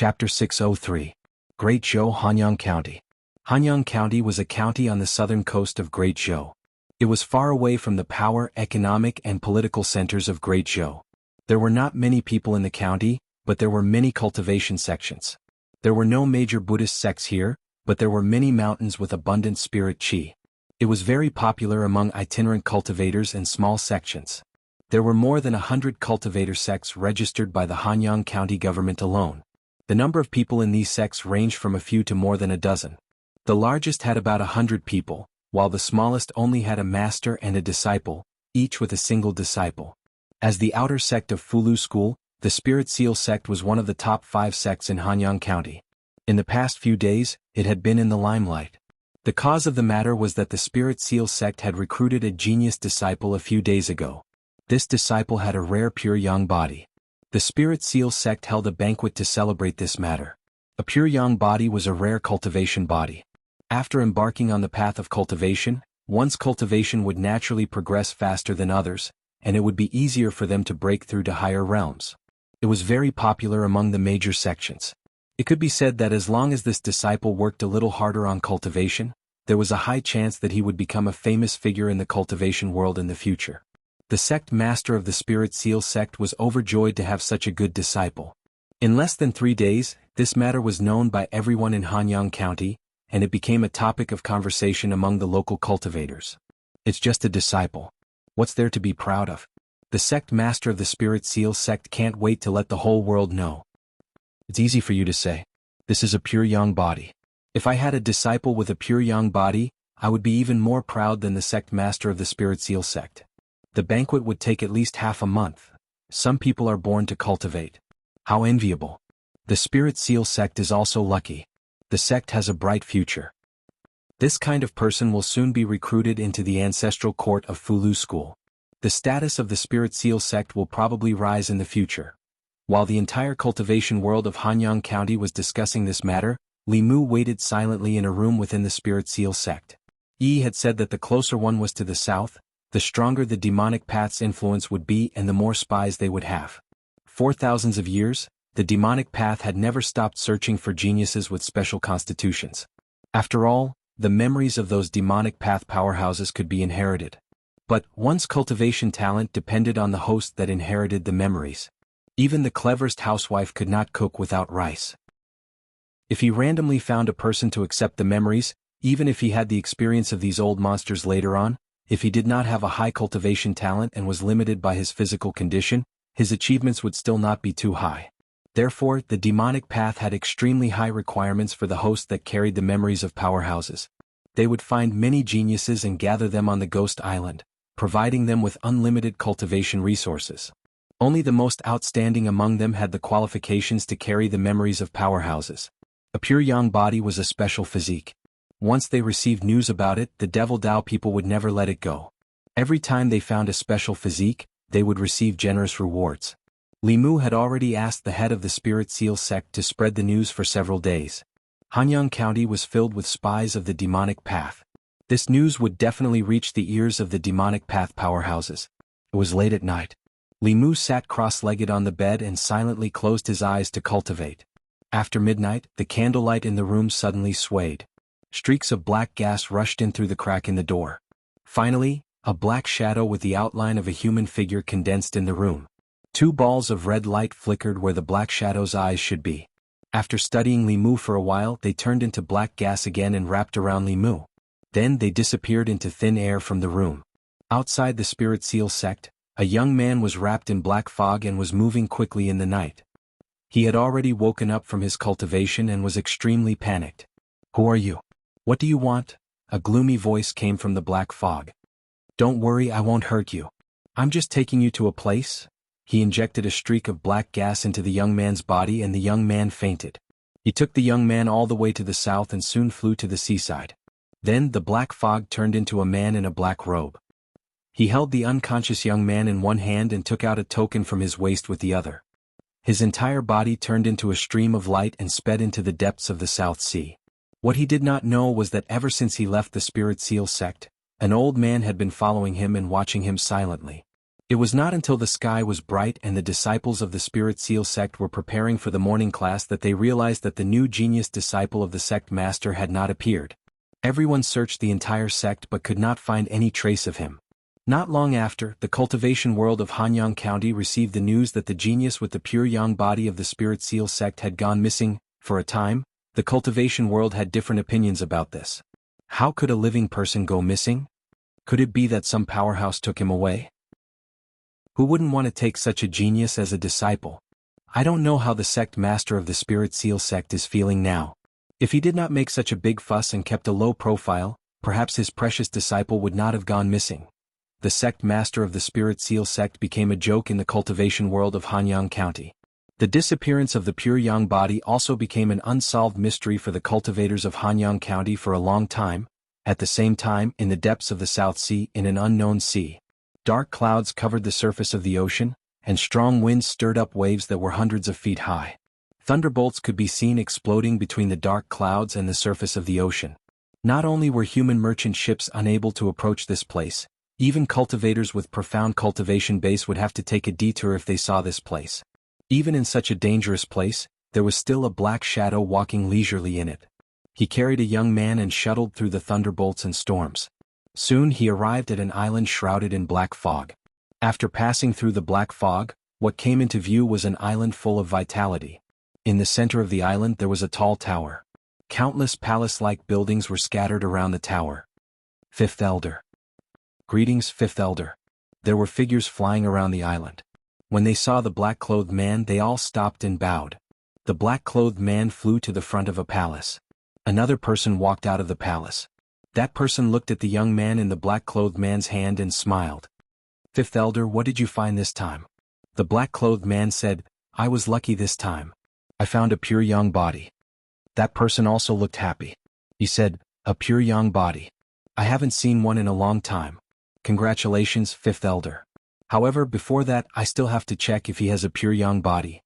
Chapter 603. Great Zhou Hanyang County. Hanyang County was a county on the southern coast of Great Zhou. It was far away from the power, economic and political centers of Great Zhou. There were not many people in the county, but there were many cultivation sections. There were no major Buddhist sects here, but there were many mountains with abundant spirit qi. It was very popular among itinerant cultivators and small sections. There were more than 100 cultivator sects registered by the Hanyang County government alone. The number of people in these sects ranged from a few to more than a dozen. The largest had about 100 people, while the smallest only had a master and a disciple, each with a single disciple. As the outer sect of Fulu School, the Spirit Seal sect was one of the top 5 sects in Hanyang County. In the past few days, it had been in the limelight. The cause of the matter was that the Spirit Seal sect had recruited a genius disciple a few days ago. This disciple had a rare pure yang body. The Spirit Seal sect held a banquet to celebrate this matter. A pure yang body was a rare cultivation body. After embarking on the path of cultivation, one's cultivation would naturally progress faster than others, and it would be easier for them to break through to higher realms. It was very popular among the major sections. It could be said that as long as this disciple worked a little harder on cultivation, there was a high chance that he would become a famous figure in the cultivation world in the future. The sect master of the Spirit Seal sect was overjoyed to have such a good disciple. In less than 3 days, this matter was known by everyone in Hanyang County, and it became a topic of conversation among the local cultivators. It's just a disciple. What's there to be proud of? The sect master of the Spirit Seal sect can't wait to let the whole world know. It's easy for you to say. This is a pure yang body. If I had a disciple with a pure yang body, I would be even more proud than the sect master of the Spirit Seal sect. The banquet would take at least half a month. Some people are born to cultivate. How enviable. The Spirit Seal sect is also lucky. The sect has a bright future. This kind of person will soon be recruited into the ancestral court of Fulu School. The status of the Spirit Seal sect will probably rise in the future. While the entire cultivation world of Hanyang County was discussing this matter, Li Mu waited silently in a room within the Spirit Seal sect. Yi had said that the closer one was to the south, the stronger the demonic path's influence would be and the more spies they would have. For thousands of years, the demonic path had never stopped searching for geniuses with special constitutions. After all, the memories of those demonic path powerhouses could be inherited. But one's cultivation talent depended on the host that inherited the memories. Even the cleverest housewife could not cook without rice. If he randomly found a person to accept the memories, even if he had the experience of these old monsters later on, if he did not have a high cultivation talent and was limited by his physical condition, his achievements would still not be too high. Therefore, the demonic path had extremely high requirements for the host that carried the memories of powerhouses. They would find many geniuses and gather them on the Ghost Island, providing them with unlimited cultivation resources. Only the most outstanding among them had the qualifications to carry the memories of powerhouses. A pure yang body was a special physique. Once they received news about it, the Devil Dao people would never let it go. Every time they found a special physique, they would receive generous rewards. Li Mu had already asked the head of the Spirit Seal sect to spread the news for several days. Hanyang County was filled with spies of the demonic path. This news would definitely reach the ears of the demonic path powerhouses. It was late at night. Li Mu sat cross-legged on the bed and silently closed his eyes to cultivate. After midnight, the candlelight in the room suddenly swayed. Streaks of black gas rushed in through the crack in the door. Finally, a black shadow with the outline of a human figure condensed in the room. 2 balls of red light flickered where the black shadow's eyes should be. After studying Li Mu for a while, they turned into black gas again and wrapped around Li Mu. Then they disappeared into thin air from the room. Outside the Spirit Seal sect, a young man was wrapped in black fog and was moving quickly in the night. He had already woken up from his cultivation and was extremely panicked. "Who are you? What do you want?" A gloomy voice came from the black fog. "Don't worry, I won't hurt you. I'm just taking you to a place." He injected a streak of black gas into the young man's body and the young man fainted. He took the young man all the way to the south and soon flew to the seaside. Then the black fog turned into a man in a black robe. He held the unconscious young man in one hand and took out a token from his waist with the other. His entire body turned into a stream of light and sped into the depths of the South Sea. What he did not know was that ever since he left the Spirit Seal sect, an old man had been following him and watching him silently. It was not until the sky was bright and the disciples of the Spirit Seal sect were preparing for the morning class that they realized that the new genius disciple of the sect master had not appeared. Everyone searched the entire sect but could not find any trace of him. Not long after, the cultivation world of Hanyang County received the news that the genius with the pure yang body of the Spirit Seal sect had gone missing. For a time, the cultivation world had different opinions about this. How could a living person go missing? Could it be that some powerhouse took him away? Who wouldn't want to take such a genius as a disciple? I don't know how the sect master of the Spirit Seal sect is feeling now. If he did not make such a big fuss and kept a low profile, perhaps his precious disciple would not have gone missing. The sect master of the Spirit Seal sect became a joke in the cultivation world of Hanyang County. The disappearance of the pure yang body also became an unsolved mystery for the cultivators of Hanyang County for a long time. At the same time, in the depths of the South Sea, in an unknown sea, dark clouds covered the surface of the ocean, and strong winds stirred up waves that were hundreds of feet high. Thunderbolts could be seen exploding between the dark clouds and the surface of the ocean. Not only were human merchant ships unable to approach this place, even cultivators with profound cultivation base would have to take a detour if they saw this place. Even in such a dangerous place, there was still a black shadow walking leisurely in it. He carried a young man and shuttled through the thunderbolts and storms. Soon he arrived at an island shrouded in black fog. After passing through the black fog, what came into view was an island full of vitality. In the center of the island there was a tall tower. Countless palace-like buildings were scattered around the tower. Fifth Elder. Greetings, Fifth Elder. There were figures flying around the island. When they saw the black-clothed man they all stopped and bowed. The black-clothed man flew to the front of a palace. Another person walked out of the palace. That person looked at the young man in the black-clothed man's hand and smiled. Fifth Elder, what did you find this time? The black-clothed man said, I was lucky this time. I found a pure yang body. That person also looked happy. He said, a pure yang body. I haven't seen one in a long time. Congratulations, Fifth Elder. However, before that, I still have to check if he has a pure yang body.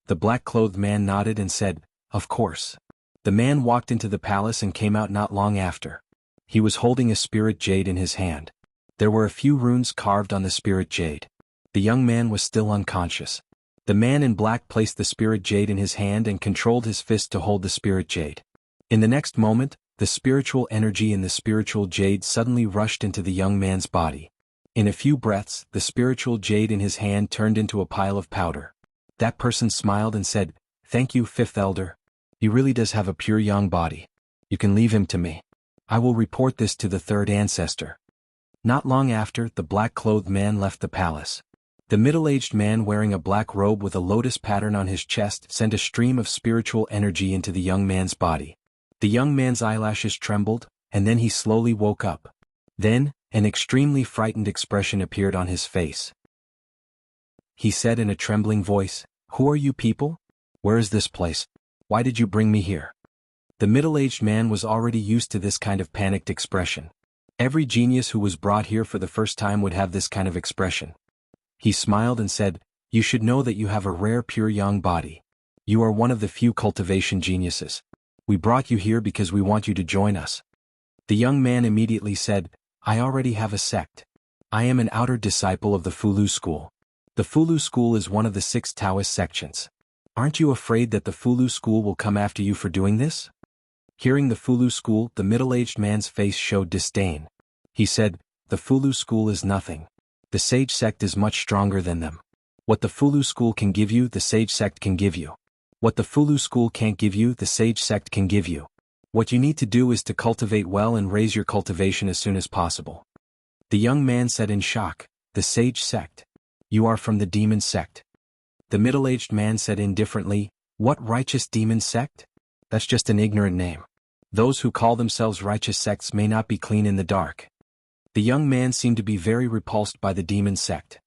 The black-clothed man nodded and said, of course. The man walked into the palace and came out not long after. He was holding a spirit jade in his hand. There were a few runes carved on the spirit jade. The young man was still unconscious. The man in black placed the spirit jade in his hand and controlled his fist to hold the spirit jade. In the next moment, the spiritual energy in the spiritual jade suddenly rushed into the young man's body. In a few breaths, the spiritual jade in his hand turned into a pile of powder. That person smiled and said, thank you, Fifth Elder. He really does have a pure yang body. You can leave him to me. I will report this to the third ancestor. Not long after, the black-clothed man left the palace. The middle-aged man wearing a black robe with a lotus pattern on his chest sent a stream of spiritual energy into the young man's body. The young man's eyelashes trembled, and then he slowly woke up. Then, an extremely frightened expression appeared on his face. He said in a trembling voice, who are you people? Where is this place? Why did you bring me here? The middle-aged man was already used to this kind of panicked expression. Every genius who was brought here for the first time would have this kind of expression. He smiled and said, you should know that you have a rare pure yang body. You are one of the few cultivation geniuses. We brought you here because we want you to join us. The young man immediately said, I already have a sect. I am an outer disciple of the Fulu school. The Fulu school is one of the 6 Taoist sections. Aren't you afraid that the Fulu school will come after you for doing this? Hearing the Fulu school, the middle-aged man's face showed disdain. He said, the Fulu school is nothing. The sage sect is much stronger than them. What the Fulu school can give you, the sage sect can give you. What the Fulu school can't give you, the sage sect can give you. What you need to do is to cultivate well and raise your cultivation as soon as possible. The young man said in shock, the sage sect. You are from the demon sect. The middle-aged man said indifferently, what righteous demon sect? That's just an ignorant name. Those who call themselves righteous sects may not be clean in the dark. The young man seemed to be very repulsed by the demon sect.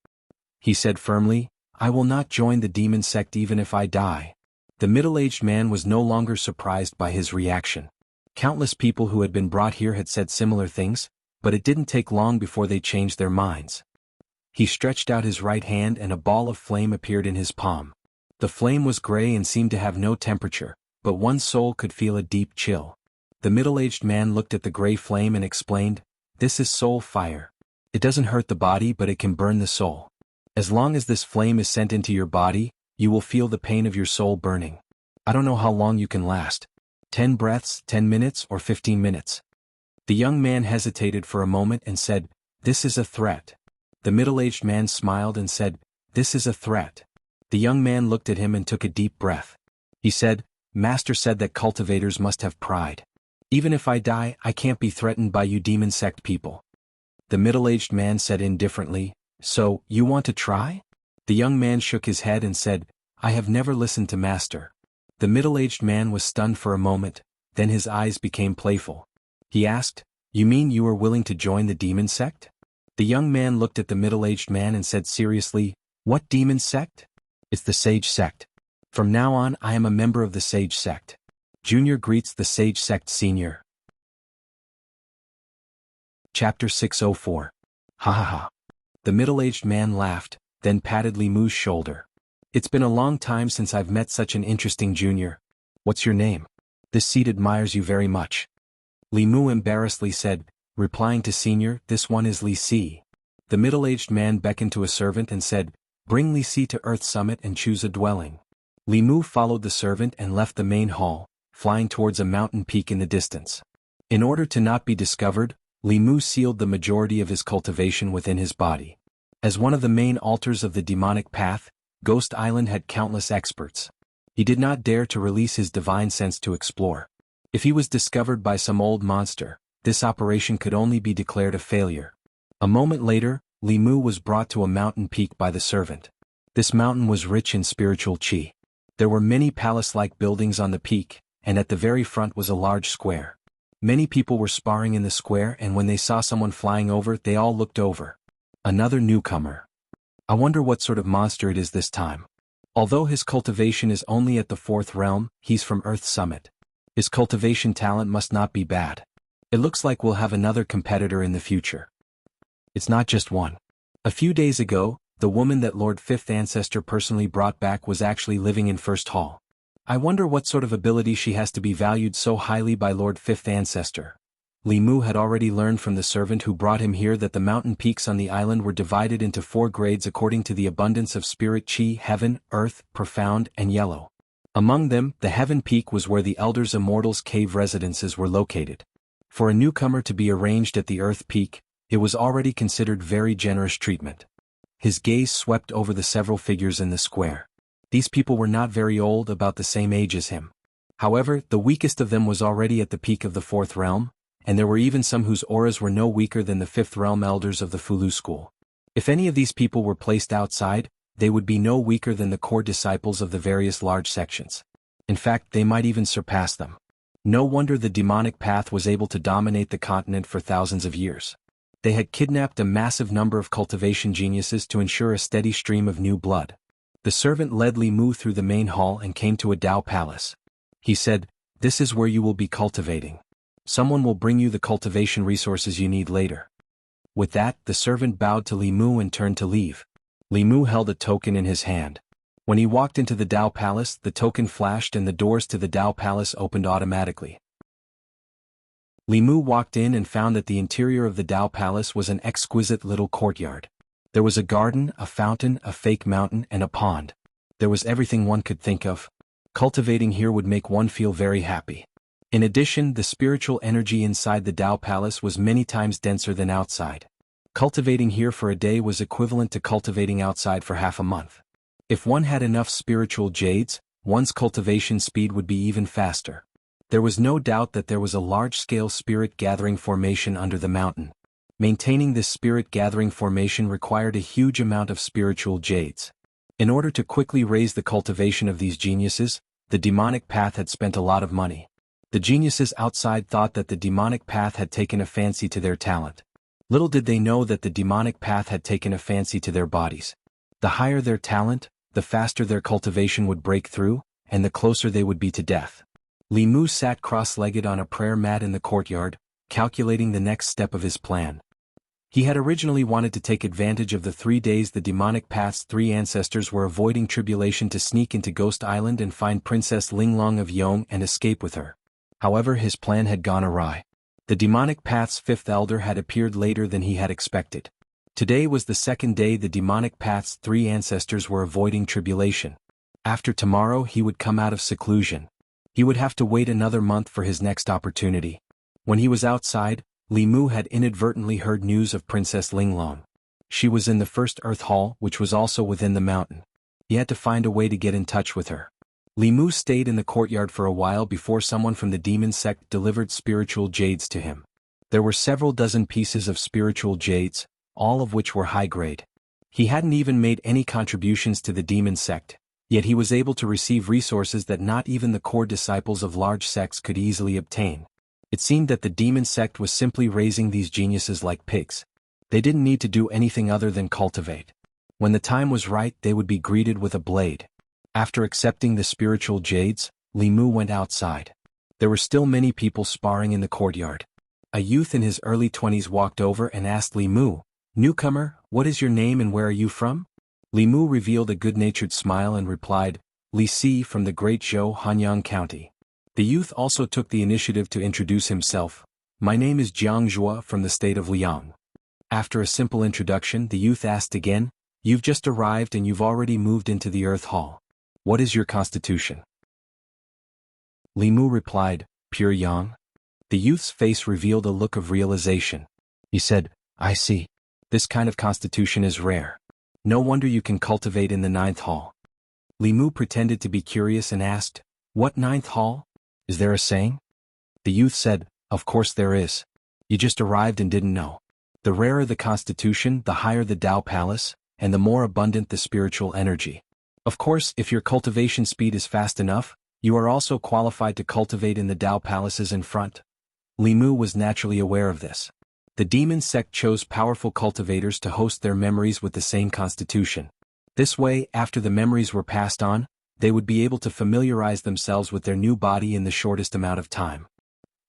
He said firmly, I will not join the demon sect even if I die. The middle-aged man was no longer surprised by his reaction. Countless people who had been brought here had said similar things, but it didn't take long before they changed their minds. He stretched out his right hand and a ball of flame appeared in his palm. The flame was gray and seemed to have no temperature, but one's soul could feel a deep chill. The middle-aged man looked at the gray flame and explained, this is soul fire. It doesn't hurt the body but it can burn the soul. As long as this flame is sent into your body, you will feel the pain of your soul burning. I don't know how long you can last. 10 breaths, 10 minutes, or 15 minutes. The young man hesitated for a moment and said, "This is a threat." The middle-aged man smiled and said, "This is a threat." The young man looked at him and took a deep breath. He said, "Master said that cultivators must have pride. Even if I die, I can't be threatened by you demon sect people." The middle-aged man said indifferently, "So, you want to try?" The young man shook his head and said, "I have never listened to Master." The middle-aged man was stunned for a moment, then his eyes became playful. He asked, "You mean you are willing to join the demon sect?" The young man looked at the middle-aged man and said seriously, "What demon sect?" "It's the Sage Sect. From now on I am a member of the Sage Sect. Junior greets the Sage Sect Senior." Chapter 604. Ha ha ha. The middle-aged man laughed, then patted Li Mu's shoulder. "It's been a long time since I've met such an interesting junior. What's your name? This seat admires you very much." Li Mu embarrassedly said, replying to Senior, "This one is Li Si." The middle-aged man beckoned to a servant and said, "Bring Li Si to Earth Summit and choose a dwelling." Li Mu followed the servant and left the main hall, flying towards a mountain peak in the distance. In order to not be discovered, Li Mu sealed the majority of his cultivation within his body. As one of the main altars of the demonic path, Ghost Island had countless experts. He did not dare to release his divine sense to explore. If he was discovered by some old monster, this operation could only be declared a failure. A moment later, Li Mu was brought to a mountain peak by the servant. This mountain was rich in spiritual qi. There were many palace-like buildings on the peak, and at the very front was a large square. Many people were sparring in the square, and when they saw someone flying over, they all looked over. Another newcomer. I wonder what sort of monster it is this time. Although his cultivation is only at the 4th realm, he's from Earth Summit. His cultivation talent must not be bad. It looks like we'll have another competitor in the future. It's not just one. A few days ago, the woman that Lord Fifth Ancestor personally brought back was actually living in First Hall. I wonder what sort of ability she has to be valued so highly by Lord Fifth Ancestor. Li Mu had already learned from the servant who brought him here that the mountain peaks on the island were divided into 4 grades according to the abundance of spirit qi: heaven, earth, profound, and yellow. Among them, the heaven peak was where the Elders Immortals' cave residences were located. For a newcomer to be arranged at the earth peak, it was already considered very generous treatment. His gaze swept over the several figures in the square. These people were not very old, about the same age as him. However, the weakest of them was already at the peak of the 4th realm, and there were even some whose auras were no weaker than the 5th realm elders of the Fulu school. If any of these people were placed outside, they would be no weaker than the core disciples of the various large sections. In fact, they might even surpass them. No wonder the demonic path was able to dominate the continent for thousands of years. They had kidnapped a massive number of cultivation geniuses to ensure a steady stream of new blood. The servant led Li Mu through the main hall and came to a Dao palace. He said, "This is where you will be cultivating. Someone will bring you the cultivation resources you need later." With that, the servant bowed to Li Mu and turned to leave. Li Mu held a token in his hand. When he walked into the Dao Palace, the token flashed and the doors to the Dao Palace opened automatically. Li Mu walked in and found that the interior of the Dao Palace was an exquisite little courtyard. There was a garden, a fountain, a fake mountain, and a pond. There was everything one could think of. Cultivating here would make one feel very happy. In addition, the spiritual energy inside the Dao Palace was many times denser than outside. Cultivating here for a day was equivalent to cultivating outside for half a month. If one had enough spiritual jades, one's cultivation speed would be even faster. There was no doubt that there was a large-scale spirit gathering formation under the mountain. Maintaining this spirit gathering formation required a huge amount of spiritual jades. In order to quickly raise the cultivation of these geniuses, the demonic path had spent a lot of money. The geniuses outside thought that the demonic path had taken a fancy to their talent. Little did they know that the demonic path had taken a fancy to their bodies. The higher their talent, the faster their cultivation would break through, and the closer they would be to death. Li Mu sat cross-legged on a prayer mat in the courtyard, calculating the next step of his plan. He had originally wanted to take advantage of the 3 days the demonic path's 3 ancestors were avoiding tribulation to sneak into Ghost Island and find Princess Linglong of Yong and escape with her. However, his plan had gone awry. The demonic path's 5th elder had appeared later than he had expected. Today was the second day the demonic path's 3 ancestors were avoiding tribulation. After tomorrow he would come out of seclusion. He would have to wait another month for his next opportunity. When he was outside, Li Mu had inadvertently heard news of Princess Linglong. She was in the first Earth Hall, which was also within the mountain. He had to find a way to get in touch with her. Li Mu stayed in the courtyard for a while before someone from the demon sect delivered spiritual jades to him. There were several dozen pieces of spiritual jades, all of which were high grade. He hadn't even made any contributions to the demon sect, yet he was able to receive resources that not even the core disciples of large sects could easily obtain. It seemed that the demon sect was simply raising these geniuses like pigs. They didn't need to do anything other than cultivate. When the time was right, they would be greeted with a blade. After accepting the spiritual jades, Li Mu went outside. There were still many people sparring in the courtyard. A youth in his early 20s walked over and asked Li Mu, "Newcomer, what is your name and where are you from?" Li Mu revealed a good-natured smile and replied, "Li Si from the Great Zhou Hanyang County." The youth also took the initiative to introduce himself. "My name is Jianghu from the state of Liang." After a simple introduction, the youth asked again, "You've just arrived and you've already moved into the Earth Hall. What is your constitution?" Li Mu replied, "Pure Yang." The youth's face revealed a look of realization. He said, "I see. This kind of constitution is rare. No wonder you can cultivate in the 9th hall." Li Mu pretended to be curious and asked, "What 9th hall? Is there a saying?" The youth said, "Of course there is. You just arrived and didn't know. The rarer the constitution, the higher the Tao Palace, and the more abundant the spiritual energy. Of course, if your cultivation speed is fast enough, you are also qualified to cultivate in the Tao Palaces in front." Li Mu was naturally aware of this. The demon sect chose powerful cultivators to host their memories with the same constitution. This way, after the memories were passed on, they would be able to familiarize themselves with their new body in the shortest amount of time.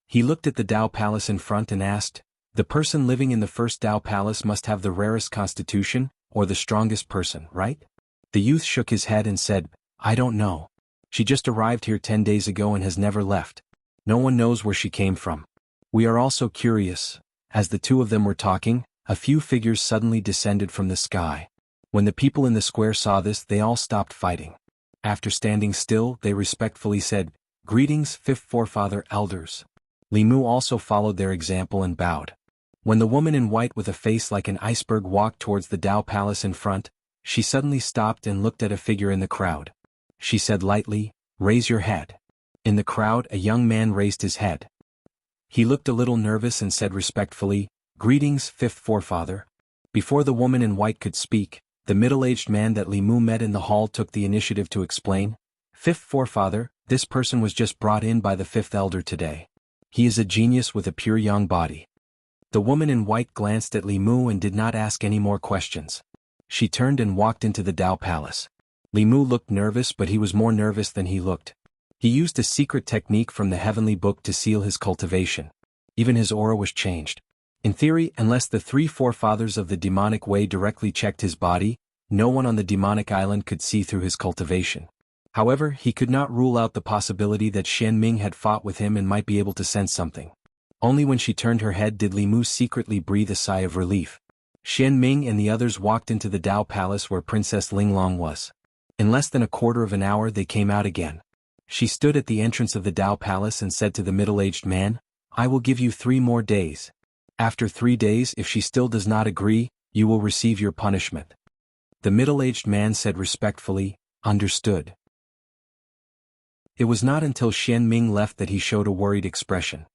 He looked at the Tao Palace in front and asked, "The person living in the first Tao Palace must have the rarest constitution, or the strongest person, right?" The youth shook his head and said, "I don't know. She just arrived here 10 days ago and has never left. No one knows where she came from. We are also curious." As the two of them were talking, a few figures suddenly descended from the sky. When the people in the square saw this, they all stopped fighting. After standing still, they respectfully said, "Greetings, fifth forefather elders." Li Mu also followed their example and bowed. When the woman in white with a face like an iceberg walked towards the Tao Palace in front, she suddenly stopped and looked at a figure in the crowd. She said lightly, "Raise your head." In the crowd, a young man raised his head. He looked a little nervous and said respectfully, "Greetings, fifth forefather." Before the woman in white could speak, the middle-aged man that Li Mu met in the hall took the initiative to explain, "Fifth forefather, this person was just brought in by the fifth elder today. He is a genius with a pure young body." The woman in white glanced at Li Mu and did not ask any more questions. She turned and walked into the Tao Palace. Li Mu looked nervous, but he was more nervous than he looked. He used a secret technique from the heavenly book to seal his cultivation. Even his aura was changed. In theory, unless the 3 forefathers of the demonic way directly checked his body, no one on the demonic island could see through his cultivation. However, he could not rule out the possibility that Xian Ming had fought with him and might be able to sense something. Only when she turned her head did Li Mu secretly breathe a sigh of relief. Xian Ming and the others walked into the Tao Palace where Princess Linglong was. In less than a quarter of an hour they came out again. She stood at the entrance of the Tao Palace and said to the middle-aged man, "I will give you 3 more days. After 3 days, if she still does not agree, you will receive your punishment." The middle-aged man said respectfully, "Understood." It was not until Xian Ming left that he showed a worried expression.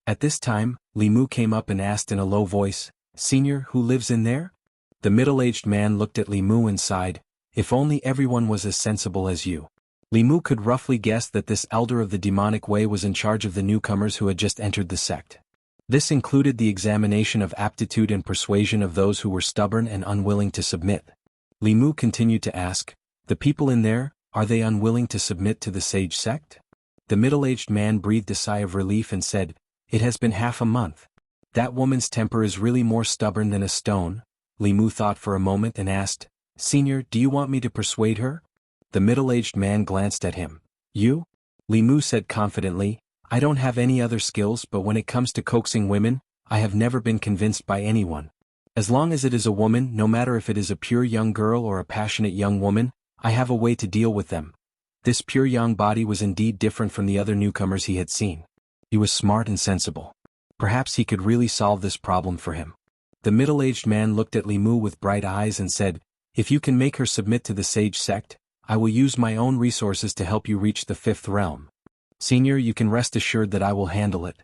At this time, Li Mu came up and asked in a low voice, "Senior, who lives in there?" The middle-aged man looked at Li Mu and sighed, "If only everyone was as sensible as you." Li Mu could roughly guess that this elder of the demonic way was in charge of the newcomers who had just entered the sect. This included the examination of aptitude and persuasion of those who were stubborn and unwilling to submit. Li Mu continued to ask, "The people in there, are they unwilling to submit to the sage sect?" The middle-aged man breathed a sigh of relief and said, "It has been half a month. That woman's temper is really more stubborn than a stone." Li Mu thought for a moment and asked, "Senior, do you want me to persuade her?" The middle-aged man glanced at him. "You?" Li Mu said confidently, "I don't have any other skills, but when it comes to coaxing women, I have never been convinced by anyone. As long as it is a woman, no matter if it is a pure young girl or a passionate young woman, I have a way to deal with them. This pure young body was indeed different from the other newcomers he had seen. He was smart and sensible. Perhaps he could really solve this problem for him. The middle-aged man looked at Li Mu with bright eyes and said, "If you can make her submit to the sage sect, I will use my own resources to help you reach the fifth realm. Senior, you can rest assured that I will handle it."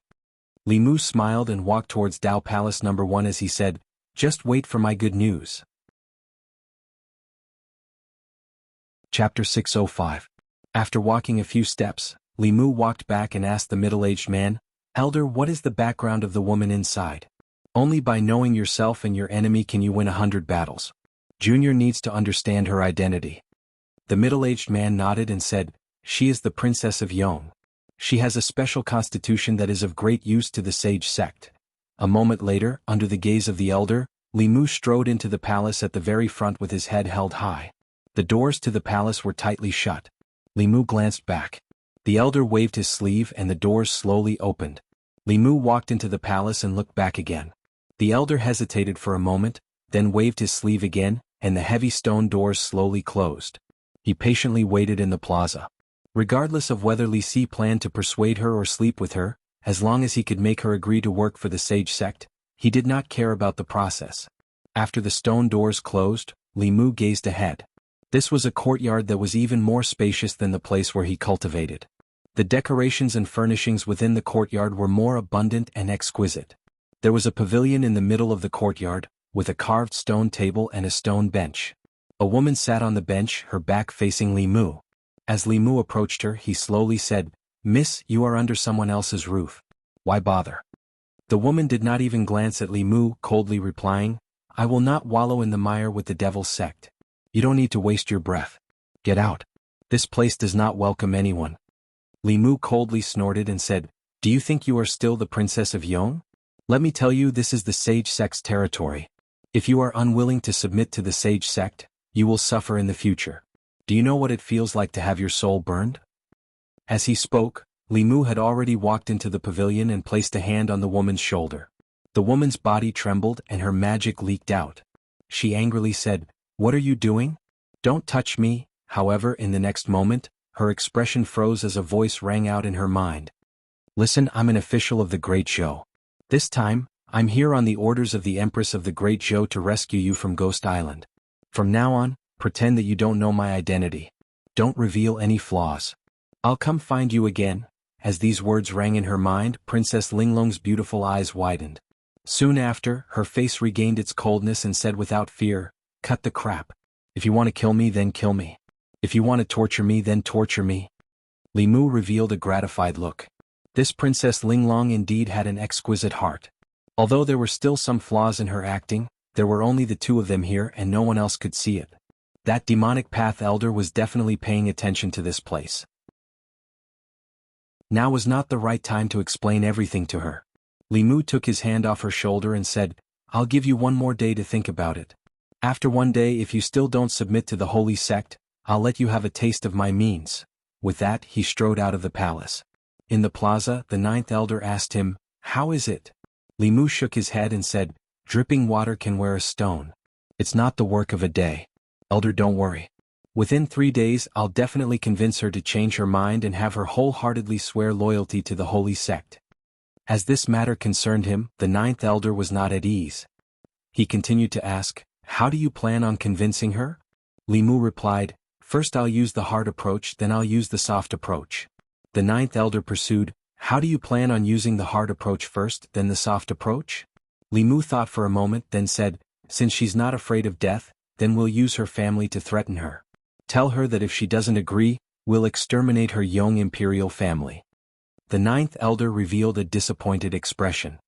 Li Mu smiled and walked towards Dao Palace No. 1 as he said, "Just wait for my good news." Chapter 605. After walking a few steps, Li Mu walked back and asked the middle-aged man, "Elder, what is the background of the woman inside? Only by knowing yourself and your enemy can you win 100 battles. Junior needs to understand her identity." The middle-aged man nodded and said, "She is the Princess of Yong. She has a special constitution that is of great use to the sage sect." A moment later, under the gaze of the elder, Li Mu strode into the palace at the very front with his head held high. The doors to the palace were tightly shut. Li Mu glanced back. The elder waved his sleeve and the doors slowly opened. Li Mu walked into the palace and looked back again. The elder hesitated for a moment, then waved his sleeve again, and the heavy stone doors slowly closed. He patiently waited in the plaza. Regardless of whether Li Si planned to persuade her or sleep with her, as long as he could make her agree to work for the sage sect, he did not care about the process. After the stone doors closed, Li Mu gazed ahead. This was a courtyard that was even more spacious than the place where he cultivated. The decorations and furnishings within the courtyard were more abundant and exquisite. There was a pavilion in the middle of the courtyard, with a carved stone table and a stone bench. A woman sat on the bench, her back facing Li Mu. As Li Mu approached her, he slowly said, "Miss, you are under someone else's roof. Why bother?" The woman did not even glance at Li Mu, coldly replying, "I will not wallow in the mire with the devil's sect. You don't need to waste your breath. Get out. This place does not welcome anyone." Li Mu coldly snorted and said, "Do you think you are still the Princess of Yong? Let me tell you, this is the sage sect's territory. If you are unwilling to submit to the sage sect, you will suffer in the future. Do you know what it feels like to have your soul burned?" As he spoke, Li Mu had already walked into the pavilion and placed a hand on the woman's shoulder. The woman's body trembled and her magic leaked out. She angrily said, "What are you doing? Don't touch me." However, in the next moment, her expression froze as a voice rang out in her mind. "Listen, I'm an official of the Great Zhou. This time, I'm here on the orders of the Empress of the Great Zhou to rescue you from Ghost Island. From now on, pretend that you don't know my identity. Don't reveal any flaws. I'll come find you again." As these words rang in her mind, Princess Linglong's beautiful eyes widened. Soon after, her face regained its coldness and said without fear, "Cut the crap. If you want to kill me, then kill me. If you want to torture me, then torture me." Li Mu revealed a gratified look. This Princess Linglong indeed had an exquisite heart. Although there were still some flaws in her acting, there were only the two of them here and no one else could see it. That demonic path elder was definitely paying attention to this place. Now was not the right time to explain everything to her. Li Mu took his hand off her shoulder and said, "I'll give you one more day to think about it. After one day, if you still don't submit to the holy sect, I'll let you have a taste of my means." With that, he strode out of the palace. In the plaza, the ninth elder asked him, "How is it?" Li Mu shook his head and said, "Dripping water can wear a stone. It's not the work of a day. Elder, don't worry. Within 3 days, I'll definitely convince her to change her mind and have her wholeheartedly swear loyalty to the holy sect." As this matter concerned him, the ninth elder was not at ease. He continued to ask, "How do you plan on convincing her?" Li Mu replied, "First I'll use the hard approach, then I'll use the soft approach." The ninth elder pursued, "How do you plan on using the hard approach first, then the soft approach?" Li Mu thought for a moment, then said, "Since she's not afraid of death, then we'll use her family to threaten her. Tell her that if she doesn't agree, we'll exterminate her Yong imperial family." The ninth elder revealed a disappointed expression.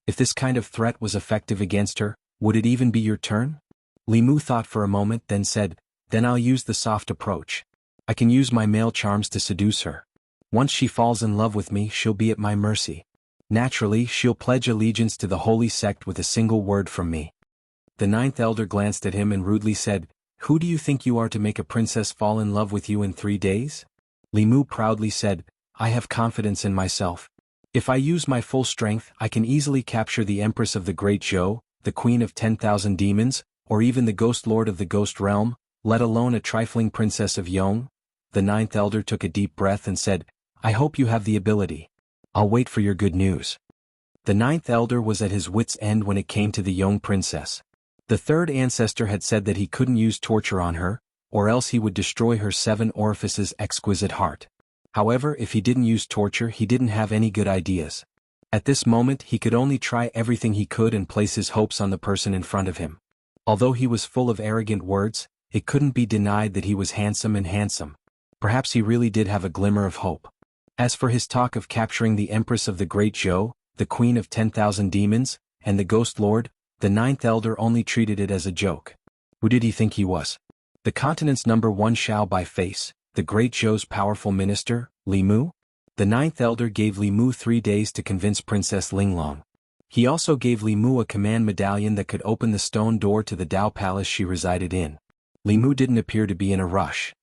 If this kind of threat was effective against her, would it even be your turn? Li Mu thought for a moment, then said, "Then I'll use the soft approach. I can use my male charms to seduce her. Once she falls in love with me, she'll be at my mercy. Naturally, she'll pledge allegiance to the holy sect with a single word from me." The ninth elder glanced at him and rudely said, "Who do you think you are to make a princess fall in love with you in 3 days?" Li Mu proudly said, "I have confidence in myself. If I use my full strength, I can easily capture the Empress of the Great Zhou, the queen of 10,000 demons, or even the ghost lord of the ghost realm, let alone a trifling princess of Yong? The ninth elder took a deep breath and said, I hope you have the ability. I'll wait for your good news. The ninth elder was at his wits' end when it came to the Yong princess. The third ancestor had said that he couldn't use torture on her, or else he would destroy her 7 orifices exquisite heart. However, if he didn't use torture, he didn't have any good ideas. At this moment he could only try everything he could and place his hopes on the person in front of him. Although he was full of arrogant words, it couldn't be denied that he was handsome. Perhaps he really did have a glimmer of hope. As for his talk of capturing the Empress of the Great Zhou, the Queen of 10,000 Demons, and the Ghost Lord, the ninth elder only treated it as a joke. Who did he think he was? The continent's #1 Xiao by face, the Great Zhou's powerful minister, Li Mu? The ninth elder gave Li Mu 3 days to convince Princess Linglong. He also gave Li Mu a command medallion that could open the stone door to the Dao Palace she resided in. Li Mu didn't appear to be in a rush.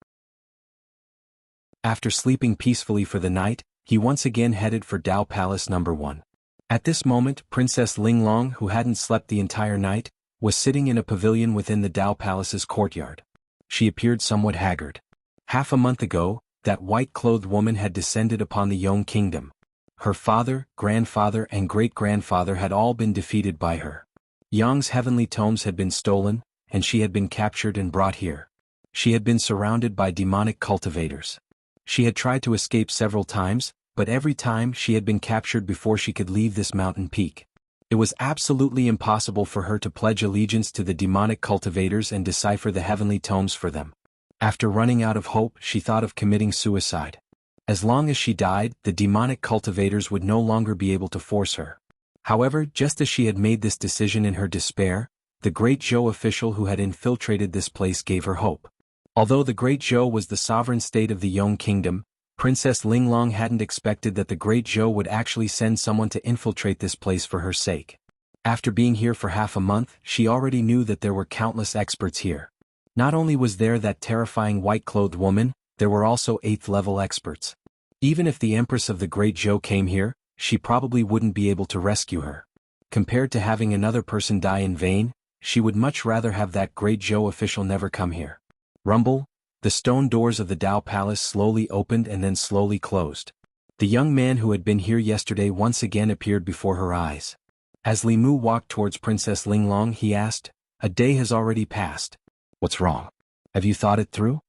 After sleeping peacefully for the night, he once again headed for Dao Palace #1. At this moment, Princess Linglong, who hadn't slept the entire night, was sitting in a pavilion within the Dao Palace's courtyard. She appeared somewhat haggard. Half a month ago, that white-clothed woman had descended upon the Yong kingdom. Her father, grandfather and great-grandfather had all been defeated by her. Yang's heavenly tomes had been stolen, and she had been captured and brought here. She had been surrounded by demonic cultivators. She had tried to escape several times, but every time she had been captured before she could leave this mountain peak. It was absolutely impossible for her to pledge allegiance to the demonic cultivators and decipher the heavenly tomes for them. After running out of hope, she thought of committing suicide. As long as she died, the demonic cultivators would no longer be able to force her. However, just as she had made this decision in her despair, the Great Zhou official who had infiltrated this place gave her hope. Although the Great Zhou was the sovereign state of the Yong kingdom, Princess Linglong hadn't expected that the Great Zhou would actually send someone to infiltrate this place for her sake. After being here for half a month, she already knew that there were countless experts here. Not only was there that terrifying white-clothed woman, there were also 8th-level experts. Even if the Empress of the Great Zhou came here, she probably wouldn't be able to rescue her. Compared to having another person die in vain, she would much rather have that Great Zhou official never come here. Rumble, the stone doors of the Dao Palace slowly opened and then slowly closed. The young man who had been here yesterday once again appeared before her eyes. As Li Mu walked towards Princess Linglong, he asked, "A day has already passed. What's wrong? Have you thought it through?"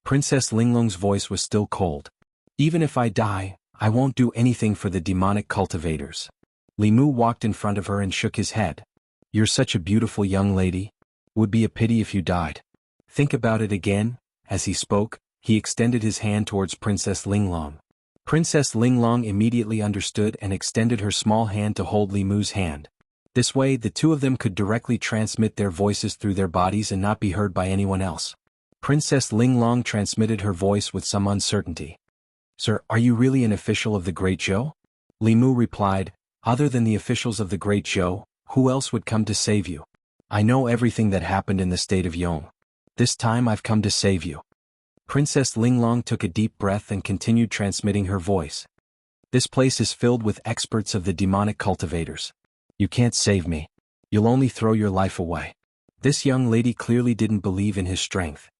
Princess Linglong's voice was still cold. "Even if I die, I won't do anything for the demonic cultivators." Li Mu walked in front of her and shook his head. "You're such a beautiful young lady. It would be a pity if you died. Think about it again." As he spoke, he extended his hand towards Princess Linglong. Princess Linglong immediately understood and extended her small hand to hold Li Mu's hand. This way, the two of them could directly transmit their voices through their bodies and not be heard by anyone else. Princess Linglong transmitted her voice with some uncertainty. "Sir, are you really an official of the Great Zhou?" Li Mu replied, "Other than the officials of the Great Zhou, who else would come to save you? I know everything that happened in the state of Yong. This time I've come to save you." Princess Linglong took a deep breath and continued transmitting her voice. "This place is filled with experts of the demonic cultivators. You can't save me. You'll only throw your life away." This young lady clearly didn't believe in his strength.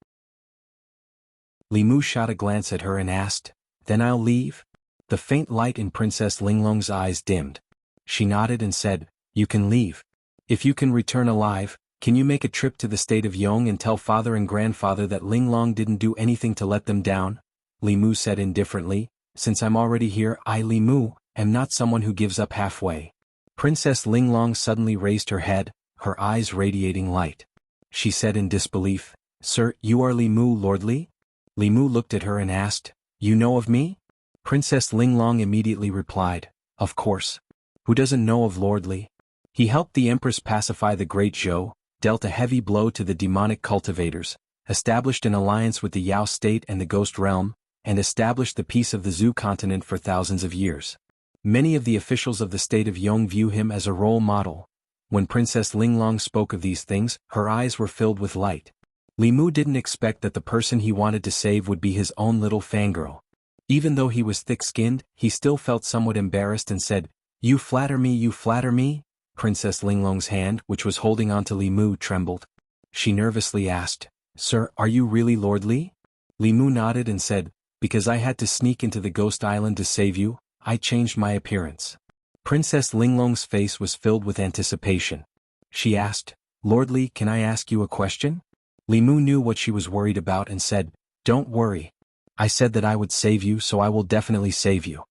Li Mu shot a glance at her and asked, "Then I'll leave?" The faint light in Princess Linglong's eyes dimmed. She nodded and said, "You can leave. If you can return alive, can you make a trip to the state of Yong and tell father and grandfather that Linglong didn't do anything to let them down?" Li Mu said indifferently, "Since I'm already here, I, Li Mu, am not someone who gives up halfway." Princess Linglong suddenly raised her head, her eyes radiating light. She said in disbelief, "Sir, you are Li Mu, Lord Li?" Li Mu looked at her and asked, "You know of me?" Princess Linglong immediately replied, "Of course. Who doesn't know of Lord Li? He helped the Empress pacify the Great Zhou, dealt a heavy blow to the demonic cultivators, established an alliance with the Yao state and the Ghost Realm, and established the peace of the Zhou continent for thousands of years. Many of the officials of the state of Yong view him as a role model." When Princess Linglong spoke of these things, her eyes were filled with light. Li Mu didn't expect that the person he wanted to save would be his own little fangirl. Even though he was thick-skinned, he still felt somewhat embarrassed and said, "You flatter me, you flatter me?" Princess Linglong's hand, which was holding onto Li Mu, trembled. She nervously asked, "Sir, are you really Lord Li?" Li Mu nodded and said, "Because I had to sneak into the Ghost Island to save you, I changed my appearance." Princess Linglong's face was filled with anticipation. She asked, "Lord Li, can I ask you a question?" Li Mu knew what she was worried about and said, "Don't worry. I said that I would save you, so I will definitely save you."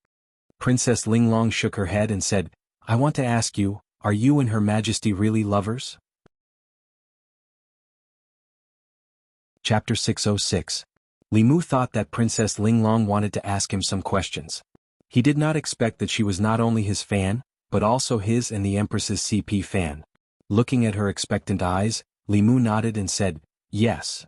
Princess Linglong shook her head and said, "I want to ask you, are you and Her Majesty really lovers?" Chapter 606. Li Mu thought that Princess Linglong wanted to ask him some questions. He did not expect that she was not only his fan, but also his and the Empress's CP fan. Looking at her expectant eyes, Li Mu nodded and said, "Yes."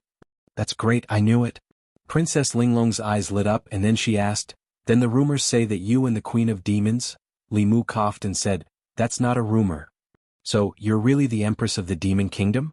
"That's great, I knew it." Princess Linglong's eyes lit up and then she asked, "Then the rumors say that you and the Queen of Demons?" Li Mu coughed and said, "That's not a rumor. So, you're really the Empress of the Demon Kingdom?"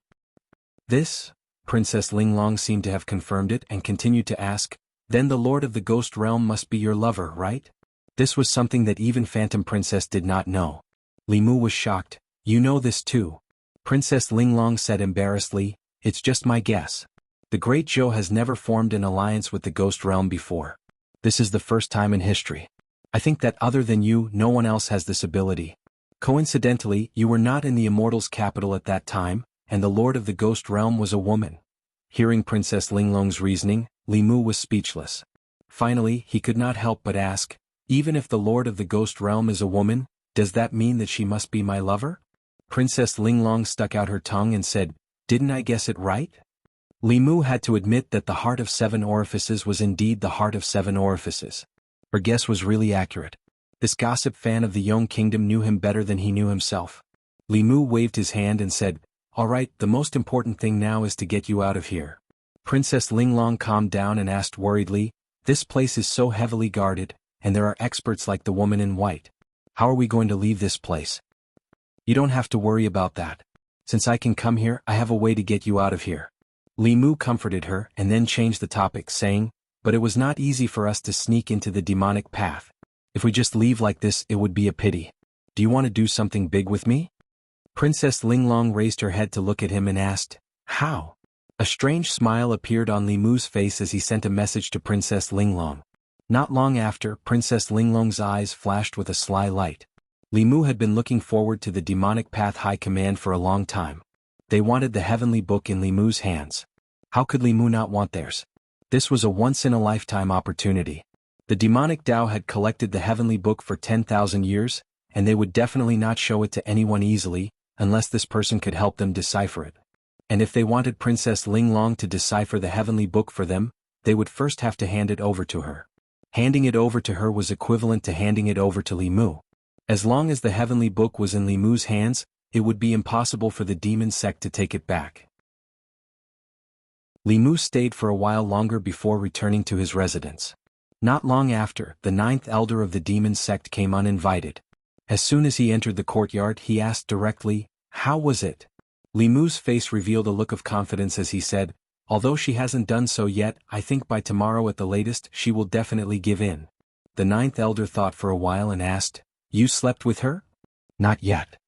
This? Princess Linglong seemed to have confirmed it and continued to ask, "Then the Lord of the Ghost Realm must be your lover, right?" This was something that even Phantom Princess did not know. Li Mu was shocked. "You know this too?" Princess Linglong said embarrassedly, "It's just my guess. The Great Zhou has never formed an alliance with the Ghost Realm before. This is the first time in history. I think that other than you, no one else has this ability. Coincidentally, you were not in the Immortals' capital at that time, and the Lord of the Ghost Realm was a woman." Hearing Princess Linglong's reasoning, Li Mu was speechless. Finally, he could not help but ask, "Even if the Lord of the Ghost Realm is a woman, does that mean that she must be my lover?" Princess Linglong stuck out her tongue and said, "Didn't I guess it right?" Li Mu had to admit that the Heart of Seven Orifices was indeed the Heart of Seven Orifices. Her guess was really accurate. This gossip fan of the Yong Kingdom knew him better than he knew himself. Li Mu waved his hand and said, "All right, the most important thing now is to get you out of here." Princess Linglong calmed down and asked worriedly, "This place is so heavily guarded, and there are experts like the woman in white. How are we going to leave this place?" "You don't have to worry about that. Since I can come here, I have a way to get you out of here." Li Mu comforted her and then changed the topic, saying, "But it was not easy for us to sneak into the demonic path. If we just leave like this, it would be a pity. Do you want to do something big with me?" Princess Linglong raised her head to look at him and asked, "How?" A strange smile appeared on Li Mu's face as he sent a message to Princess Linglong. Not long after, Princess Linglong's eyes flashed with a sly light. Li Mu had been looking forward to the Demonic Path High Command for a long time. They wanted the Heavenly Book in Li Mu's hands. How could Li Mu not want theirs? This was a once-in-a-lifetime opportunity. The demonic Tao had collected the Heavenly Book for 10,000 years, and they would definitely not show it to anyone easily, unless this person could help them decipher it. And if they wanted Princess Linglong to decipher the Heavenly Book for them, they would first have to hand it over to her. Handing it over to her was equivalent to handing it over to Li Mu. As long as the Heavenly Book was in Li Mu's hands, it would be impossible for the demon sect to take it back. Li Mu stayed for a while longer before returning to his residence. Not long after, the ninth elder of the demon sect came uninvited. As soon as he entered the courtyard, he asked directly, "How was it?" Li Mu's face revealed a look of confidence as he said, "Although she hasn't done so yet, I think by tomorrow at the latest she will definitely give in." The ninth elder thought for a while and asked, "You slept with her?" "Not yet."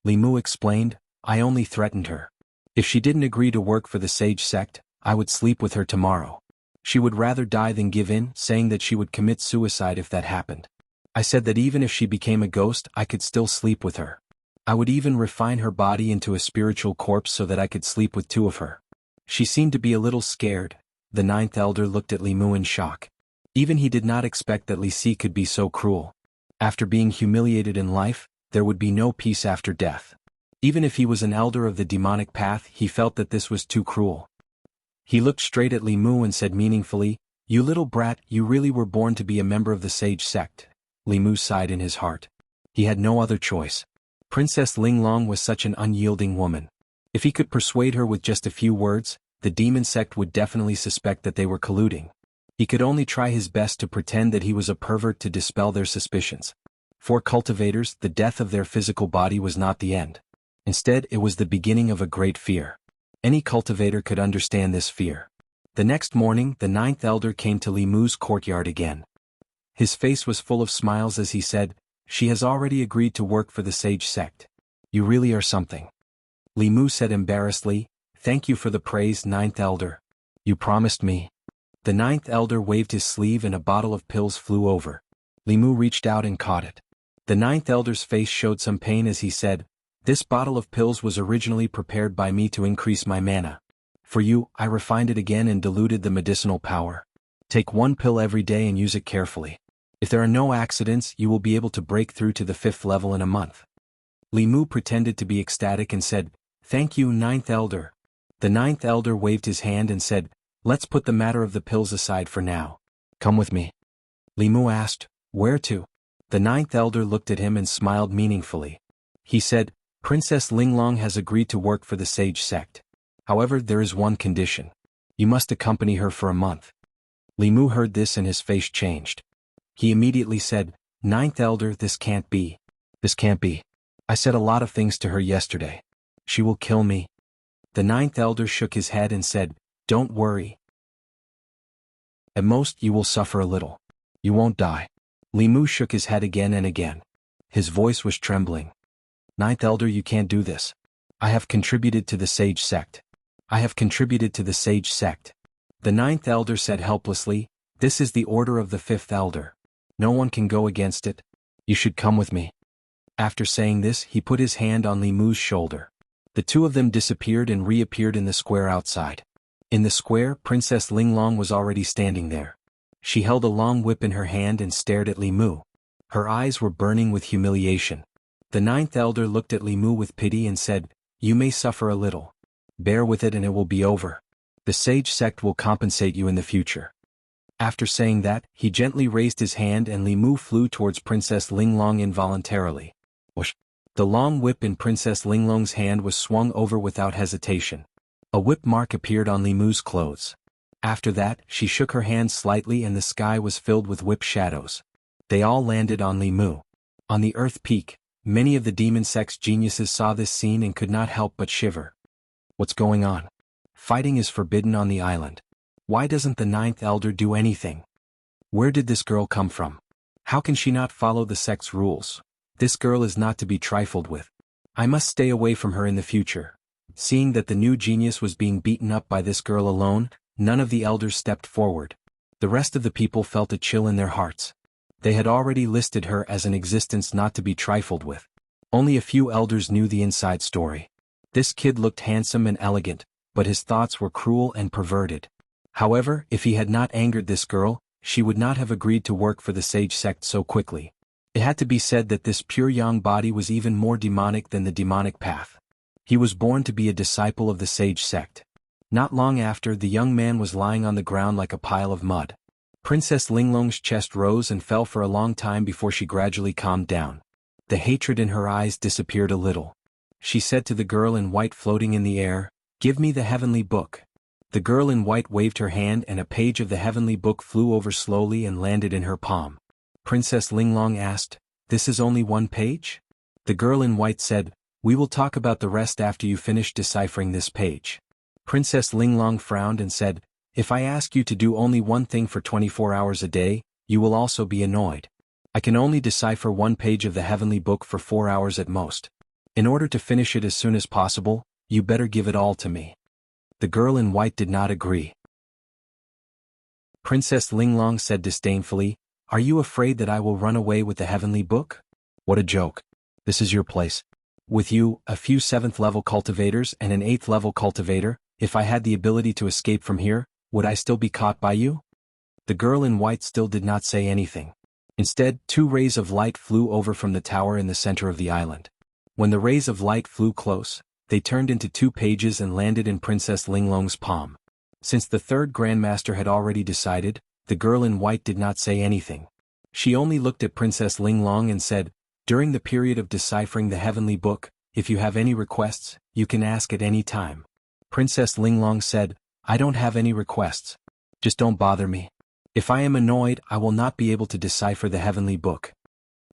Li Mu explained, "I only threatened her. If she didn't agree to work for the sage sect, I would sleep with her tomorrow. She would rather die than give in, saying that she would commit suicide if that happened. I said that even if she became a ghost, I could still sleep with her. I would even refine her body into a spiritual corpse so that I could sleep with two of her." She seemed to be a little scared. The ninth elder looked at Li Mu in shock. Even he did not expect that Li Si could be so cruel. After being humiliated in life, there would be no peace after death. Even if he was an elder of the demonic path, he felt that this was too cruel. He looked straight at Li Mu and said meaningfully, "You little brat, you really were born to be a member of the sage sect." Li Mu sighed in his heart. He had no other choice. Princess Linglong was such an unyielding woman. If he could persuade her with just a few words, the demon sect would definitely suspect that they were colluding. He could only try his best to pretend that he was a pervert to dispel their suspicions. For cultivators, the death of their physical body was not the end. Instead, it was the beginning of a great fear. Any cultivator could understand this fear. The next morning, the ninth elder came to Li Mu's courtyard again. His face was full of smiles as he said, "She has already agreed to work for the sage sect. You really are something. Li Mu said embarrassedly, thank you for the praise, ninth elder. You promised me. The ninth elder waved his sleeve and a bottle of pills flew over. Li Mu reached out and caught it. The ninth elder's face showed some pain as he said, this bottle of pills was originally prepared by me to increase my mana. For you, I refined it again and diluted the medicinal power. Take one pill every day and use it carefully. If there are no accidents, you will be able to break through to the 5th level in a month. Li Mu pretended to be ecstatic and said, thank you, ninth elder. The ninth elder waved his hand and said, let's put the matter of the pills aside for now. Come with me. Li Mu asked, where to? The ninth elder looked at him and smiled meaningfully. He said, Princess Linglong has agreed to work for the sage sect. However, there is one condition. You must accompany her for a month. Li Mu heard this and his face changed. He immediately said, ninth elder, this can't be. This can't be. I said a lot of things to her yesterday. She will kill me. The ninth elder shook his head and said, don't worry. At most, you will suffer a little. You won't die. Li Mu shook his head again and again. His voice was trembling. Ninth elder, you can't do this. I have contributed to the sage sect. I have contributed to the sage sect. The ninth elder said helplessly, this is the order of the 5th elder. No one can go against it. You should come with me. After saying this, he put his hand on Li Mu's shoulder. The two of them disappeared and reappeared in the square outside. In the square, Princess Linglong was already standing there. She held a long whip in her hand and stared at Li Mu. Her eyes were burning with humiliation. The ninth elder looked at Li Mu with pity and said, you may suffer a little. Bear with it and it will be over. The sage sect will compensate you in the future. After saying that, he gently raised his hand and Li Mu flew towards Princess Linglong involuntarily. Whoosh! The long whip in Princess Linglong's hand was swung over without hesitation. A whip mark appeared on Li Mu's clothes. After that, she shook her hand slightly and the sky was filled with whip shadows. They all landed on Li Mu. On the earth peak, many of the demon sect's geniuses saw this scene and could not help but shiver. What's going on? Fighting is forbidden on the island. Why doesn't the ninth elder do anything? Where did this girl come from? How can she not follow the sect's rules? This girl is not to be trifled with. I must stay away from her in the future. Seeing that the new genius was being beaten up by this girl alone, none of the elders stepped forward. The rest of the people felt a chill in their hearts. They had already listed her as an existence not to be trifled with. Only a few elders knew the inside story. This kid looked handsome and elegant, but his thoughts were cruel and perverted. However, if he had not angered this girl, she would not have agreed to work for the sage sect so quickly. It had to be said that this pure young body was even more demonic than the demonic path. He was born to be a disciple of the sage sect. Not long after, the young man was lying on the ground like a pile of mud. Princess Linglong's chest rose and fell for a long time before she gradually calmed down. The hatred in her eyes disappeared a little. She said to the girl in white floating in the air, give me the heavenly book. The girl in white waved her hand and a page of the heavenly book flew over slowly and landed in her palm. Princess Linglong asked, this is only one page? The girl in white said, we will talk about the rest after you finish deciphering this page. Princess Linglong frowned and said, if I ask you to do only one thing for 24 hours a day, you will also be annoyed. I can only decipher one page of the heavenly book for 4 hours at most. In order to finish it as soon as possible, you better give it all to me. The girl in white did not agree. Princess Linglong said disdainfully, are you afraid that I will run away with the heavenly book? What a joke. This is your place. With you, a few 7th level cultivators and an 8th level cultivator, if I had the ability to escape from here, would I still be caught by you? The girl in white still did not say anything. Instead, 2 rays of light flew over from the tower in the center of the island. When the rays of light flew close, they turned into 2 pages and landed in Princess Linglong's palm. Since the 3rd Grandmaster had already decided, the girl in white did not say anything. She only looked at Princess Linglong and said, during the period of deciphering the heavenly book, if you have any requests, you can ask at any time. Princess Linglong said, I don't have any requests. Just don't bother me. If I am annoyed, I will not be able to decipher the heavenly book.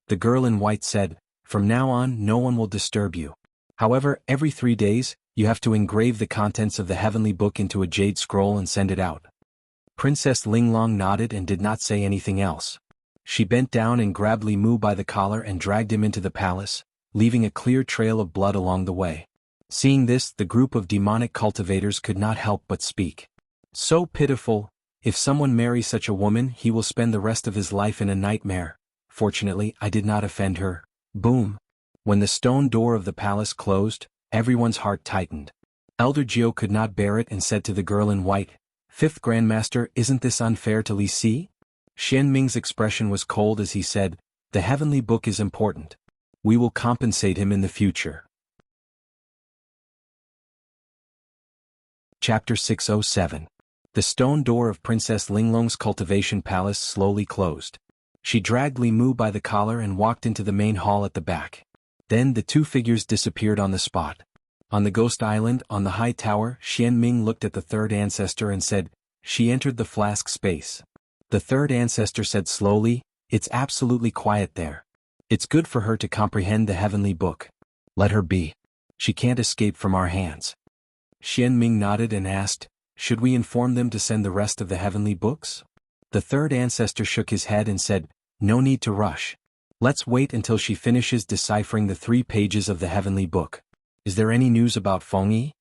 The girl in white said, from now on, no one will disturb you. However, every 3 days, you have to engrave the contents of the heavenly book into a jade scroll and send it out. Princess Linglong nodded and did not say anything else. She bent down and grabbed Li Mu by the collar and dragged him into the palace. leaving a clear trail of blood along the way. Seeing this, the group of demonic cultivators could not help but speak. So pitiful, if someone marries such a woman he will spend the rest of his life in a nightmare. Fortunately, I did not offend her. Boom. When the stone door of the palace closed, everyone's heart tightened. Elder Jiao could not bear it and said to the girl in white, "Fifth Grandmaster, isn't this unfair to Li Si?" Xian Ming's expression was cold as he said, "The heavenly book is important. We will compensate him in the future." Chapter 607. The stone door of Princess Linglong's cultivation palace slowly closed. She dragged Li Mu by the collar and walked into the main hall at the back. Then the two figures disappeared on the spot. On the Ghost Island, on the high tower, Xian Ming looked at the third ancestor and said, "She entered the flask space." The third ancestor said slowly, "It's absolutely quiet there. It's good for her to comprehend the heavenly book. Let her be. She can't escape from our hands." Xian Ming nodded and asked, "Should we inform them to send the rest of the heavenly books?" The third ancestor shook his head and said, "No need to rush. Let's wait until she finishes deciphering the 3 pages of the heavenly book. Is there any news about Feng Yi?"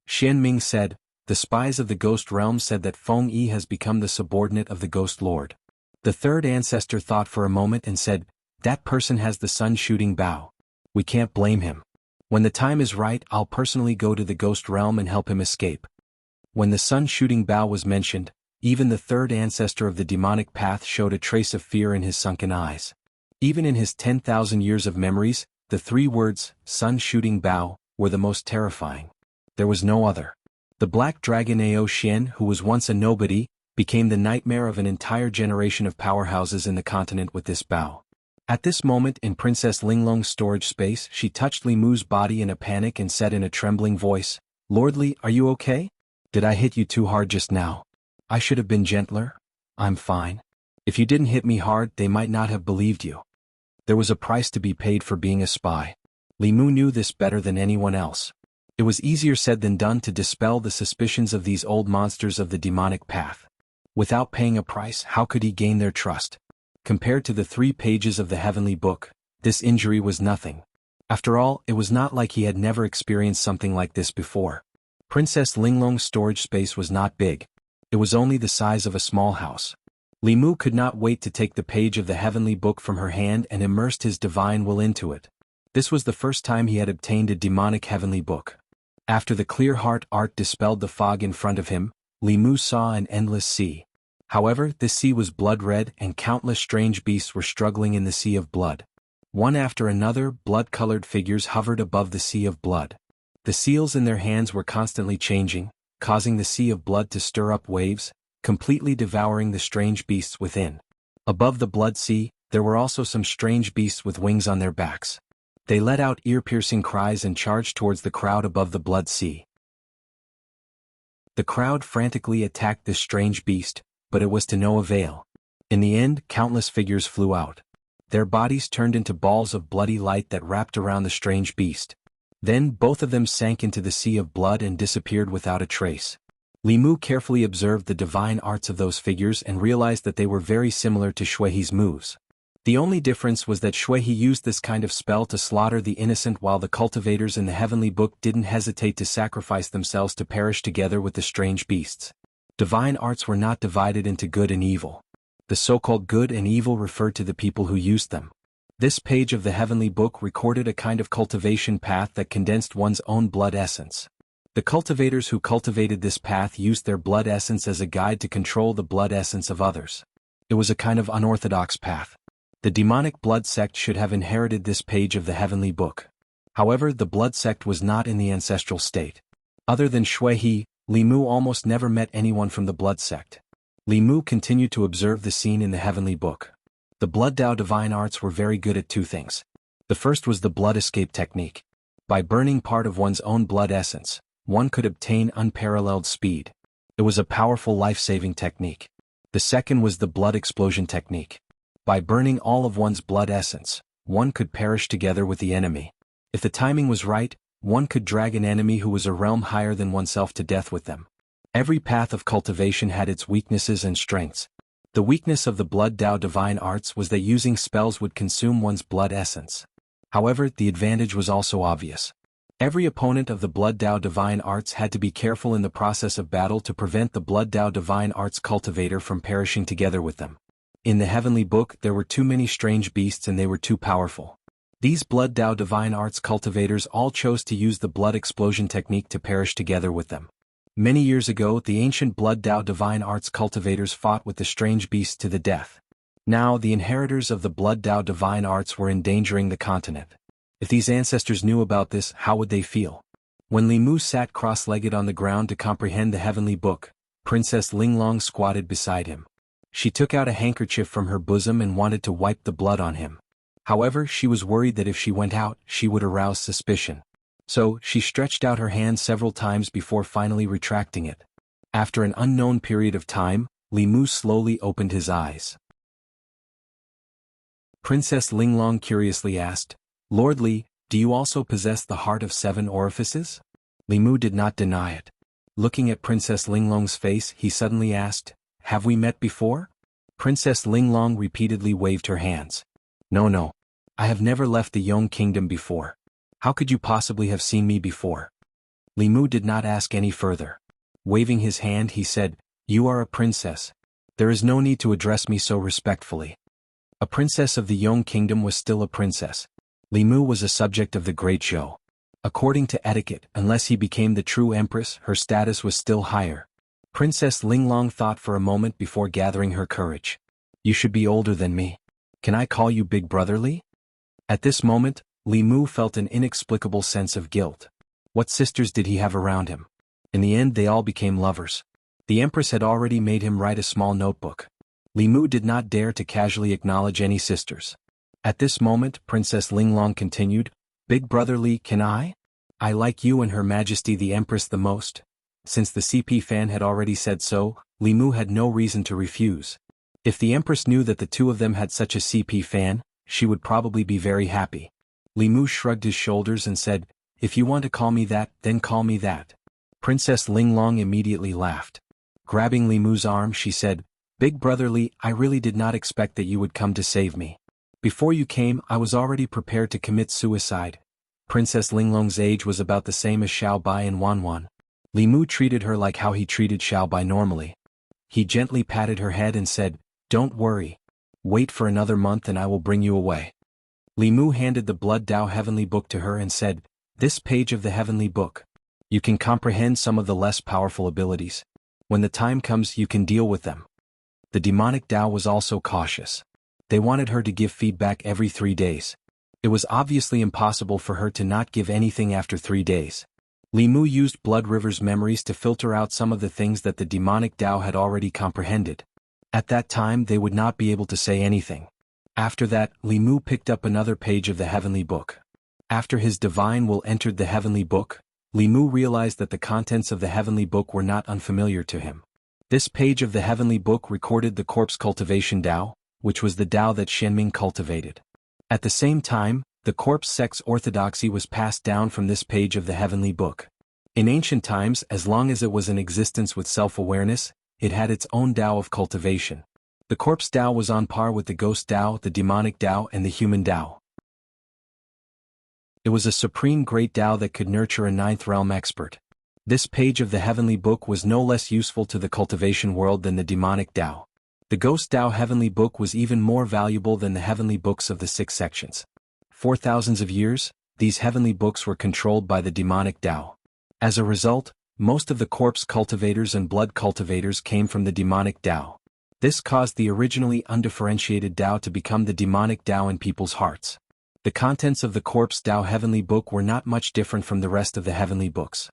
Xian Ming said, "The spies of the Ghost Realm said that Feng Yi has become the subordinate of the Ghost Lord." The third ancestor thought for a moment and said, "That person has the sun-shooting bow. We can't blame him. When the time is right, I'll personally go to the Ghost Realm and help him escape." When the sun-shooting bow was mentioned, even the third ancestor of the demonic path showed a trace of fear in his sunken eyes. Even in his 10,000 years of memories, the 3 words, sun-shooting bow, were the most terrifying. There was no other. The black dragon Ao Xian, who was once a nobody, became the nightmare of an entire generation of powerhouses in the continent with this bow. At this moment in Princess Linglong's storage space, she touched Li Mu's body in a panic and said in a trembling voice, "Lord Li, are you okay? Did I hit you too hard just now? I should have been gentler. I'm fine. If you didn't hit me hard, they might not have believed you." There was a price to be paid for being a spy. Li Mu knew this better than anyone else. It was easier said than done to dispel the suspicions of these old monsters of the demonic path. Without paying a price, how could he gain their trust? Compared to the 3 pages of the heavenly book, this injury was nothing. After all, it was not like he had never experienced something like this before. Princess Linglong's storage space was not big. It was only the size of a small house. Li Mu could not wait to take the page of the heavenly book from her hand and immersed his divine will into it. This was the first time he had obtained a demonic heavenly book. After the clear heart art dispelled the fog in front of him, Li Mu saw an endless sea. However, this sea was blood-red and countless strange beasts were struggling in the sea of blood. One after another, blood-colored figures hovered above the sea of blood. The seals in their hands were constantly changing, causing the sea of blood to stir up waves, completely devouring the strange beasts within. Above the blood sea, there were also some strange beasts with wings on their backs. They let out ear-piercing cries and charged towards the crowd above the blood sea. The crowd frantically attacked this strange beast, but it was to no avail. In the end, countless figures flew out. Their bodies turned into balls of bloody light that wrapped around the strange beast. Then both of them sank into the sea of blood and disappeared without a trace. Li Mu carefully observed the divine arts of those figures and realized that they were very similar to Shuihe's moves. The only difference was that Shuihe used this kind of spell to slaughter the innocent, while the cultivators in the heavenly book didn't hesitate to sacrifice themselves to perish together with the strange beasts. Divine arts were not divided into good and evil. The so-called good and evil referred to the people who used them. This page of the heavenly book recorded a kind of cultivation path that condensed one's own blood essence. The cultivators who cultivated this path used their blood essence as a guide to control the blood essence of others. It was a kind of unorthodox path. The demonic blood sect should have inherited this page of the heavenly book. However, the blood sect was not in the ancestral state. Other than Shuihe, Li Mu almost never met anyone from the blood sect. Li Mu continued to observe the scene in the heavenly book. The Blood Dao divine arts were very good at 2 things. The first was the blood escape technique. By burning part of one's own blood essence, one could obtain unparalleled speed. It was a powerful life-saving technique. The second was the blood explosion technique. By burning all of one's blood essence, one could perish together with the enemy. If the timing was right, one could drag an enemy who was a realm higher than oneself to death with them. Every path of cultivation had its weaknesses and strengths. The weakness of the Blood Dao divine arts was that using spells would consume one's blood essence. However, the advantage was also obvious. Every opponent of the Blood Dao Divine Arts had to be careful in the process of battle to prevent the Blood Dao Divine Arts cultivator from perishing together with them. In the Heavenly Book there were too many strange beasts and they were too powerful. These Blood Dao Divine Arts cultivators all chose to use the blood explosion technique to perish together with them. Many years ago the ancient Blood Dao Divine Arts cultivators fought with the strange beasts to the death. Now the inheritors of the Blood Dao Divine Arts were endangering the continent. If these ancestors knew about this, how would they feel? When Li Mu sat cross-legged on the ground to comprehend the Heavenly Book, Princess Linglong squatted beside him. She took out a handkerchief from her bosom and wanted to wipe the blood on him. However, she was worried that if she went out, she would arouse suspicion. So, she stretched out her hand several times before finally retracting it. After an unknown period of time, Li Mu slowly opened his eyes. Princess Linglong curiously asked, "Lord Li, do you also possess the heart of 7 orifices?" Li Mu did not deny it. Looking at Princess Linglong's face, he suddenly asked, "Have we met before?" Princess Linglong repeatedly waved her hands. No. I have never left the Yong Kingdom before. How could you possibly have seen me before?" Li Mu did not ask any further. Waving his hand he said, "You are a princess. There is no need to address me so respectfully." A princess of the Yong Kingdom was still a princess. Li Mu was a subject of the Great Zhou. According to etiquette, unless he became the true empress, her status was still higher. Princess Linglong thought for a moment before gathering her courage. "You should be older than me. Can I call you Big Brother Li?" At this moment, Li Mu felt an inexplicable sense of guilt. What sisters did he have around him? In the end they all became lovers. The Empress had already made him write a small notebook. Li Mu did not dare to casually acknowledge any sisters. At this moment, Princess Linglong continued, "Big Brother Li, can I? I like you and Her Majesty the Empress the most." Since the CP fan had already said so, Li Mu had no reason to refuse. If the Empress knew that the two of them had such a CP fan, she would probably be very happy. Li Mu shrugged his shoulders and said, "If you want to call me that, then call me that." Princess Linglong immediately laughed. Grabbing Li Mu's arm she said, "Big Brother Li, I really did not expect that you would come to save me. Before you came, I was already prepared to commit suicide." Princess Linglong's age was about the same as Xiao Bai and Wanwan. Li Mu treated her like how he treated Xiao Bai normally. He gently patted her head and said, "Don't worry. Wait for another month and I will bring you away." Li Mu handed the Blood Dao Heavenly Book to her and said, "This page of the Heavenly Book. You can comprehend some of the less powerful abilities. When the time comes you can deal with them." The demonic Dao was also cautious. They wanted her to give feedback every 3 days. It was obviously impossible for her to not give anything after 3 days. Li Mu used Blood River's memories to filter out some of the things that the demonic Dao had already comprehended. At that time they would not be able to say anything. After that, Li Mu picked up another page of the Heavenly Book. After his divine will entered the Heavenly Book, Li Mu realized that the contents of the Heavenly Book were not unfamiliar to him. This page of the Heavenly Book recorded the Corpse Cultivation Dao, which was the Dao that Shenming cultivated. At the same time, the corpse sex orthodoxy was passed down from this page of the Heavenly Book. In ancient times, as long as it was in existence with self-awareness, it had its own Dao of cultivation. The corpse Dao was on par with the ghost Dao, the demonic Dao, and the human Dao. It was a supreme great Dao that could nurture a 9th realm expert. This page of the Heavenly Book was no less useful to the cultivation world than the demonic Dao. The Ghost Dao Heavenly Book was even more valuable than the Heavenly Books of the 6 sections. For thousands of years, these Heavenly Books were controlled by the demonic Dao. As a result, most of the corpse cultivators and blood cultivators came from the demonic Dao. This caused the originally undifferentiated Dao to become the demonic Dao in people's hearts. The contents of the Corpse Dao Heavenly Book were not much different from the rest of the Heavenly Books.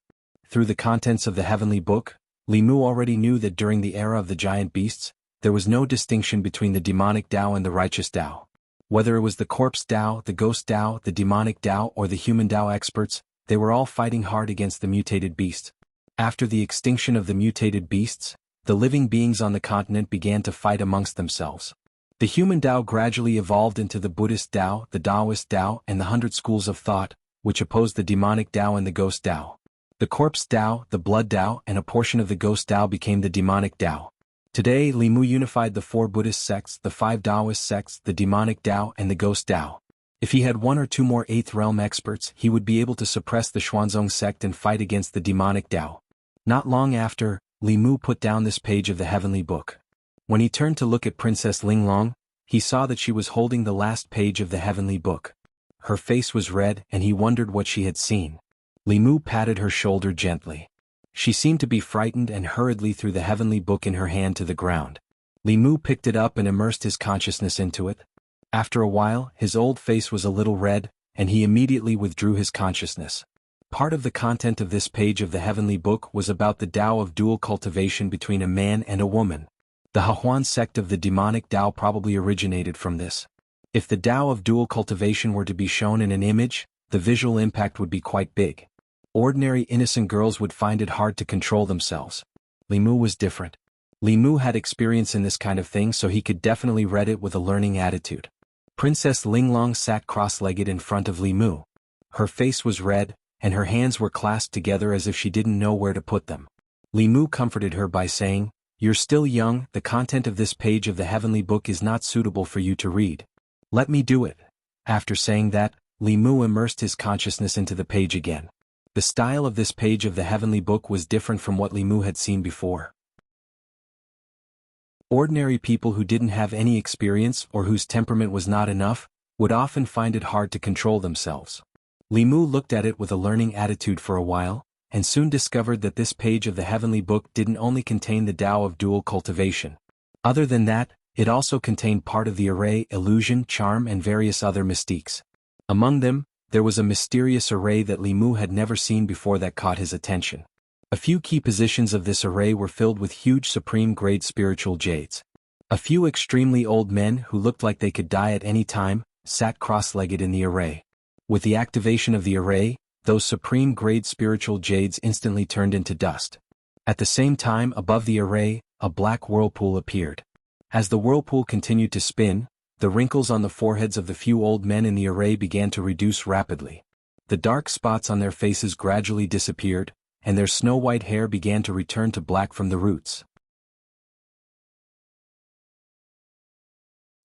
Through the contents of the Heavenly Book, Li Mu already knew that during the era of the giant beasts, there was no distinction between the demonic Dao and the righteous Dao. Whether it was the Corpse Dao, the Ghost Dao, the demonic Dao, or the human Dao experts, they were all fighting hard against the mutated beast. After the extinction of the mutated beasts, the living beings on the continent began to fight amongst themselves. The human Dao gradually evolved into the Buddhist Dao, the Taoist Dao, and the 100 schools of thought, which opposed the demonic Dao and the Ghost Dao. The Corpse Dao, the Blood Dao, and a portion of the Ghost Dao became the demonic Dao. Today, Li Mu unified the 4 Buddhist sects, the 5 Taoist sects, the demonic Dao, and the Ghost Dao. If he had one or two more 8th realm experts, he would be able to suppress the Xuanzong sect and fight against the demonic Tao. Not long after, Li Mu put down this page of the heavenly book. When he turned to look at Princess Linglong, he saw that she was holding the last page of the heavenly book. Her face was red and he wondered what she had seen. Li Mu patted her shoulder gently. She seemed to be frightened and hurriedly threw the heavenly book in her hand to the ground. Li Mu picked it up and immersed his consciousness into it. After a while, his old face was a little red, and he immediately withdrew his consciousness. Part of the content of this page of the heavenly book was about the Tao of dual cultivation between a man and a woman. The Hahuan sect of the demonic Tao probably originated from this. If the Tao of dual cultivation were to be shown in an image, the visual impact would be quite big. Ordinary innocent girls would find it hard to control themselves. Li Mu was different. Li Mu had experience in this kind of thing, so he could definitely read it with a learning attitude. Princess Linglong sat cross-legged in front of Li Mu. Her face was red, and her hands were clasped together as if she didn't know where to put them. Li Mu comforted her by saying, "You're still young, the content of this page of the heavenly book is not suitable for you to read. Let me do it." After saying that, Li Mu immersed his consciousness into the page again. The style of this page of the heavenly book was different from what Li Mu had seen before. Ordinary people who didn't have any experience or whose temperament was not enough, would often find it hard to control themselves. Li Mu looked at it with a learning attitude for a while, and soon discovered that this page of the heavenly book didn't only contain the Tao of dual cultivation. Other than that, it also contained part of the array, illusion, charm and various other mystiques. Among them, there was a mysterious array that Li Mu had never seen before that caught his attention. A few key positions of this array were filled with huge supreme-grade spiritual jades. A few extremely old men who looked like they could die at any time, sat cross-legged in the array. With the activation of the array, those supreme-grade spiritual jades instantly turned into dust. At the same time, above the array, a black whirlpool appeared. As the whirlpool continued to spin, the wrinkles on the foreheads of the few old men in the array began to reduce rapidly. The dark spots on their faces gradually disappeared, and their snow-white hair began to return to black from the roots.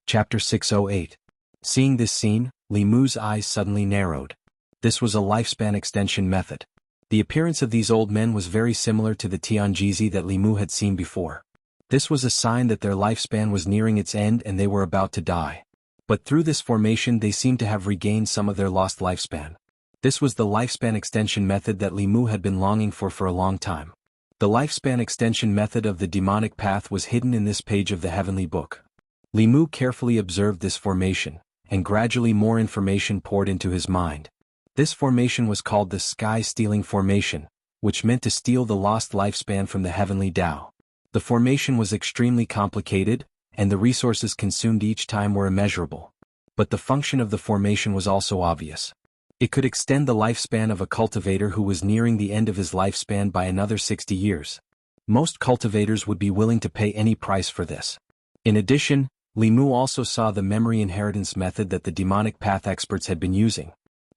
Chapter 608. Seeing this scene, Li Mu's eyes suddenly narrowed. This was a lifespan extension method. The appearance of these old men was very similar to the Tianjizi that Li Mu had seen before. This was a sign that their lifespan was nearing its end and they were about to die. But through this formation they seemed to have regained some of their lost lifespan. This was the lifespan extension method that Li Mu had been longing for a long time. The lifespan extension method of the demonic path was hidden in this page of the heavenly book. Li Mu carefully observed this formation, and gradually more information poured into his mind. This formation was called the sky-stealing formation, which meant to steal the lost lifespan from the heavenly Tao. The formation was extremely complicated, and the resources consumed each time were immeasurable. But the function of the formation was also obvious. It could extend the lifespan of a cultivator who was nearing the end of his lifespan by another 60 years. Most cultivators would be willing to pay any price for this. In addition, Li Mu also saw the memory inheritance method that the demonic path experts had been using.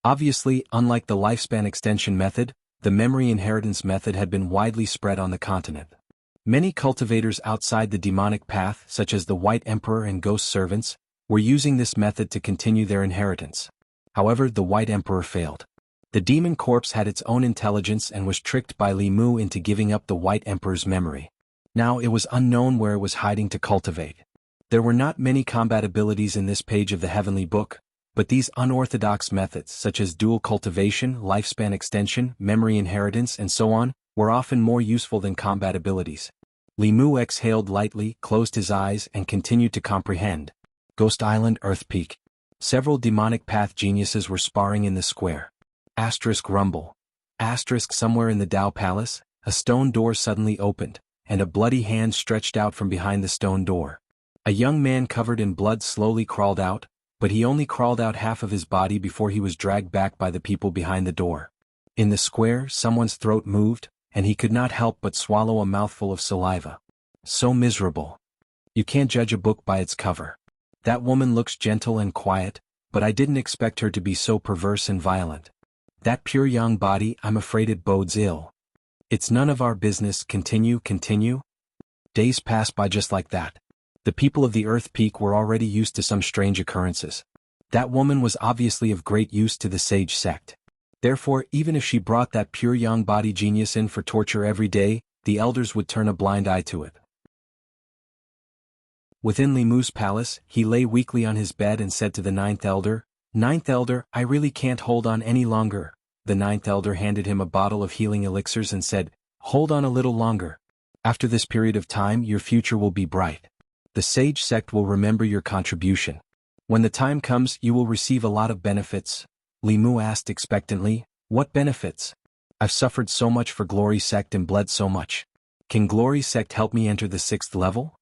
Obviously, unlike the lifespan extension method, the memory inheritance method had been widely spread on the continent. Many cultivators outside the demonic path, such as the White Emperor and Ghost Servants, were using this method to continue their inheritance. However, the White Emperor failed. The demon corpse had its own intelligence and was tricked by Li Mu into giving up the White Emperor's memory. Now it was unknown where it was hiding to cultivate. There were not many combat abilities in this page of the heavenly book, but these unorthodox methods such as dual cultivation, lifespan extension, memory inheritance and so on, were often more useful than combat abilities. Li Mu exhaled lightly, closed his eyes and continued to comprehend. Ghost Island, Earth Peak. Several demonic path geniuses were sparring in the square. Asterisk rumble. Asterisk somewhere in the Tao Palace, a stone door suddenly opened, and a bloody hand stretched out from behind the stone door. A young man covered in blood slowly crawled out, but he only crawled out half of his body before he was dragged back by the people behind the door. In the square, someone's throat moved, and he could not help but swallow a mouthful of saliva. So miserable. You can't judge a book by its cover. That woman looks gentle and quiet, but I didn't expect her to be so perverse and violent. That pure young body, I'm afraid it bodes ill. It's none of our business. Continue. Days passed by just like that. The people of the Earth Peak were already used to some strange occurrences. That woman was obviously of great use to the sage sect. Therefore, even if she brought that pure young body genius in for torture every day, the elders would turn a blind eye to it. Within Li Mu's palace, he lay weakly on his bed and said to the ninth elder, "Ninth elder, I really can't hold on any longer." The ninth elder handed him a bottle of healing elixirs and said, "Hold on a little longer. After this period of time, your future will be bright. The sage sect will remember your contribution. When the time comes, you will receive a lot of benefits." Li Mu asked expectantly, "What benefits? I've suffered so much for Glory Sect and bled so much. Can Glory Sect help me enter the 6th level?"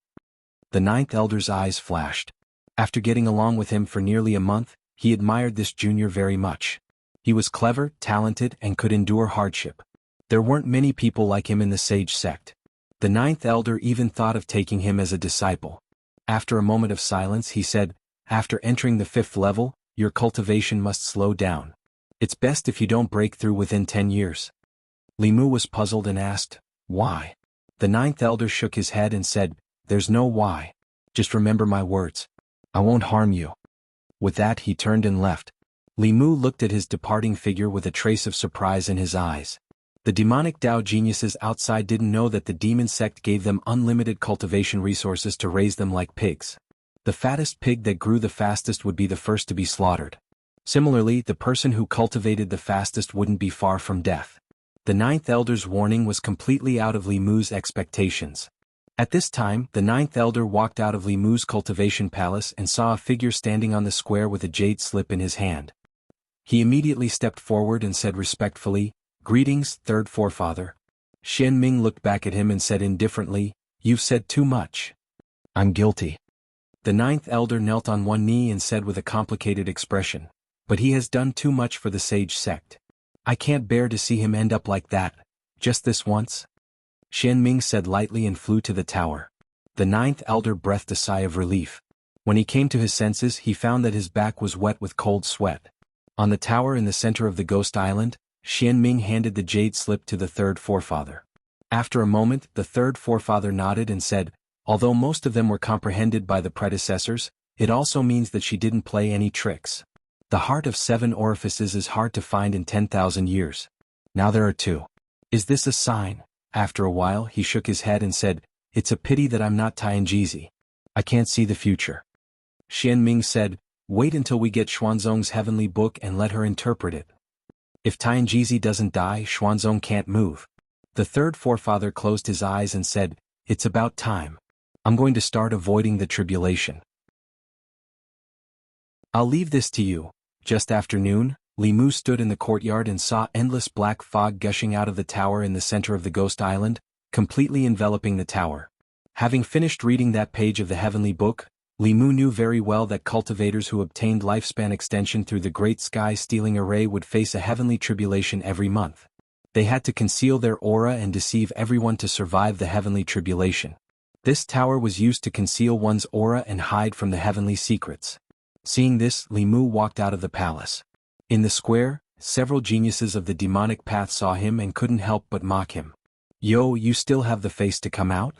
The ninth elder's eyes flashed. After getting along with him for nearly a month, he admired this junior very much. He was clever, talented, and could endure hardship. There weren't many people like him in the sage sect. The ninth elder even thought of taking him as a disciple. After a moment of silence he said, "After entering the 5th level, your cultivation must slow down. It's best if you don't break through within 10 years. Li Mu was puzzled and asked, "Why?" The ninth elder shook his head and said, "There's no why. Just remember my words. I won't harm you." With that he turned and left. Li Mu looked at his departing figure with a trace of surprise in his eyes. The demonic Tao geniuses outside didn't know that the demon sect gave them unlimited cultivation resources to raise them like pigs. The fattest pig that grew the fastest would be the first to be slaughtered. Similarly, the person who cultivated the fastest wouldn't be far from death. The ninth elder's warning was completely out of Li Mu's expectations. At this time, the ninth elder walked out of Li Mu's cultivation palace and saw a figure standing on the square with a jade slip in his hand. He immediately stepped forward and said respectfully, "Greetings, third forefather." Xian Ming looked back at him and said indifferently, "You've said too much. I'm guilty." The ninth elder knelt on one knee and said with a complicated expression, "But he has done too much for the sage sect. I can't bear to see him end up like that, just this once." Xian Ming said lightly and flew to the tower. The ninth elder breathed a sigh of relief. When he came to his senses he found that his back was wet with cold sweat. On the tower in the center of the ghost island, Xian Ming handed the jade slip to the third forefather. After a moment, the third forefather nodded and said, "Although most of them were comprehended by the predecessors, it also means that she didn't play any tricks. The heart of 7 orifices is hard to find in 10,000 years. Now there are 2. Is this a sign?" After a while he shook his head and said, "It's a pity that I'm not Tianjizi. I can't see the future." Xian Ming said, "Wait until we get Xuanzong's heavenly book and let her interpret it. If Tianjizi doesn't die, Xuanzong can't move." The third forefather closed his eyes and said, "It's about time. I'm going to start avoiding the tribulation. I'll leave this to you." Just after noon, Li Mu stood in the courtyard and saw endless black fog gushing out of the tower in the center of the ghost island, completely enveloping the tower. Having finished reading that page of the heavenly book, Li Mu knew very well that cultivators who obtained lifespan extension through the great sky-stealing array would face a heavenly tribulation every month. They had to conceal their aura and deceive everyone to survive the heavenly tribulation. This tower was used to conceal one's aura and hide from the heavenly secrets. Seeing this, Li Mu walked out of the palace. In the square, several geniuses of the demonic path saw him and couldn't help but mock him. "Yo, you still have the face to come out?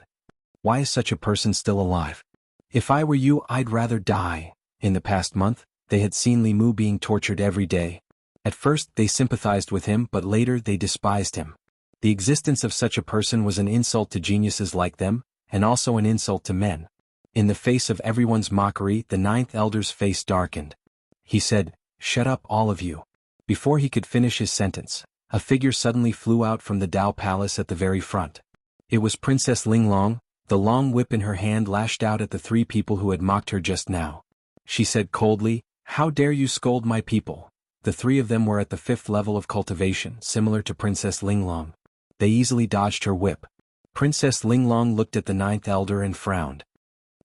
Why is such a person still alive? If I were you, I'd rather die." In the past month, they had seen Li Mu being tortured every day. At first they sympathized with him, but later they despised him. The existence of such a person was an insult to geniuses like them, and also an insult to men. In the face of everyone's mockery, the ninth elder's face darkened. He said, "Shut up, all of you." Before he could finish his sentence, a figure suddenly flew out from the Dao Palace at the very front. It was Princess Linglong. The long whip in her hand lashed out at the 3 people who had mocked her just now. She said coldly, "How dare you scold my people?" The 3 of them were at the 5th level of cultivation, similar to Princess Linglong. They easily dodged her whip. Princess Linglong looked at the ninth elder and frowned.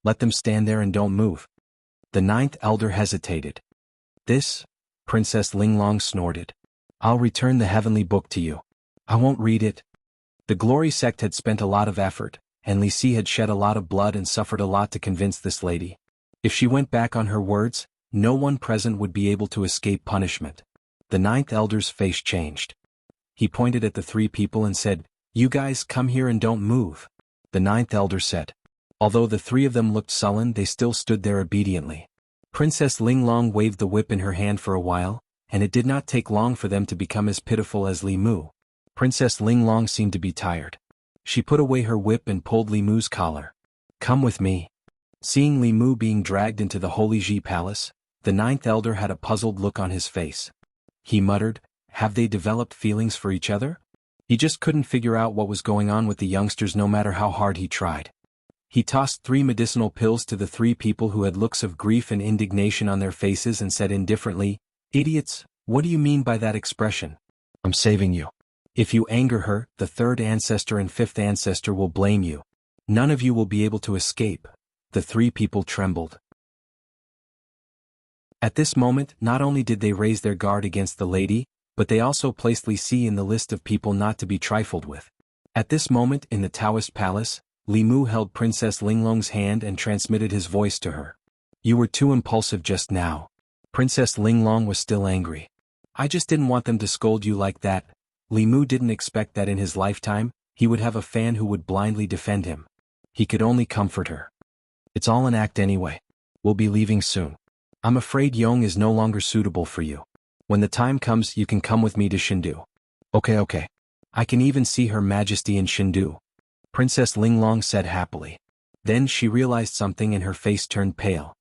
"Let them stand there and don't move." The ninth elder hesitated. "This?" Princess Linglong snorted. "I'll return the heavenly book to you. I won't read it." The Glory sect had spent a lot of effort, and Li Si had shed a lot of blood and suffered a lot to convince this lady. If she went back on her words, no one present would be able to escape punishment. The ninth elder's face changed. He pointed at the 3 people and said, "You guys come here and don't move." The ninth elder said. Although the 3 of them looked sullen, they still stood there obediently. Princess Linglong waved the whip in her hand for a while, and it did not take long for them to become as pitiful as Li Mu. Princess Linglong seemed to be tired. She put away her whip and pulled Li Mu's collar. "Come with me." Seeing Li Mu being dragged into the Holy Ji Palace, the ninth elder had a puzzled look on his face. He muttered, "Have they developed feelings for each other?" He just couldn't figure out what was going on with the youngsters no matter how hard he tried. He tossed 3 medicinal pills to the 3 people who had looks of grief and indignation on their faces and said indifferently, "Idiots, what do you mean by that expression? I'm saving you. If you anger her, the 3rd ancestor and 5th ancestor will blame you. None of you will be able to escape." The 3 people trembled. At this moment, not only did they raise their guard against the lady, but they also placed Li Si in the list of people not to be trifled with. At this moment in the Taoist palace, Li Mu held Princess Linglong's hand and transmitted his voice to her. "You were too impulsive just now." Princess Linglong was still angry. "I just didn't want them to scold you like that." Li Mu didn't expect that in his lifetime, he would have a fan who would blindly defend him. He could only comfort her. "It's all an act anyway. We'll be leaving soon. I'm afraid Yong is no longer suitable for you. When the time comes you can come with me to Shindu." Okay. I can even see Her Majesty in Shindu," Princess Linglong said happily. Then she realized something and her face turned pale.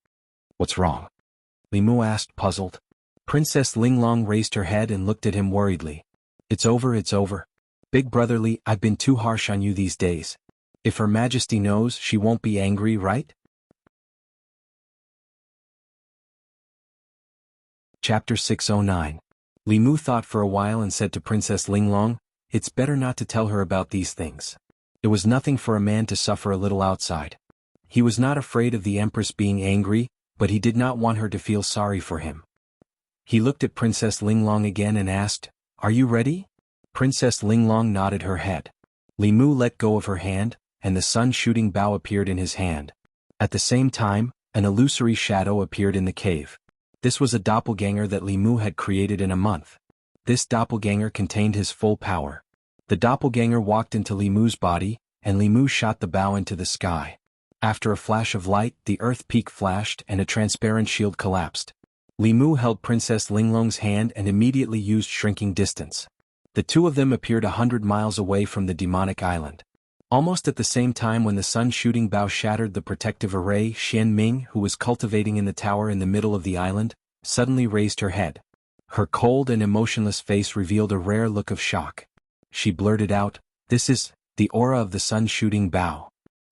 "What's wrong?" Li Mu asked, puzzled. Princess Linglong raised her head and looked at him worriedly. It's over. Big brother Li, I've been too harsh on you these days. If Her Majesty knows, she won't be angry, right?" Chapter 609. Li Mu thought for a while and said to Princess Linglong, "It's better not to tell her about these things. It was nothing for a man to suffer a little outside." He was not afraid of the Empress being angry, but he did not want her to feel sorry for him. He looked at Princess Linglong again and asked, "Are you ready?" Princess Linglong nodded her head. Li Mu let go of her hand, and the sun-shooting bow appeared in his hand. At the same time, an illusory shadow appeared in the cave. This was a doppelganger that Li Mu had created in a month. This doppelganger contained his full power. The doppelganger walked into Li Mu's body, and Li Mu shot the bow into the sky. After a flash of light, the earth peak flashed and a transparent shield collapsed. Li Mu held Princess Linglong's hand and immediately used shrinking distance. The 2 of them appeared 100 miles away from the demonic island. Almost at the same time when the sun-shooting bow shattered the protective array, Xian Ming, who was cultivating in the tower in the middle of the island, suddenly raised her head. Her cold and emotionless face revealed a rare look of shock. She blurted out, "This is the aura of the sun-shooting bow."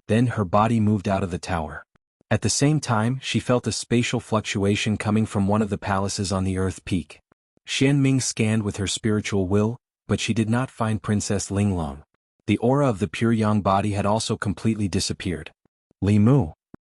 Then her body moved out of the tower. At the same time, she felt a spatial fluctuation coming from one of the palaces on the earth peak. Xian Ming scanned with her spiritual will, but she did not find Princess Linglong. The aura of the pure yang body had also completely disappeared. Li Mu.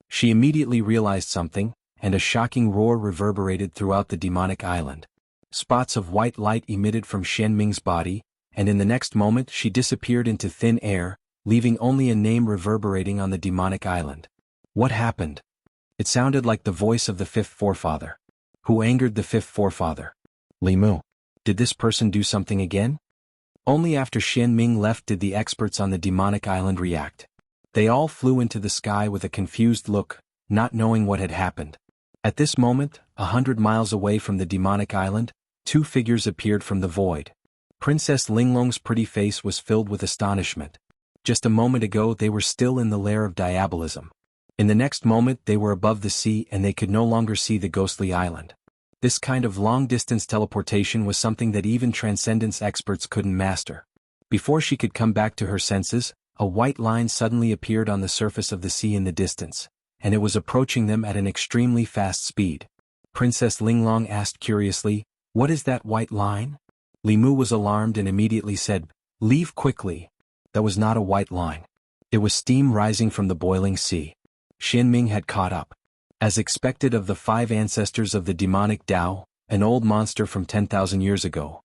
She immediately realized something, and a shocking roar reverberated throughout the demonic island. Spots of white light emitted from Xian Ming's body, and in the next moment she disappeared into thin air, leaving only a name reverberating on the demonic island. What happened? It sounded like the voice of the 5th forefather. Who angered the 5th forefather? Li Mu. Did this person do something again? Only after Xian Ming left did the experts on the demonic island react. They all flew into the sky with a confused look, not knowing what had happened. At this moment, 100 miles away from the demonic island, 2 figures appeared from the void. Princess Linglong's pretty face was filled with astonishment. Just a moment ago they were still in the lair of diabolism. In the next moment they were above the sea and they could no longer see the ghostly island. This kind of long-distance teleportation was something that even transcendence experts couldn't master. Before she could come back to her senses, a white line suddenly appeared on the surface of the sea in the distance, and it was approaching them at an extremely fast speed. Princess Linglong asked curiously, "What is that white line?" Li Mu was alarmed and immediately said, "Leave quickly." That was not a white line. It was steam rising from the boiling sea. Xian Ming had caught up. As expected of the 5 ancestors of the demonic Tao, an old monster from 10,000 years ago.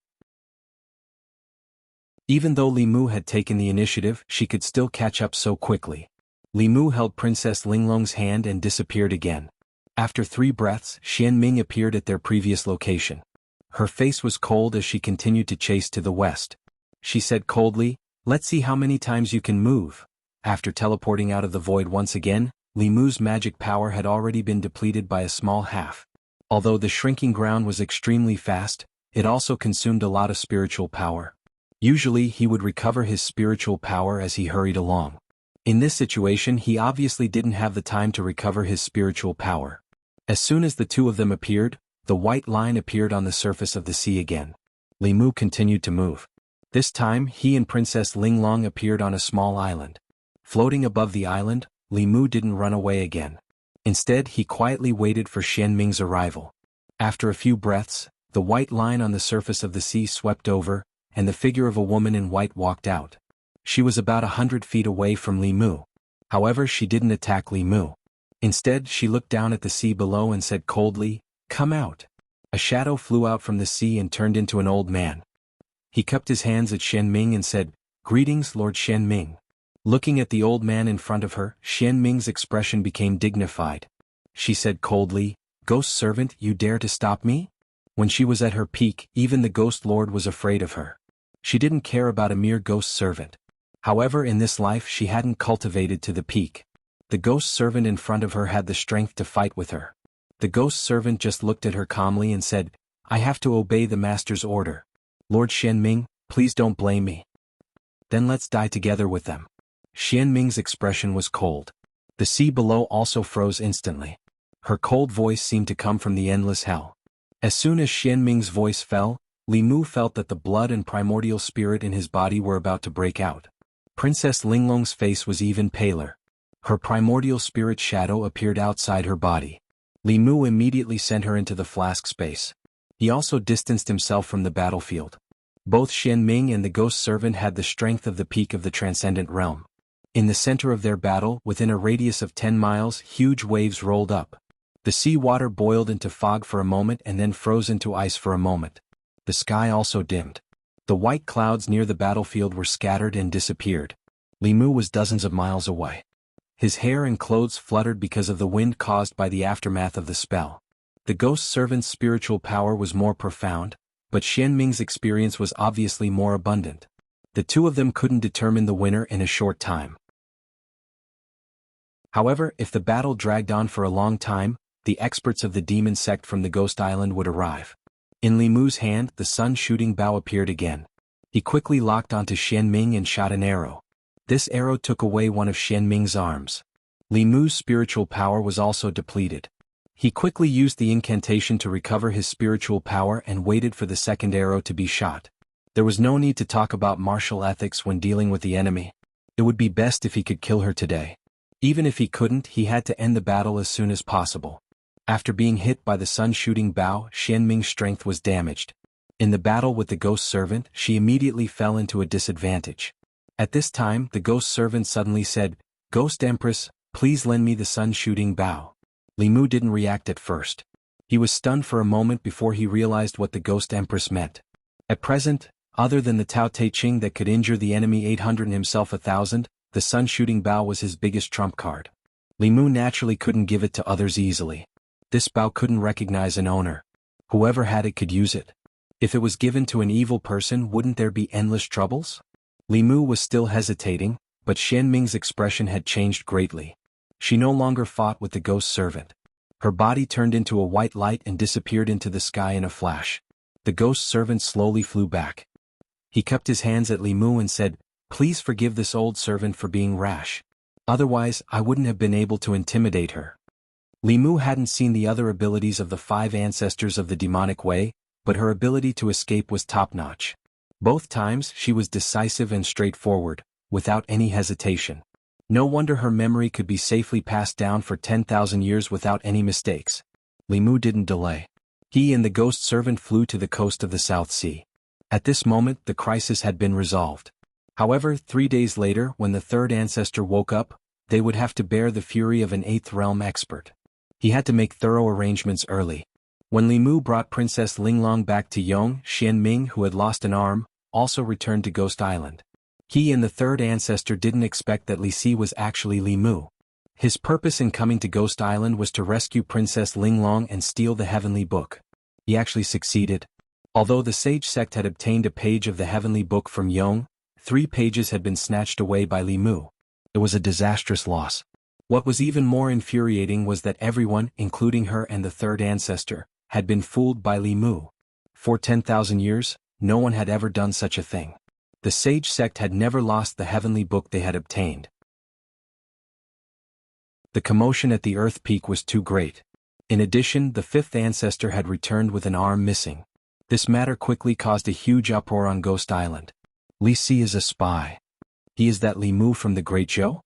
Even though Li Mu had taken the initiative, she could still catch up so quickly. Li Mu held Princess Linglong's hand and disappeared again. After 3 breaths, Xian Ming appeared at their previous location. Her face was cold as she continued to chase to the west. She said coldly, "Let's see how many times you can move." After teleporting out of the void once again, Li Mu's magic power had already been depleted by a small half. Although the shrinking ground was extremely fast, it also consumed a lot of spiritual power. Usually he would recover his spiritual power as he hurried along. In this situation he obviously didn't have the time to recover his spiritual power. As soon as the two of them appeared, the white line appeared on the surface of the sea again. Li Mu continued to move. This time he and Princess Linglong appeared on a small island. Floating above the island, Li Mu didn't run away again. Instead he quietly waited for Xianming's arrival. After a few breaths, the white line on the surface of the sea swept over, and the figure of a woman in white walked out. She was about 100 feet away from Li Mu. However, she didn't attack Li Mu. Instead, she looked down at the sea below and said coldly, "Come out." A shadow flew out from the sea and turned into an old man. He cupped his hands at Xianming and said, "Greetings, Lord Xianming." Looking at the old man in front of her, Xianming's expression became dignified. She said coldly, "Ghost servant, you dare to stop me?" When she was at her peak, even the ghost lord was afraid of her. She didn't care about a mere ghost servant. However, in this life she hadn't cultivated to the peak. The ghost servant in front of her had the strength to fight with her. The ghost servant just looked at her calmly and said, "I have to obey the master's order. Lord Xianming, please don't blame me. Then let's die together with them." Xianming's expression was cold. The sea below also froze instantly. Her cold voice seemed to come from the endless hell. As soon as Xianming's voice fell, Li Mu felt that the blood and primordial spirit in his body were about to break out. Princess Linglong's face was even paler. Her primordial spirit shadow appeared outside her body. Li Mu immediately sent her into the flask space. He also distanced himself from the battlefield. Both Xianming and the ghost servant had the strength of the peak of the transcendent realm. In the center of their battle, within a radius of 10 miles, huge waves rolled up. The sea water boiled into fog for a moment and then froze into ice for a moment. The sky also dimmed. The white clouds near the battlefield were scattered and disappeared. Li Mu was dozens of miles away. His hair and clothes fluttered because of the wind caused by the aftermath of the spell. The ghost servant's spiritual power was more profound, but Xianming's experience was obviously more abundant. The two of them couldn't determine the winner in a short time. However, if the battle dragged on for a long time, the experts of the demon sect from the Ghost Island would arrive. In Li Mu's hand, the sun-shooting bow appeared again. He quickly locked onto Xianming and shot an arrow. This arrow took away one of Xianming's arms. Li Mu's spiritual power was also depleted. He quickly used the incantation to recover his spiritual power and waited for the second arrow to be shot. There was no need to talk about martial ethics when dealing with the enemy. It would be best if he could kill her today. Even if he couldn't, he had to end the battle as soon as possible. After being hit by the sun-shooting bow, Xianming's strength was damaged. In the battle with the ghost servant, she immediately fell into a disadvantage. At this time, the ghost servant suddenly said, "Ghost Empress, please lend me the sun-shooting bow." Li Mu didn't react at first. He was stunned for a moment before he realized what the ghost empress meant. At present, other than the Tao Te Ching that could injure the enemy 800 and himself 1,000, the sun-shooting bow was his biggest trump card. Li Mu naturally couldn't give it to others easily. This bow couldn't recognize an owner. Whoever had it could use it. If it was given to an evil person, wouldn't there be endless troubles? Li Mu was still hesitating, but Xianming's expression had changed greatly. She no longer fought with the ghost servant. Her body turned into a white light and disappeared into the sky in a flash. The ghost servant slowly flew back. He cupped his hands at Li Mu and said, "Please forgive this old servant for being rash. Otherwise, I wouldn't have been able to intimidate her." Li Mu hadn't seen the other abilities of the 5 ancestors of the demonic way, but her ability to escape was top-notch. Both times, she was decisive and straightforward, without any hesitation. No wonder her memory could be safely passed down for 10,000 years without any mistakes. Li Mu didn't delay. He and the ghost servant flew to the coast of the South Sea. At this moment, the crisis had been resolved. However, 3 days later, when the third ancestor woke up, they would have to bear the fury of an 8th realm expert. He had to make thorough arrangements early. When Li Mu brought Princess Linglong back to Yong, Xianming, who had lost an arm, also returned to Ghost Island. He and the third ancestor didn't expect that Li Si was actually Li Mu. His purpose in coming to Ghost Island was to rescue Princess Linglong and steal the Heavenly Book. He actually succeeded. Although the sage sect had obtained a page of the Heavenly Book from Yong, 3 pages had been snatched away by Li Mu. It was a disastrous loss. What was even more infuriating was that everyone, including her and the third ancestor, had been fooled by Li Mu. For 10,000 years, no one had ever done such a thing. The sage sect had never lost the heavenly book they had obtained. The commotion at the Earth Peak was too great. In addition, the fifth ancestor had returned with an arm missing. This matter quickly caused a huge uproar on Ghost Island. Li Si is a spy. He is that Li Mu from the Great Zhou?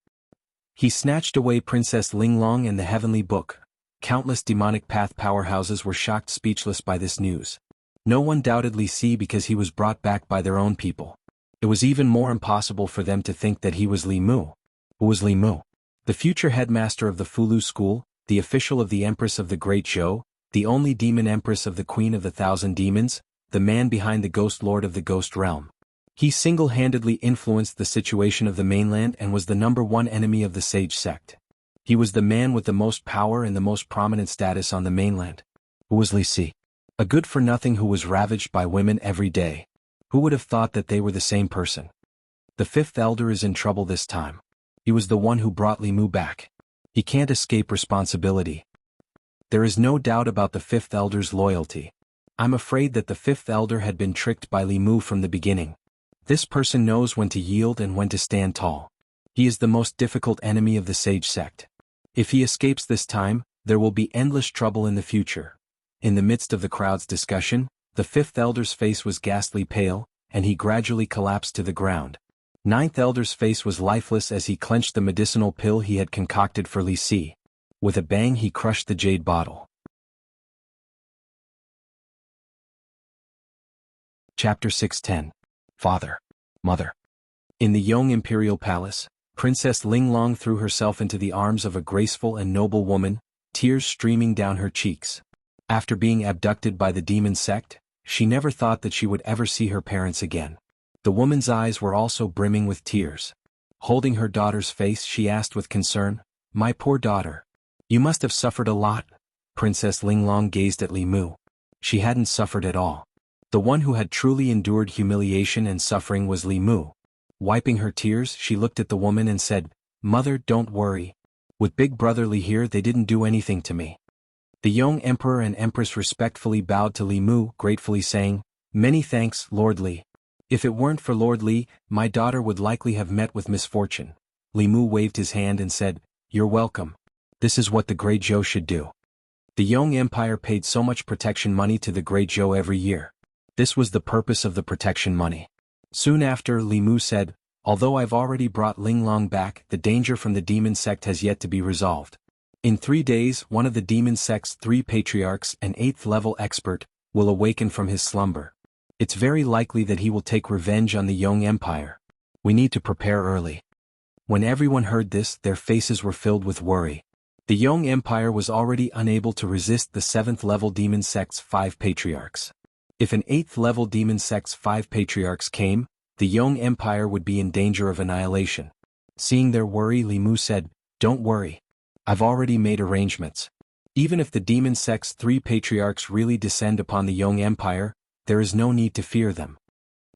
He snatched away Princess Linglong and the heavenly book. Countless demonic path powerhouses were shocked speechless by this news. No one doubted Li Si because he was brought back by their own people. It was even more impossible for them to think that he was Li Mu. Who was Li Mu? The future headmaster of the Fulu school, the official of the Empress of the Great Zhou, the only demon empress of the Queen of the Thousand Demons, the man behind the Ghost Lord of the Ghost Realm. He single-handedly influenced the situation of the mainland and was the #1 enemy of the Sage sect. He was the man with the most power and the most prominent status on the mainland. Who was Li Si? A good-for-nothing who was ravaged by women every day. Who would have thought that they were the same person? The fifth elder is in trouble this time. He was the one who brought Li Mu back. He can't escape responsibility. There is no doubt about the fifth elder's loyalty. I'm afraid that the fifth elder had been tricked by Li Mu from the beginning. This person knows when to yield and when to stand tall. He is the most difficult enemy of the Sage sect. If he escapes this time, there will be endless trouble in the future. In the midst of the crowd's discussion, the fifth elder's face was ghastly pale, and he gradually collapsed to the ground. Ninth elder's face was lifeless as he clenched the medicinal pill he had concocted for Li Si. With a bang he crushed the jade bottle. Chapter 610. Father. Mother. In the Yong Imperial Palace, Princess Linglong threw herself into the arms of a graceful and noble woman, tears streaming down her cheeks. After being abducted by the demon sect, she never thought that she would ever see her parents again. The woman's eyes were also brimming with tears. Holding her daughter's face, she asked with concern, "My poor daughter. You must have suffered a lot." Princess Linglong gazed at Li Mu. She hadn't suffered at all. The one who had truly endured humiliation and suffering was Li Mu. Wiping her tears, she looked at the woman and said, "Mother, don't worry. With Big Brother Li here, they didn't do anything to me." The Yong Emperor and Empress respectfully bowed to Li Mu, gratefully saying, "Many thanks, Lord Li. If it weren't for Lord Li, my daughter would likely have met with misfortune." Li Mu waved his hand and said, "You're welcome. This is what the Great Zhou should do." The Yong Empire paid so much protection money to the Great Zhou every year. This was the purpose of the protection money. Soon after, Li Mu said, "Although I've already brought Linglong back, the danger from the demon sect has yet to be resolved. In 3 days, one of the demon sect's 3 patriarchs, an 8th-level expert, will awaken from his slumber. It's very likely that he will take revenge on the Yong Empire. We need to prepare early." When everyone heard this, their faces were filled with worry. The Yong Empire was already unable to resist the 7th-level demon sect's 5 patriarchs. If an 8th-level demon sect's 5 patriarchs came, the Yong Empire would be in danger of annihilation. Seeing their worry, Li Mu said, "Don't worry. I've already made arrangements. Even if the demon sect's 3 patriarchs really descend upon the Yong Empire, there is no need to fear them."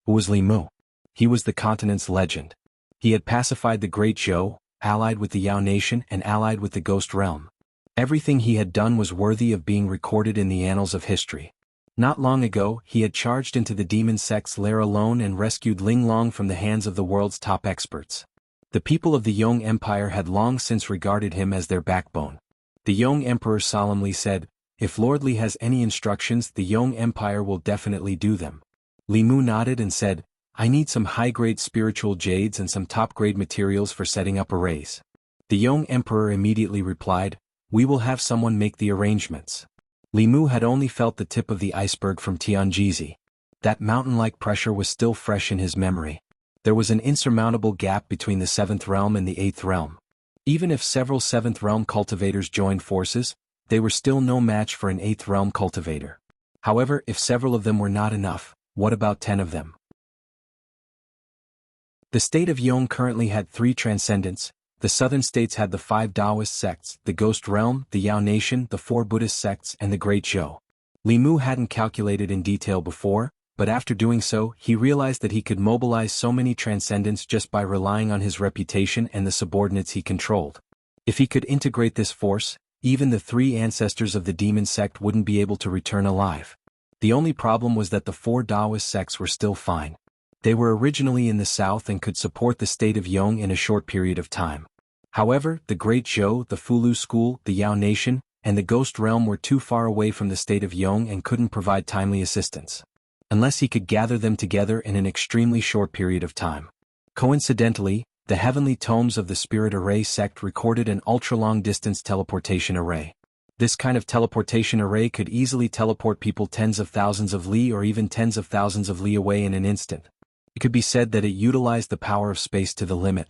Who was Li Mu? He was the continent's legend. He had pacified the Great Zhou, allied with the Yao nation and allied with the Ghost Realm. Everything he had done was worthy of being recorded in the annals of history. Not long ago, he had charged into the demon sect's lair alone and rescued Linglong from the hands of the world's top experts. The people of the Yong Empire had long since regarded him as their backbone. The Yong Emperor solemnly said, "If Lord Li has any instructions, the Yong Empire will definitely do them." Li Mu nodded and said, "I need some high-grade spiritual jades and some top-grade materials for setting up arrays." The Yong Emperor immediately replied, "We will have someone make the arrangements." Li Mu had only felt the tip of the iceberg from Tianjizi. That mountain-like pressure was still fresh in his memory. There was an insurmountable gap between the 7th realm and the 8th realm. Even if several 7th realm cultivators joined forces, they were still no match for an 8th realm cultivator. However, if several of them were not enough, what about 10 of them? The state of Yong currently had 3 transcendents. The southern states had the 5 Taoist sects, the Ghost Realm, the Yao Nation, the 4 Buddhist sects, and the Great Zhou. Li Mu hadn't calculated in detail before, but after doing so, he realized that he could mobilize so many transcendents just by relying on his reputation and the subordinates he controlled. If he could integrate this force, even the three ancestors of the demon sect wouldn't be able to return alive. The only problem was that the four Taoist sects were still fine. They were originally in the south and could support the state of Yong in a short period of time. However, the Great Zhou, the Fulu School, the Yao Nation, and the Ghost Realm were too far away from the state of Yong and couldn't provide timely assistance. Unless he could gather them together in an extremely short period of time. Coincidentally, the Heavenly Tomes of the Spirit Array sect recorded an ultra-long-distance teleportation array. This kind of teleportation array could easily teleport people tens of thousands of li or even tens of thousands of li away in an instant. It could be said that it utilized the power of space to the limit.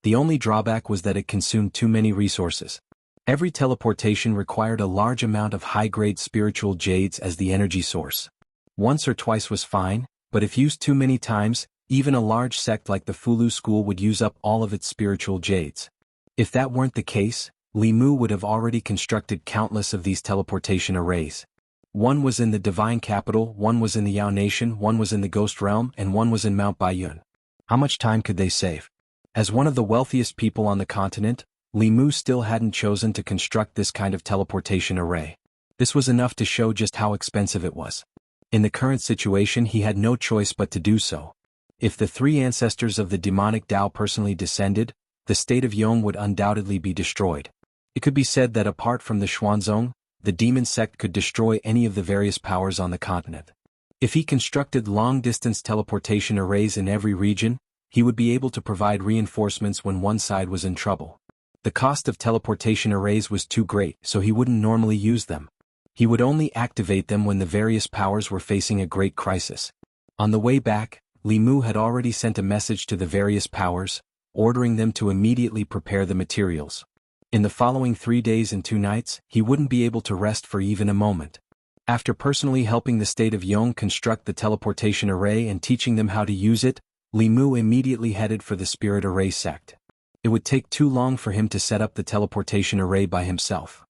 The only drawback was that it consumed too many resources. Every teleportation required a large amount of high-grade spiritual jades as the energy source. Once or twice was fine, but if used too many times, even a large sect like the Fulu School would use up all of its spiritual jades. If that weren't the case, Li Mu would have already constructed countless of these teleportation arrays. One was in the Divine Capital, one was in the Yao Nation, one was in the Ghost Realm, and one was in Mount Baiyun. How much time could they save? As one of the wealthiest people on the continent, Li Mu still hadn't chosen to construct this kind of teleportation array. This was enough to show just how expensive it was. In the current situation he had no choice but to do so. If the three ancestors of the demonic Tao personally descended, the state of Yong would undoubtedly be destroyed. It could be said that apart from the Xuanzong, the demon sect could destroy any of the various powers on the continent. If he constructed long-distance teleportation arrays in every region, he would be able to provide reinforcements when one side was in trouble. The cost of teleportation arrays was too great, so he wouldn't normally use them. He would only activate them when the various powers were facing a great crisis. On the way back, Li Mu had already sent a message to the various powers, ordering them to immediately prepare the materials. In the following 3 days and 2 nights, he wouldn't be able to rest for even a moment. After personally helping the state of Yong construct the teleportation array and teaching them how to use it, Li Mu immediately headed for the Spirit Array sect. It would take too long for him to set up the teleportation array by himself.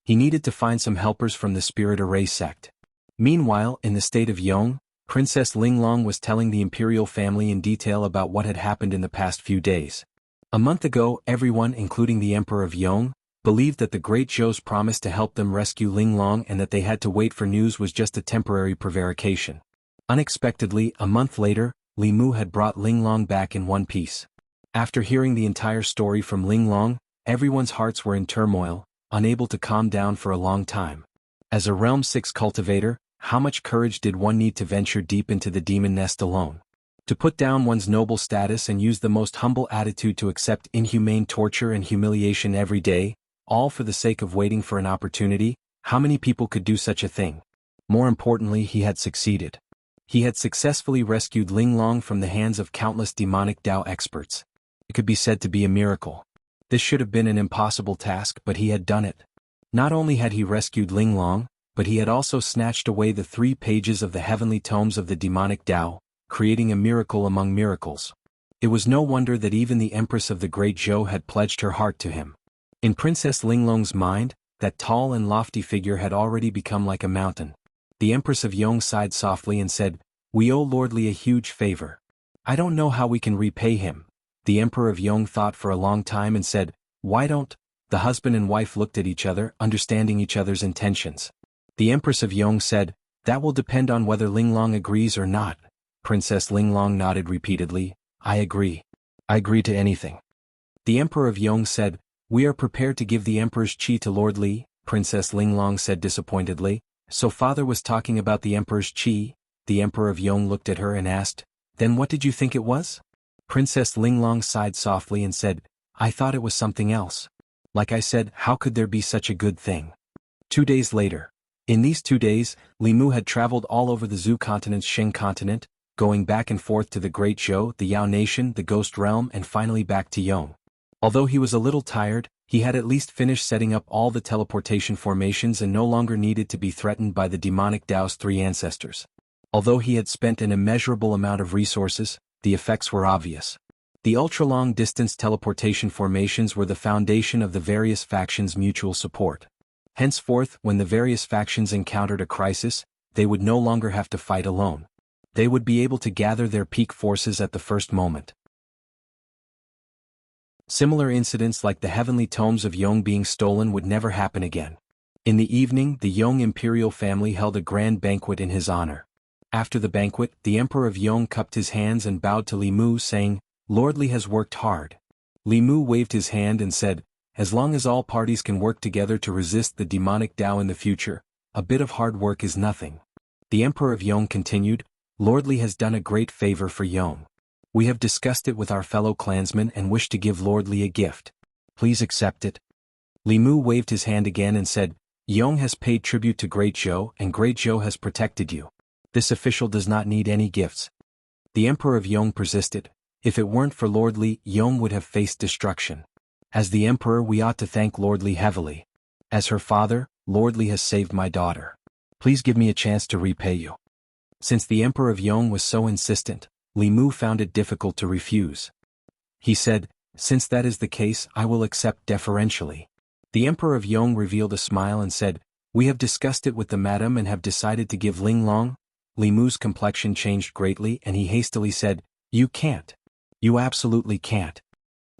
He needed to find some helpers from the Spirit Array sect. Meanwhile, in the state of Yong, Princess Linglong was telling the imperial family in detail about what had happened in the past few days. A month ago, everyone, including the Emperor of Yong, believed that the Great Zhou's promise to help them rescue Linglong and that they had to wait for news was just a temporary prevarication. Unexpectedly, a month later, Li Mu had brought Linglong back in one piece. After hearing the entire story from Linglong, everyone's hearts were in turmoil, unable to calm down for a long time. As a Realm 6 cultivator, how much courage did one need to venture deep into the demon nest alone? To put down one's noble status and use the most humble attitude to accept inhumane torture and humiliation every day, all for the sake of waiting for an opportunity? How many people could do such a thing? More importantly, he had succeeded. He had successfully rescued Linglong from the hands of countless demonic Tao experts. It could be said to be a miracle. This should have been an impossible task, but he had done it. Not only had he rescued Linglong, but he had also snatched away the 3 pages of the heavenly tomes of the demonic Tao, creating a miracle among miracles. It was no wonder that even the Empress of the Great Zhou had pledged her heart to him. In Princess Linglong's mind, that tall and lofty figure had already become like a mountain. The Empress of Yong sighed softly and said, "We owe Lord Li a huge favor. I don't know how we can repay him." The Emperor of Yong thought for a long time and said, "Why don't?" The husband and wife looked at each other, understanding each other's intentions. The Empress of Yong said, "That will depend on whether Linglong agrees or not." Princess Linglong nodded repeatedly, "I agree. I agree to anything." The Emperor of Yong said, "We are prepared to give the Emperor's qi to Lord Li." Princess Linglong said disappointedly, "So father was talking about the Emperor's qi?" The Emperor of Yong looked at her and asked, "Then what did you think it was?" Princess Linglong sighed softly and said, "I thought it was something else. Like I said, how could there be such a good thing?" 2 days later. In these 2 days, Li Mu had traveled all over the Zhu continent's Sheng continent, going back and forth to the Great Zhou, the Yao Nation, the Ghost Realm, and finally back to Yong. Although he was a little tired, he had at least finished setting up all the teleportation formations and no longer needed to be threatened by the demonic Tao's 3 ancestors. Although he had spent an immeasurable amount of resources, the effects were obvious. The ultra-long-distance teleportation formations were the foundation of the various factions' mutual support. Henceforth, when the various factions encountered a crisis, they would no longer have to fight alone. They would be able to gather their peak forces at the first moment. Similar incidents like the heavenly tomes of Yong being stolen would never happen again. In the evening, the Yong imperial family held a grand banquet in his honor. After the banquet, the Emperor of Yong cupped his hands and bowed to Li Mu, saying, "Lord Li has worked hard." Li Mu waved his hand and said, "As long as all parties can work together to resist the demonic Tao in the future, a bit of hard work is nothing." The Emperor of Yong continued, "Lord Li has done a great favor for Yong. We have discussed it with our fellow clansmen and wish to give Lord Li a gift. Please accept it." Li Mu waved his hand again and said, "Yong has paid tribute to Great Zhou and Great Zhou has protected you. This official does not need any gifts." The Emperor of Yong persisted, "If it weren't for Lord Li, Yong would have faced destruction. As the Emperor, we ought to thank Lord Li heavily. As her father, Lord Li has saved my daughter. Please give me a chance to repay you." Since the Emperor of Yong was so insistent, Li Mu found it difficult to refuse. He said, "Since that is the case, I will accept deferentially." The Emperor of Yong revealed a smile and said, "We have discussed it with the madam and have decided to give Linglong." Li Mu's complexion changed greatly and he hastily said, "You can't. You absolutely can't.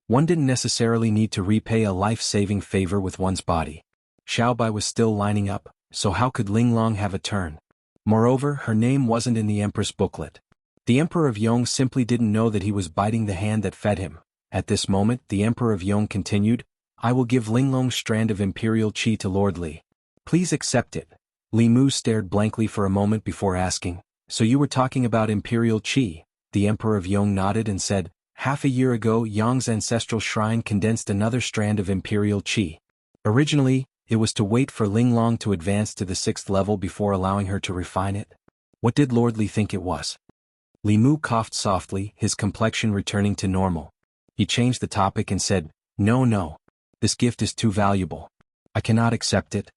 One didn't necessarily need to repay a life-saving favor with one's body." Xiaobai was still lining up, so how could Linglong have a turn? Moreover, her name wasn't in the Empress booklet. The Emperor of Yong simply didn't know that he was biting the hand that fed him. At this moment, the Emperor of Yong continued, "I will give Linglong's strand of Imperial Qi to Lord Li. Please accept it." Li Mu stared blankly for a moment before asking, "So you were talking about Imperial Qi?" The Emperor of Yong nodded and said, "Half a year ago Yong's ancestral shrine condensed another strand of Imperial Qi. Originally, it was to wait for Linglong to advance to the 6th level before allowing her to refine it. What did Lord Li think it was?" Li Mu coughed softly, his complexion returning to normal. He changed the topic and said, No, this gift is too valuable. I cannot accept it."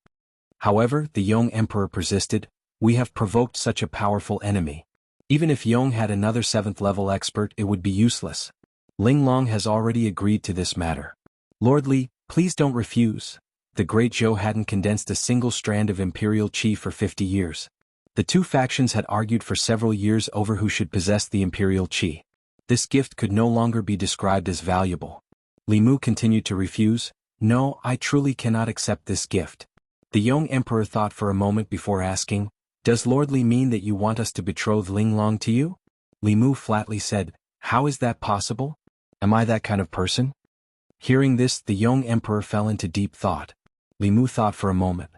However, the Yong Emperor persisted, "We have provoked such a powerful enemy. Even if Yong had another 7th level expert, it would be useless. Linglong has already agreed to this matter. Lord Li, please don't refuse." The Great Zhou hadn't condensed a single strand of Imperial Qi for 50 years. The two factions had argued for several years over who should possess the Imperial Qi. This gift could no longer be described as valuable. Li Mu continued to refuse, "No, I truly cannot accept this gift." The Yong Emperor thought for a moment before asking, "Does Lord Li mean that you want us to betroth Linglong to you?" Li Mu flatly said, "How is that possible? Am I that kind of person?" Hearing this, the Yong Emperor fell into deep thought. Li Mu thought for a moment.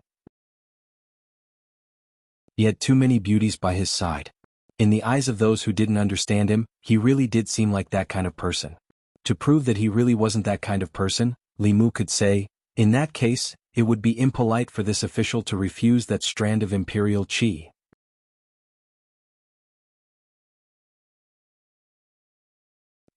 He had too many beauties by his side. In the eyes of those who didn't understand him, he really did seem like that kind of person. To prove that he really wasn't that kind of person, Li Mu could say, "In that case, it would be impolite for this official to refuse that strand of Imperial Qi."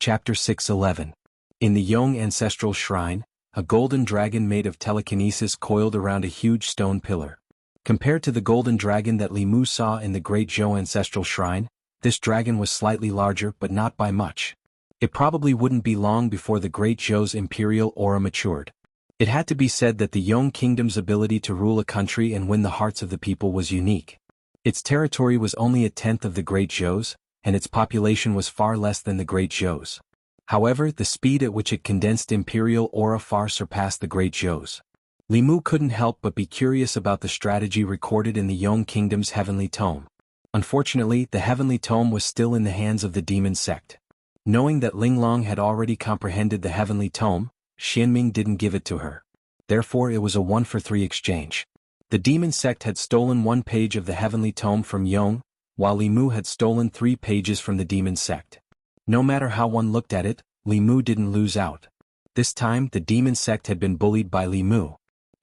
Chapter 611. In the Yong ancestral shrine, a golden dragon made of telekinesis coiled around a huge stone pillar. Compared to the golden dragon that Li Mu saw in the Great Zhou ancestral shrine, this dragon was slightly larger but not by much. It probably wouldn't be long before the Great Zhou's imperial aura matured. It had to be said that the Yong kingdom's ability to rule a country and win the hearts of the people was unique. Its territory was only a tenth of the Great Zhou's, and its population was far less than the Great Zhou's. However, the speed at which it condensed imperial aura far surpassed the Great Zhou's. Li Mu couldn't help but be curious about the strategy recorded in the Yong kingdom's heavenly tome. Unfortunately, the heavenly tome was still in the hands of the demon sect. Knowing that Linglong had already comprehended the heavenly tome, Xianming didn't give it to her. Therefore it was a 1-for-3 exchange. The demon sect had stolen 1 page of the heavenly tome from Yong, while Li Mu had stolen 3 pages from the demon sect. No matter how one looked at it, Li Mu didn't lose out. This time the demon sect had been bullied by Li Mu.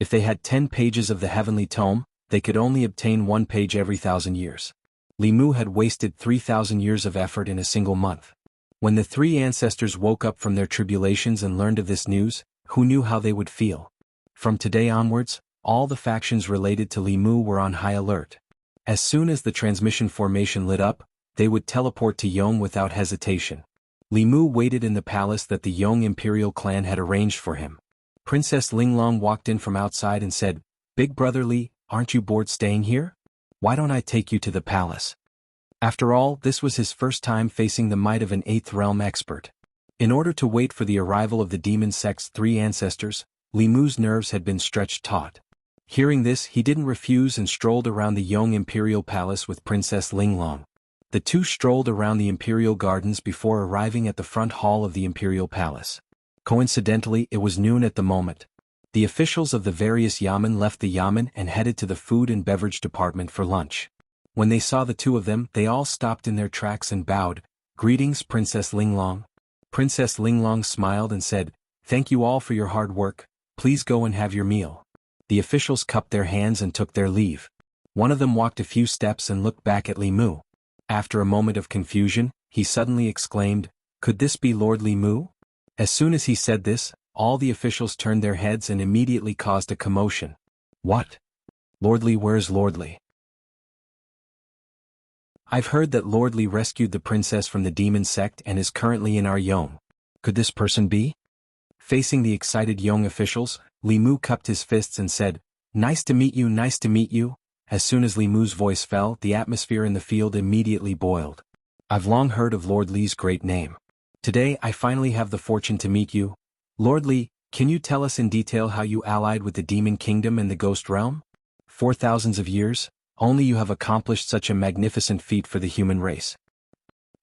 If they had 10 pages of the heavenly tome, they could only obtain 1 page every 1,000 years. Li Mu had wasted 3,000 years of effort in a single month. When the 3 ancestors woke up from their tribulations and learned of this news, who knew how they would feel? From today onwards, all the factions related to Li Mu were on high alert. As soon as the transmission formation lit up, they would teleport to Yong without hesitation. Li Mu waited in the palace that the Yong imperial clan had arranged for him. Princess Linglong walked in from outside and said, "Big brother Li, aren't you bored staying here? Why don't I take you to the palace?" After all, this was his first time facing the might of an 8th realm expert. In order to wait for the arrival of the demon sect's 3 ancestors, Li Mu's nerves had been stretched taut. Hearing this, he didn't refuse and strolled around the Yong imperial palace with Princess Linglong. The two strolled around the imperial gardens before arriving at the front hall of the imperial palace. Coincidentally, it was noon at the moment. The officials of the various yamen left the yamen and headed to the food and beverage department for lunch. When they saw the two of them, they all stopped in their tracks and bowed. "Greetings, Princess Linglong." Princess Linglong smiled and said, "Thank you all for your hard work, please go and have your meal." The officials cupped their hands and took their leave. One of them walked a few steps and looked back at Li Mu. After a moment of confusion, he suddenly exclaimed, "Could this be Lord Li Mu?" As soon as he said this, all the officials turned their heads and immediately caused a commotion. "What? Lord Li, where's Lord Li?" "I've heard that Lord Li rescued the princess from the demon sect and is currently in our Yong. Could this person be?" Facing the excited Yong officials, Li Mu cupped his fists and said, "Nice to meet you, nice to meet you." As soon as Li Mu's voice fell, the atmosphere in the field immediately boiled. "I've long heard of Lord Li's great name. Today I finally have the fortune to meet you. Lord Li, can you tell us in detail how you allied with the Demon Kingdom and the Ghost Realm? For thousands of years, only you have accomplished such a magnificent feat for the human race.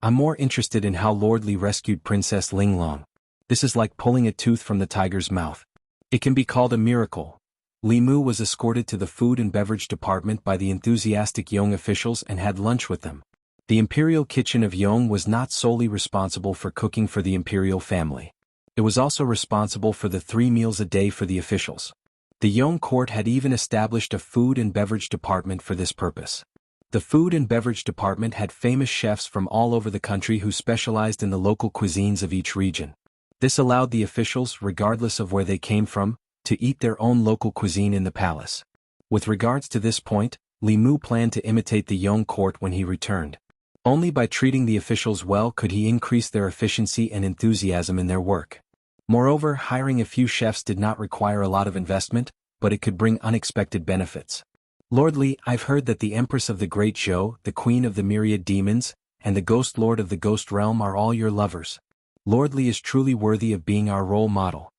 I'm more interested in how Lord Li rescued Princess Linglong. This is like pulling a tooth from the tiger's mouth. It can be called a miracle." Li Mu was escorted to the food and beverage department by the enthusiastic Yong officials and had lunch with them. The imperial kitchen of Yong was not solely responsible for cooking for the imperial family. It was also responsible for the 3 meals a day for the officials. The Yong court had even established a food and beverage department for this purpose. The food and beverage department had famous chefs from all over the country who specialized in the local cuisines of each region. This allowed the officials, regardless of where they came from, to eat their own local cuisine in the palace. With regards to this point, Li Mu planned to imitate the Yong court when he returned. Only by treating the officials well could he increase their efficiency and enthusiasm in their work. Moreover, hiring a few chefs did not require a lot of investment, but it could bring unexpected benefits. "Lord Li, I've heard that the Empress of the Great Zhou, the Queen of the Myriad Demons, and the Ghost Lord of the Ghost Realm are all your lovers. Lord Li is truly worthy of being our role model.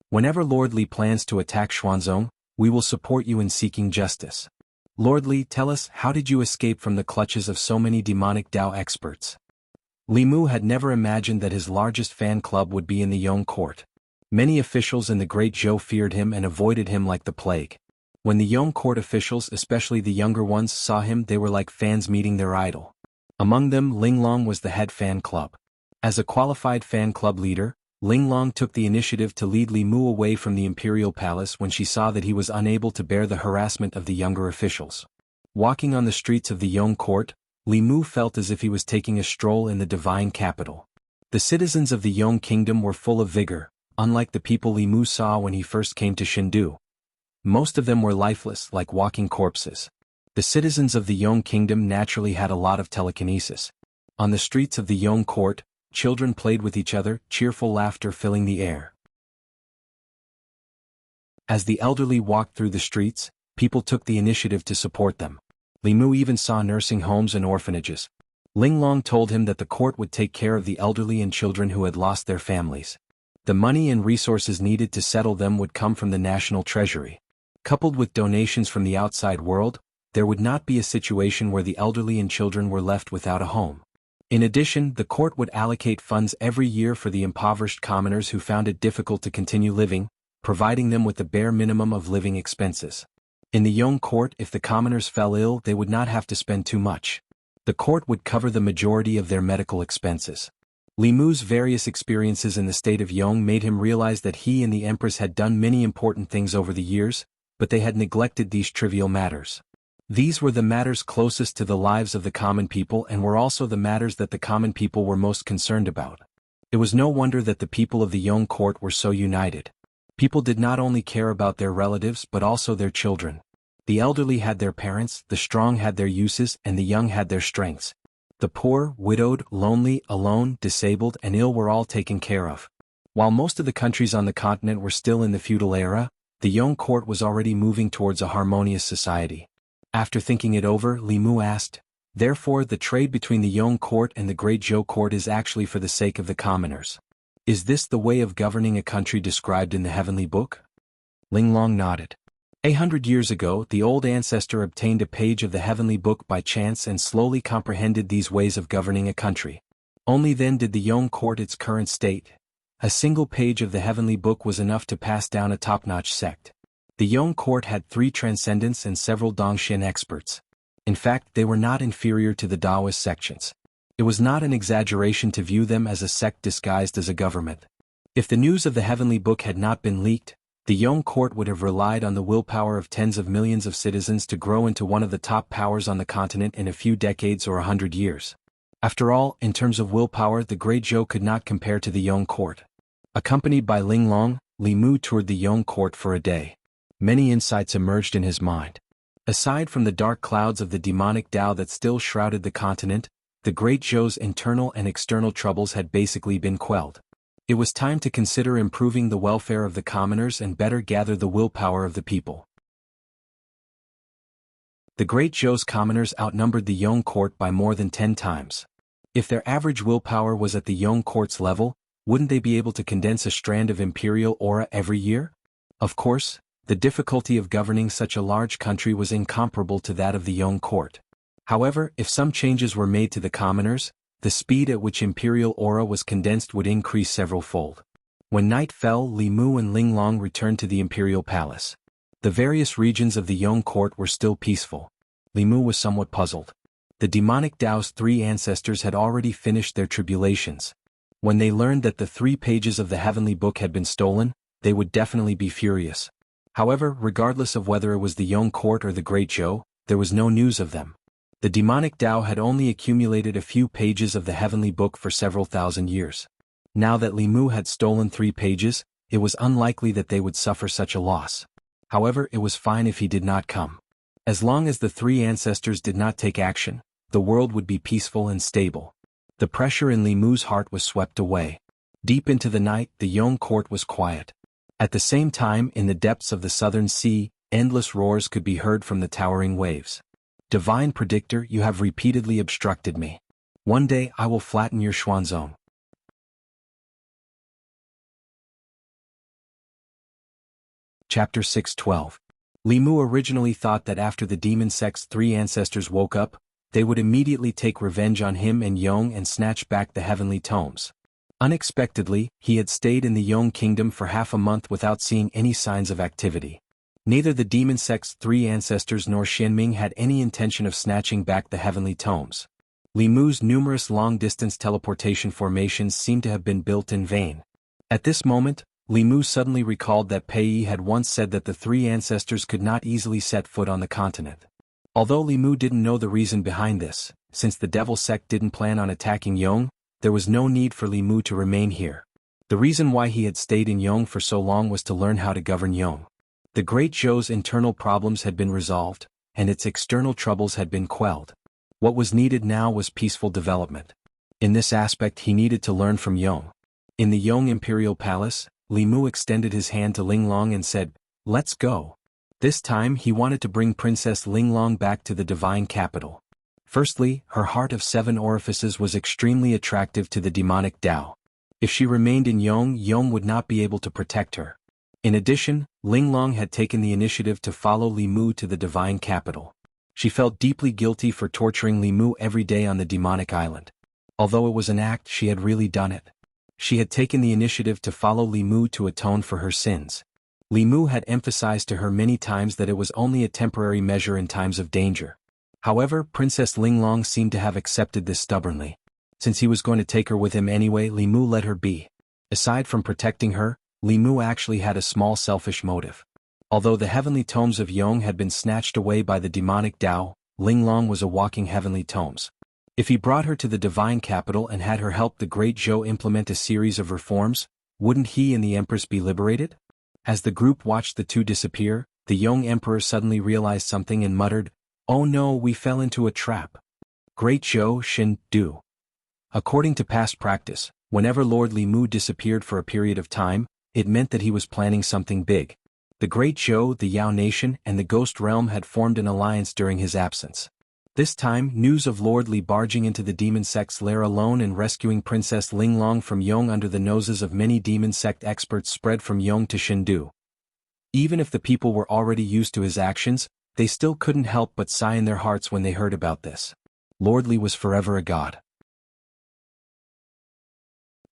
Whenever Lord Li plans to attack Xuanzong, we will support you in seeking justice. Lord Li, tell us, how did you escape from the clutches of so many demonic Dao experts?" Li Mu had never imagined that his largest fan club would be in the Yong court. Many officials in the Great Zhou feared him and avoided him like the plague. When the Yong court officials, especially the younger ones, saw him, they were like fans meeting their idol. Among them, Linglong was the head fan club. As a qualified fan club leader, Linglong took the initiative to lead Li Mu away from the imperial palace when she saw that he was unable to bear the harassment of the younger officials. Walking on the streets of the Yong court, Li Mu felt as if he was taking a stroll in the divine capital. The citizens of the Yong kingdom were full of vigor, unlike the people Li Mu saw when he first came to Chengdu. Most of them were lifeless, like walking corpses. The citizens of the Yong kingdom naturally had a lot of telekinesis. On the streets of the Yong court, children played with each other, cheerful laughter filling the air. As the elderly walked through the streets, people took the initiative to support them. Li Mu even saw nursing homes and orphanages. Linglong told him that the court would take care of the elderly and children who had lost their families. The money and resources needed to settle them would come from the national treasury. Coupled with donations from the outside world, there would not be a situation where the elderly and children were left without a home. In addition, the court would allocate funds every year for the impoverished commoners who found it difficult to continue living, providing them with the bare minimum of living expenses. In the Yong court, if the commoners fell ill, they would not have to spend too much. The court would cover the majority of their medical expenses. Li Mu's various experiences in the state of Yong made him realize that he and the Empress had done many important things over the years, but they had neglected these trivial matters. These were the matters closest to the lives of the common people and were also the matters that the common people were most concerned about. It was no wonder that the people of the Yong court were so united. People did not only care about their relatives but also their children. The elderly had their parents, the strong had their uses, and the young had their strengths. The poor, widowed, lonely, alone, disabled, and ill were all taken care of. While most of the countries on the continent were still in the feudal era, the Yong court was already moving towards a harmonious society. After thinking it over, Li Mu asked, "Therefore the trade between the Yong court and the Great Zhou court is actually for the sake of the commoners. Is this the way of governing a country described in the heavenly book? Linglong nodded. 100 years ago, the old ancestor obtained a page of the heavenly book by chance and slowly comprehended these ways of governing a country. Only then did the Yong court its current state. A single page of the heavenly book was enough to pass down a top-notch sect. The Yong court had 3 transcendents and several Dongxian experts. In fact, they were not inferior to the Taoist sections. It was not an exaggeration to view them as a sect disguised as a government. If the news of the heavenly book had not been leaked, the Yong court would have relied on the willpower of tens of millions of citizens to grow into one of the top powers on the continent in a few decades or 100 years. After all, in terms of willpower, the Great Zhou could not compare to the Yong court. Accompanied by Linglong, Li Mu toured the Yong court for a day. Many insights emerged in his mind. Aside from the dark clouds of the demonic Tao that still shrouded the continent, the Great Zhou's internal and external troubles had basically been quelled. It was time to consider improving the welfare of the commoners and better gather the willpower of the people. The Great Zhou's commoners outnumbered the Yong court by more than 10 times. If their average willpower was at the Yong court's level, wouldn't they be able to condense a strand of imperial aura every year? Of course, the difficulty of governing such a large country was incomparable to that of the Yong court. However, if some changes were made to the commoners, the speed at which imperial aura was condensed would increase several-fold. When night fell, Li Mu and Linglong returned to the imperial palace. The various regions of the Yong court were still peaceful. Li Mu was somewhat puzzled. The demonic Tao's 3 ancestors had already finished their tribulations. When they learned that the 3 pages of the heavenly book had been stolen, they would definitely be furious. However, regardless of whether it was the Yong court or the Great Zhou, there was no news of them. The demonic Tao had only accumulated a few pages of the heavenly book for several thousand years. Now that Li Mu had stolen 3 pages, it was unlikely that they would suffer such a loss. However, it was fine if he did not come. As long as the 3 ancestors did not take action, the world would be peaceful and stable. The pressure in Li Mu's heart was swept away. Deep into the night, the Yong court was quiet. At the same time, in the depths of the southern sea, endless roars could be heard from the towering waves. Divine Predictor, you have repeatedly obstructed me. One day I will flatten your Xuanzong. Chapter 6:12. Li Mu originally thought that after the demon sect's 3 ancestors woke up, they would immediately take revenge on him and Yong and snatch back the heavenly tomes. Unexpectedly, he had stayed in the Yong kingdom for half a month without seeing any signs of activity. Neither the demon sect's 3 ancestors nor Xianming had any intention of snatching back the heavenly tomes. Li Mu's numerous long-distance teleportation formations seemed to have been built in vain. At this moment, Li Mu suddenly recalled that Pei Yi had once said that the 3 ancestors could not easily set foot on the continent. Although Li Mu didn't know the reason behind this, since the devil sect didn't plan on attacking Yong, there was no need for Li Mu to remain here. The reason why he had stayed in Yong for so long was to learn how to govern Yong. The Great Zhou's internal problems had been resolved, and its external troubles had been quelled. What was needed now was peaceful development. In this aspect he needed to learn from Yong. In the Yong Imperial Palace, Li Mu extended his hand to Linglong and said, "Let's go." This time he wanted to bring Princess Linglong back to the divine capital. Firstly, her heart of 7 orifices was extremely attractive to the demonic Tao. If she remained in Yong, Yong would not be able to protect her. In addition, Linglong had taken the initiative to follow Li Mu to the divine capital. She felt deeply guilty for torturing Li Mu every day on the demonic island. Although it was an act, she had really done it. She had taken the initiative to follow Li Mu to atone for her sins. Li Mu had emphasized to her many times that it was only a temporary measure in times of danger. However, Princess Linglong seemed to have accepted this stubbornly. Since he was going to take her with him anyway, Li Mu let her be. Aside from protecting her, Li Mu actually had a small selfish motive. Although the heavenly tomes of Yong had been snatched away by the demonic Tao, Linglong was a walking heavenly tomes. If he brought her to the divine capital and had her help the Great Zhou implement a series of reforms, wouldn't he and the Empress be liberated? As the group watched the 2 disappear, the Yong Emperor suddenly realized something and muttered, "Oh no, we fell into a trap." Great Zhou Shin Du. According to past practice, whenever Lord Li Mu disappeared for a period of time, it meant that he was planning something big. The Great Zhou, the Yao Nation, and the Ghost Realm had formed an alliance during his absence. This time, news of Lord Li barging into the demon sect's lair alone and rescuing Princess Linglong from Yong under the noses of many demon sect experts spread from Yong to Shindu. Even if the people were already used to his actions, they still couldn't help but sigh in their hearts when they heard about this. Lord Li was forever a god.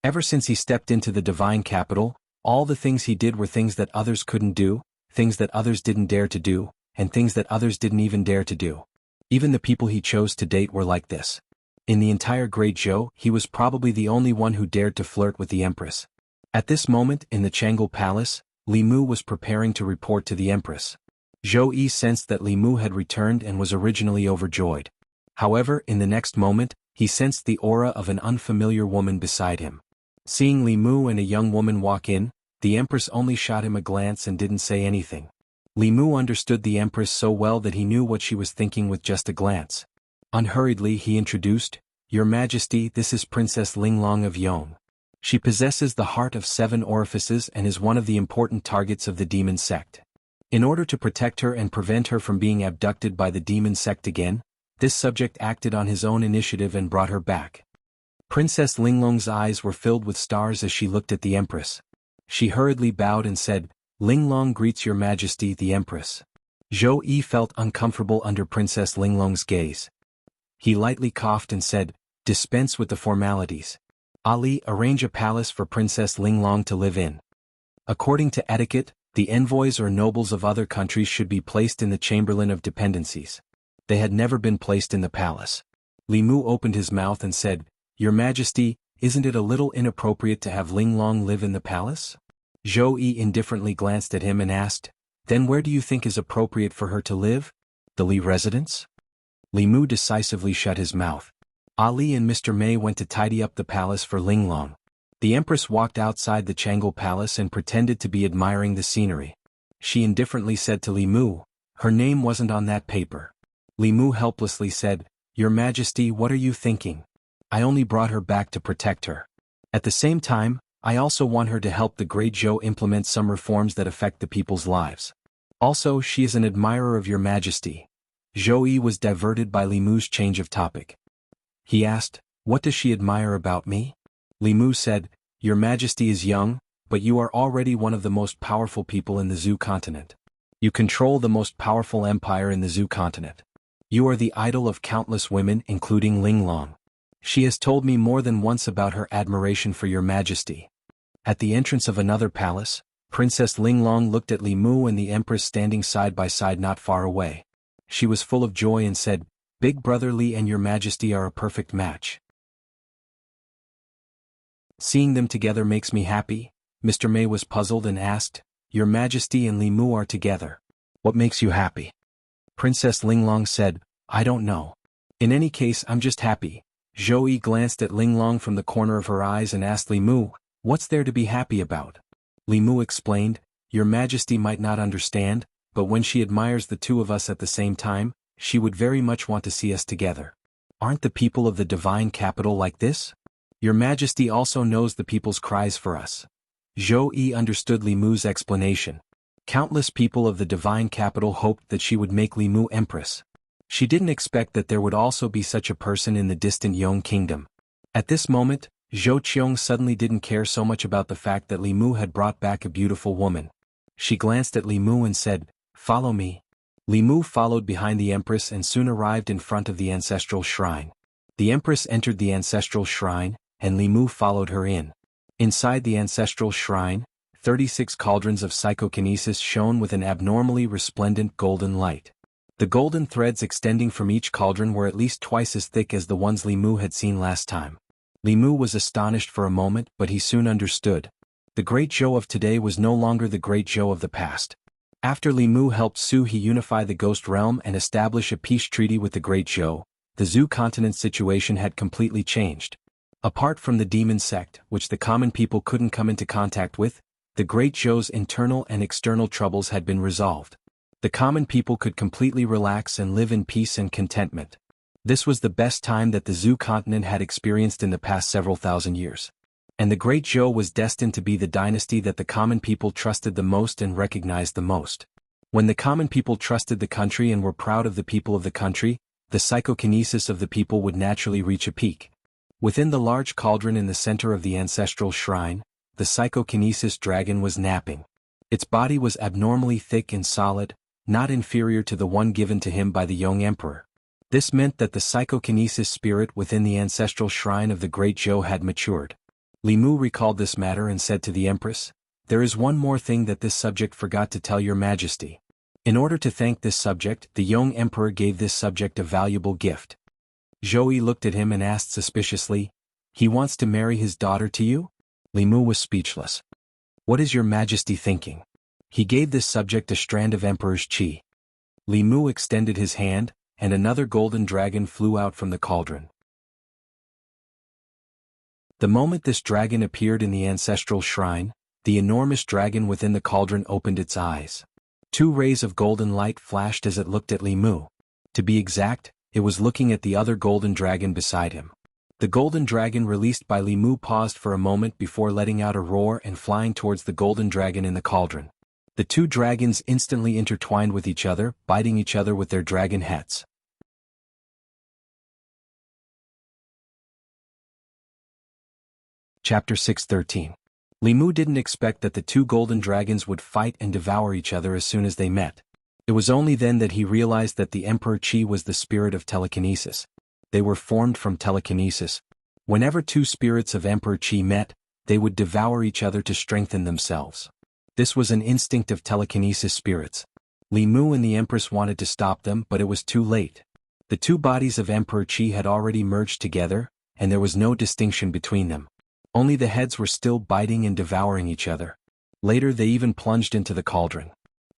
Ever since he stepped into the divine capital, all the things he did were things that others couldn't do, things that others didn't dare to do, and things that others didn't even dare to do. Even the people he chose to date were like this. In the entire Great Zhou, he was probably the only one who dared to flirt with the Empress. At this moment, in the Jianghu Palace, Li Mu was preparing to report to the Empress. Zhou Yi sensed that Li Mu had returned and was originally overjoyed. However, in the next moment, he sensed the aura of an unfamiliar woman beside him. Seeing Li Mu and a young woman walk in, the Empress only shot him a glance and didn't say anything. Li Mu understood the Empress so well that he knew what she was thinking with just a glance. Unhurriedly he introduced, "Your Majesty, this is Princess Linglong of Yong. She possesses the heart of 7 orifices and is one of the important targets of the demon sect. In order to protect her and prevent her from being abducted by the demon sect again, this subject acted on his own initiative and brought her back." Princess Linglong's eyes were filled with stars as she looked at the Empress. She hurriedly bowed and said, "Linglong greets Your Majesty the Empress." Zhou Yi felt uncomfortable under Princess Linglong's gaze. He lightly coughed and said, "Dispense with the formalities. Ali, arrange a palace for Princess Linglong to live in." According to etiquette, the envoys or nobles of other countries should be placed in the Chamberlain of Dependencies. They had never been placed in the palace. Li Mu opened his mouth and said, "Your Majesty, isn't it a little inappropriate to have Linglong live in the palace?" Zhou Yi indifferently glanced at him and asked, "Then where do you think is appropriate for her to live? The Li residence?" Li Mu decisively shut his mouth. Ali and Mr. Mei went to tidy up the palace for Linglong. The Empress walked outside the Jianghu Palace and pretended to be admiring the scenery. She indifferently said to Li Mu, "Her name wasn't on that paper." Li Mu helplessly said, "Your Majesty, what are you thinking? I only brought her back to protect her. At the same time, I also want her to help the Great Zhou implement some reforms that affect the people's lives. Also, she is an admirer of Your Majesty." Zhou Yi was diverted by Li Mu's change of topic. He asked, "What does she admire about me?" Li Mu said, "Your Majesty is young, but you are already one of the most powerful people in the Zhou continent. You control the most powerful empire in the Zhou continent. You are the idol of countless women, including Linglong. She has told me more than once about her admiration for Your Majesty." At the entrance of another palace, Princess Linglong looked at Li Mu and the Empress standing side by side not far away. She was full of joy and said, "Big Brother Li and Your Majesty are a perfect match. Seeing them together makes me happy." Mr. Mei was puzzled and asked, "Your Majesty and Li Mu are together. What makes you happy?" Princess Linglong said, "I don't know. In any case, I'm just happy." Zhou Yi glanced at Linglong from the corner of her eyes and asked Li Mu, "What's there to be happy about?" Li Mu explained, "Your Majesty might not understand, but when she admires the two of us at the same time, she would very much want to see us together. Aren't the people of the divine capital like this? Your Majesty also knows the people's cries for us." Zhou Yi understood Li Mu's explanation. Countless people of the divine capital hoped that she would make Li Mu empress. She didn't expect that there would also be such a person in the distant Yong kingdom. At this moment, Zhou Qiong suddenly didn't care so much about the fact that Li Mu had brought back a beautiful woman. She glanced at Li Mu and said, "Follow me." Li Mu followed behind the Empress and soon arrived in front of the ancestral shrine. The Empress entered the ancestral shrine, and Li Mu followed her in. Inside the ancestral shrine, 36 cauldrons of psychokinesis shone with an abnormally resplendent golden light. The golden threads extending from each cauldron were at least twice as thick as the ones Li Mu had seen last time. Li Mu was astonished for a moment, but he soon understood. The Great Zhou of today was no longer the Great Zhou of the past. After Li Mu helped Su He unify the Ghost Realm and establish a peace treaty with the Great Zhou, the Zhou continent's situation had completely changed. Apart from the demon sect, which the common people couldn't come into contact with, the Great Zhou's internal and external troubles had been resolved. The common people could completely relax and live in peace and contentment. This was the best time that the Zhou continent had experienced in the past several thousand years. And the Great Zhou was destined to be the dynasty that the common people trusted the most and recognized the most. When the common people trusted the country and were proud of the people of the country, the psychokinesis of the people would naturally reach a peak. Within the large cauldron in the center of the ancestral shrine, the psychokinesis dragon was napping. Its body was abnormally thick and solid, not inferior to the one given to him by the young emperor. This meant that the psychokinesis spirit within the ancestral shrine of the Great Zhou had matured. Li Mu recalled this matter and said to the empress, "There is one more thing that this subject forgot to tell your majesty." In order to thank this subject, the young emperor gave this subject a valuable gift. Zhou Yi looked at him and asked suspiciously, "He wants to marry his daughter to you?" Li Mu was speechless. "What is your majesty thinking?" He gave this subject a strand of emperor's qi. Li Mu extended his hand, and another golden dragon flew out from the cauldron. The moment this dragon appeared in the ancestral shrine, the enormous dragon within the cauldron opened its eyes. 2 rays of golden light flashed as it looked at Li Mu. To be exact, it was looking at the other golden dragon beside him. The golden dragon released by Li Mu paused for a moment before letting out a roar and flying towards the golden dragon in the cauldron. The 2 dragons instantly intertwined with each other, biting each other with their dragon heads. Chapter 6:13. Li Mu didn't expect that the 2 golden dragons would fight and devour each other as soon as they met. It was only then that he realized that the Emperor Qi was the spirit of telekinesis. They were formed from telekinesis. Whenever 2 spirits of Emperor Qi met, they would devour each other to strengthen themselves. This was an instinct of telekinesis spirits. Li Mu and the Empress wanted to stop them, but it was too late. The 2 bodies of Emperor Qi had already merged together, and there was no distinction between them. Only the heads were still biting and devouring each other. Later they even plunged into the cauldron.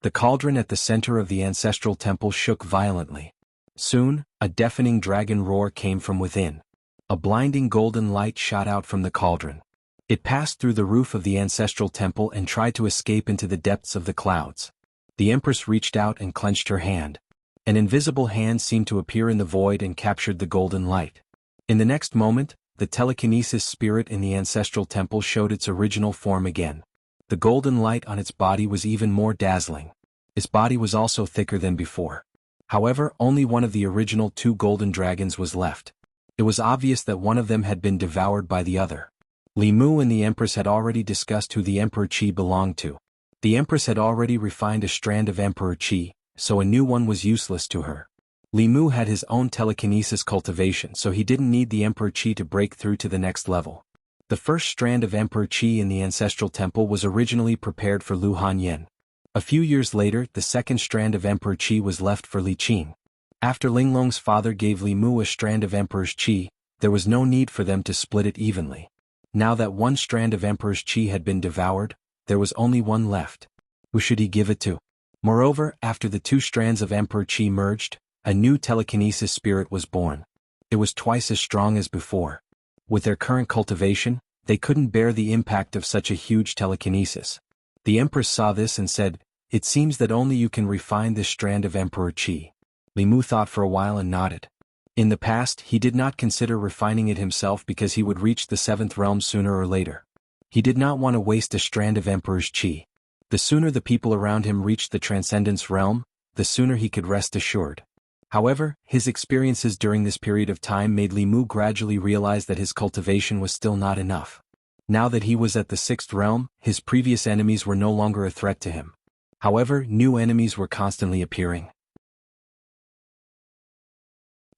The cauldron at the center of the ancestral temple shook violently. Soon, a deafening dragon roar came from within. A blinding golden light shot out from the cauldron. It passed through the roof of the ancestral temple and tried to escape into the depths of the clouds. The Empress reached out and clenched her hand. An invisible hand seemed to appear in the void and captured the golden light. In the next moment, the telekinesis spirit in the ancestral temple showed its original form again. The golden light on its body was even more dazzling. Its body was also thicker than before. However, only one of the original 2 golden dragons was left. It was obvious that one of them had been devoured by the other. Li Mu and the Empress had already discussed who the Emperor Qi belonged to. The Empress had already refined a strand of Emperor Qi, so a new one was useless to her. Li Mu had his own telekinesis cultivation, so he didn't need the Emperor Qi to break through to the next level. The first strand of Emperor Qi in the ancestral temple was originally prepared for Lu Hanyan. A few years later, the second strand of Emperor Qi was left for Li Qin. After Linglong's father gave Li Mu a strand of Emperor's Qi, there was no need for them to split it evenly. Now that one strand of Emperor's Qi had been devoured, there was only one left. Who should he give it to? Moreover, after the 2 strands of Emperor Qi merged, a new telekinesis spirit was born. It was twice as strong as before. With their current cultivation, they couldn't bear the impact of such a huge telekinesis. The Empress saw this and said, "It seems that only you can refine this strand of Emperor Qi." Li Mu thought for a while and nodded. In the past, he did not consider refining it himself because he would reach the 7th realm sooner or later. He did not want to waste a strand of Emperor's Qi. The sooner the people around him reached the Transcendence realm, the sooner he could rest assured. However, his experiences during this period of time made Li Mu gradually realize that his cultivation was still not enough. Now that he was at the 6th realm, his previous enemies were no longer a threat to him. However, new enemies were constantly appearing.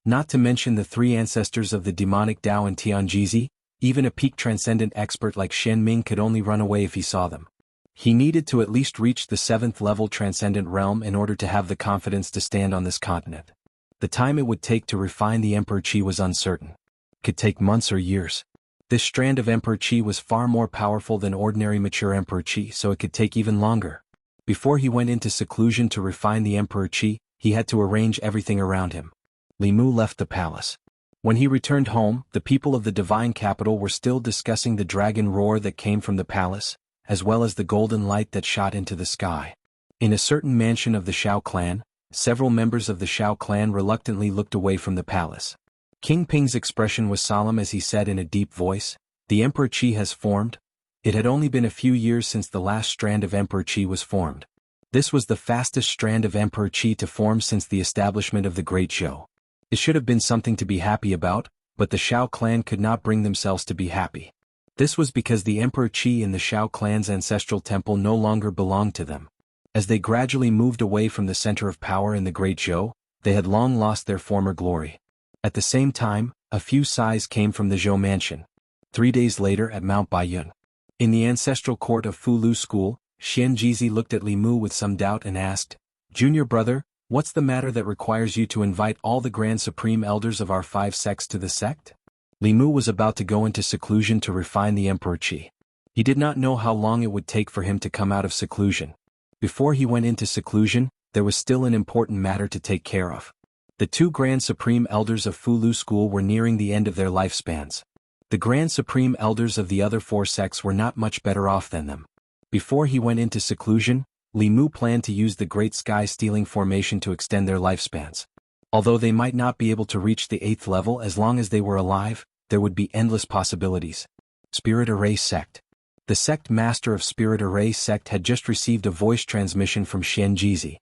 Not to mention the 3 ancestors of the demonic Dao and Tianjizi, even a peak transcendent expert like Shen Ming could only run away if he saw them. He needed to at least reach the 7th level transcendent realm in order to have the confidence to stand on this continent. The time it would take to refine the Emperor Qi was uncertain. It could take months or years. This strand of Emperor Qi was far more powerful than ordinary mature Emperor Qi, so it could take even longer. Before he went into seclusion to refine the Emperor Qi, he had to arrange everything around him. Li Mu left the palace. When he returned home, the people of the divine capital were still discussing the dragon roar that came from the palace, as well as the golden light that shot into the sky. In a certain mansion of the Shao clan, several members of the Shao clan reluctantly looked away from the palace. King Ping's expression was solemn as he said in a deep voice, "The Emperor Qi has formed." It had only been a few years since the last strand of Emperor Qi was formed. This was the fastest strand of Emperor Qi to form since the establishment of the Great Zhou. It should have been something to be happy about, but the Shao clan could not bring themselves to be happy. This was because the Emperor Qi in the Shao clan's ancestral temple no longer belonged to them. As they gradually moved away from the center of power in the Great Zhou, they had long lost their former glory. At the same time, a few sighs came from the Zhou mansion. 3 days later at Mount Baiyun. In the ancestral court of Fulu School, Xian Jizi looked at Li Mu with some doubt and asked, "Junior brother, what's the matter that requires you to invite all the Grand Supreme Elders of our 5 sects to the sect?" Li Mu was about to go into seclusion to refine the Emperor Qi. He did not know how long it would take for him to come out of seclusion. Before he went into seclusion, there was still an important matter to take care of. The 2 Grand Supreme Elders of Fulu School were nearing the end of their lifespans. The Grand Supreme Elders of the other 4 sects were not much better off than them. Before he went into seclusion, Li Mu planned to use the Great Sky Stealing Formation to extend their lifespans. Although they might not be able to reach the 8th level as long as they were alive, there would be endless possibilities. Spirit Array Sect. The sect master of Spirit Array Sect had just received a voice transmission from Xian Jizi.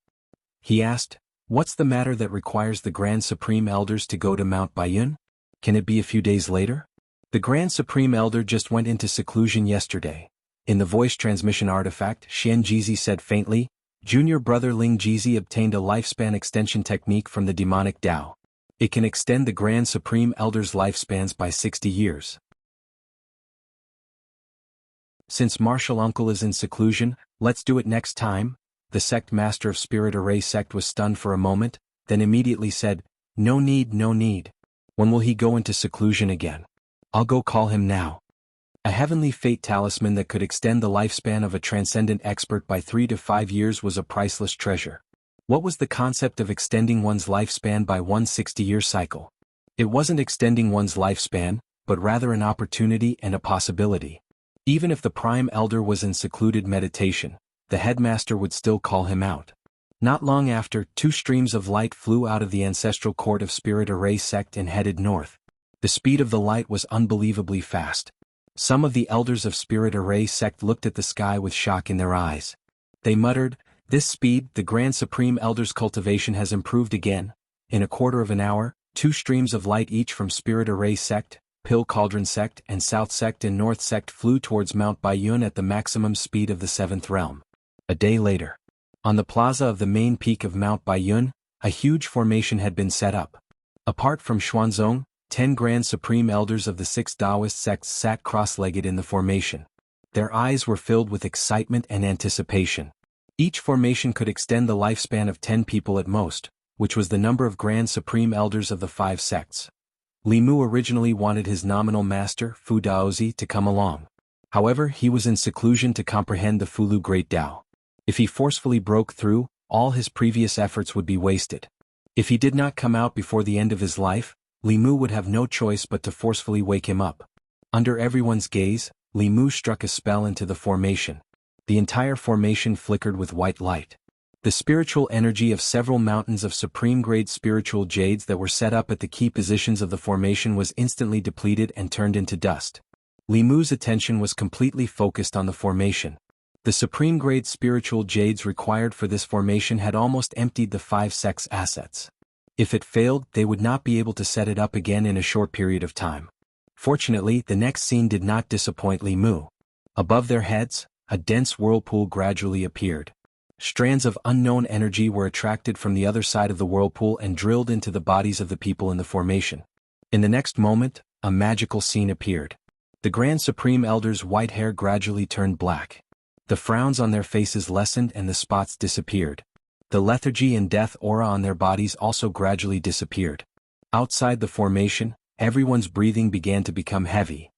He asked, "What's the matter that requires the Grand Supreme Elders to go to Mount Baiyun? Can it be a few days later?" The Grand Supreme Elder just went into seclusion yesterday. In the voice transmission artifact, Xian Jizi said faintly, "Junior brother Ling Jizi obtained a lifespan extension technique from the demonic Tao. It can extend the Grand Supreme Elder's lifespans by 60 years. Since Martial Uncle is in seclusion, let's do it next time." The sect master of Spirit Array Sect was stunned for a moment, then immediately said, "No need, no need. When will he go into seclusion again? I'll go call him now." A heavenly fate talisman that could extend the lifespan of a transcendent expert by 3 to 5 years was a priceless treasure. What was the concept of extending one's lifespan by one 60-year cycle? It wasn't extending one's lifespan, but rather an opportunity and a possibility. Even if the Prime Elder was in secluded meditation, the headmaster would still call him out. Not long after, 2 streams of light flew out of the ancestral court of Spirit Array Sect and headed north. The speed of the light was unbelievably fast. Some of the elders of Spirit Array Sect looked at the sky with shock in their eyes. They muttered, "This speed, the Grand Supreme Elder's cultivation has improved again." In a quarter of an hour, 2 streams of light each from Spirit Array Sect, Pill Cauldron Sect and South Sect and North Sect flew towards Mount Baiyun at the maximum speed of the 7th realm. A day later. On the plaza of the main peak of Mount Baiyun, a huge formation had been set up. Apart from Xuanzong, 10 Grand Supreme Elders of the 6 Taoist sects sat cross-legged in the formation. Their eyes were filled with excitement and anticipation. Each formation could extend the lifespan of 10 people at most, which was the number of Grand Supreme Elders of the 5 sects. Li Mu originally wanted his nominal master, Fu Daozi, to come along. However, he was in seclusion to comprehend the Fulu Great Tao. If he forcefully broke through, all his previous efforts would be wasted. If he did not come out before the end of his life, Li Mu would have no choice but to forcefully wake him up. Under everyone's gaze, Li Mu struck a spell into the formation. The entire formation flickered with white light. The spiritual energy of several mountains of supreme-grade spiritual jades that were set up at the key positions of the formation was instantly depleted and turned into dust. Li Mu's attention was completely focused on the formation. The supreme-grade spiritual jades required for this formation had almost emptied the 5 sects' assets. If it failed, they would not be able to set it up again in a short period of time. Fortunately, the next scene did not disappoint Li Mu. Above their heads, a dense whirlpool gradually appeared. Strands of unknown energy were attracted from the other side of the whirlpool and drilled into the bodies of the people in the formation. In the next moment, a magical scene appeared. The Grand Supreme Elder's white hair gradually turned black. The frowns on their faces lessened and the spots disappeared. The lethargy and death aura on their bodies also gradually disappeared. Outside the formation, everyone's breathing began to become heavy.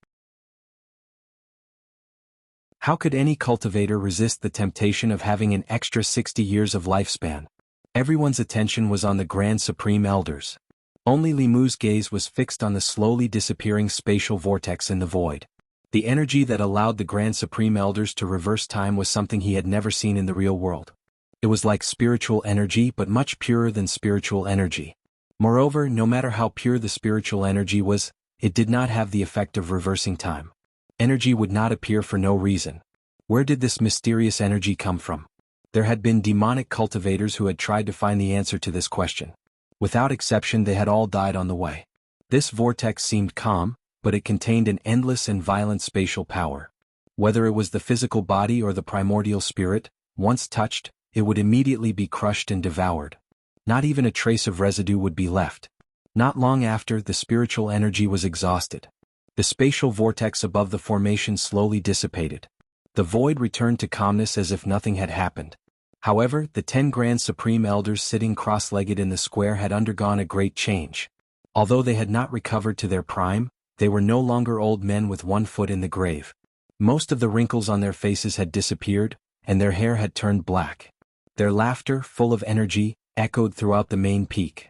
How could any cultivator resist the temptation of having an extra 60 years of lifespan? Everyone's attention was on the Grand Supreme Elders. Only Li Mu's gaze was fixed on the slowly disappearing spatial vortex in the void. The energy that allowed the Grand Supreme Elders to reverse time was something he had never seen in the real world. It was like spiritual energy but much purer than spiritual energy. Moreover, no matter how pure the spiritual energy was, it did not have the effect of reversing time. Energy would not appear for no reason. Where did this mysterious energy come from? There had been demonic cultivators who had tried to find the answer to this question. Without exception, they had all died on the way. This vortex seemed calm, but it contained an endless and violent spatial power. Whether it was the physical body or the primordial spirit, once touched, it would immediately be crushed and devoured. Not even a trace of residue would be left. Not long after, the spiritual energy was exhausted. The spatial vortex above the formation slowly dissipated. The void returned to calmness as if nothing had happened. However, the 10 Grand Supreme Elders sitting cross-legged in the square had undergone a great change. Although they had not recovered to their prime, they were no longer old men with one foot in the grave. Most of the wrinkles on their faces had disappeared, and their hair had turned black. Their laughter, full of energy, echoed throughout the main peak.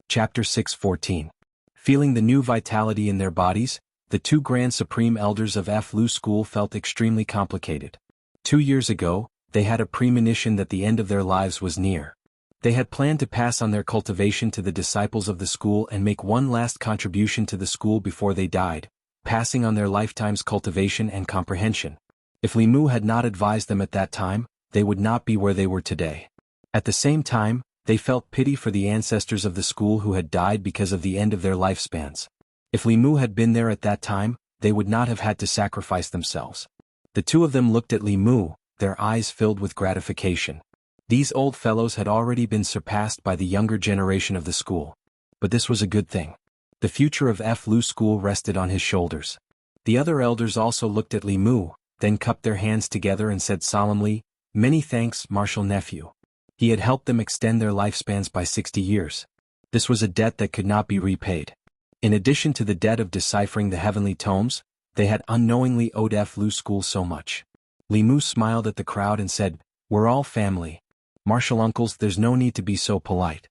Chapter 6:14. Feeling the new vitality in their bodies, the 2 Grand Supreme Elders of Fu School felt extremely complicated. 2 years ago, they had a premonition that the end of their lives was near. They had planned to pass on their cultivation to the disciples of the school and make one last contribution to the school before they died, passing on their lifetime's cultivation and comprehension. If Li Mu had not advised them at that time, they would not be where they were today. At the same time, they felt pity for the ancestors of the school who had died because of the end of their lifespans. If Li Mu had been there at that time, they would not have had to sacrifice themselves. The two of them looked at Li Mu, their eyes filled with gratification. These old fellows had already been surpassed by the younger generation of the school. But this was a good thing. The future of Fu School rested on his shoulders. The other elders also looked at Li Mu, then cupped their hands together and said solemnly, "Many thanks, Martial Nephew." He had helped them extend their lifespans by 60 years. This was a debt that could not be repaid. In addition to the debt of deciphering the heavenly tomes, they had unknowingly owed Fu School so much. Li Mu smiled at the crowd and said, "We're all family. Martial uncles, there's no need to be so polite."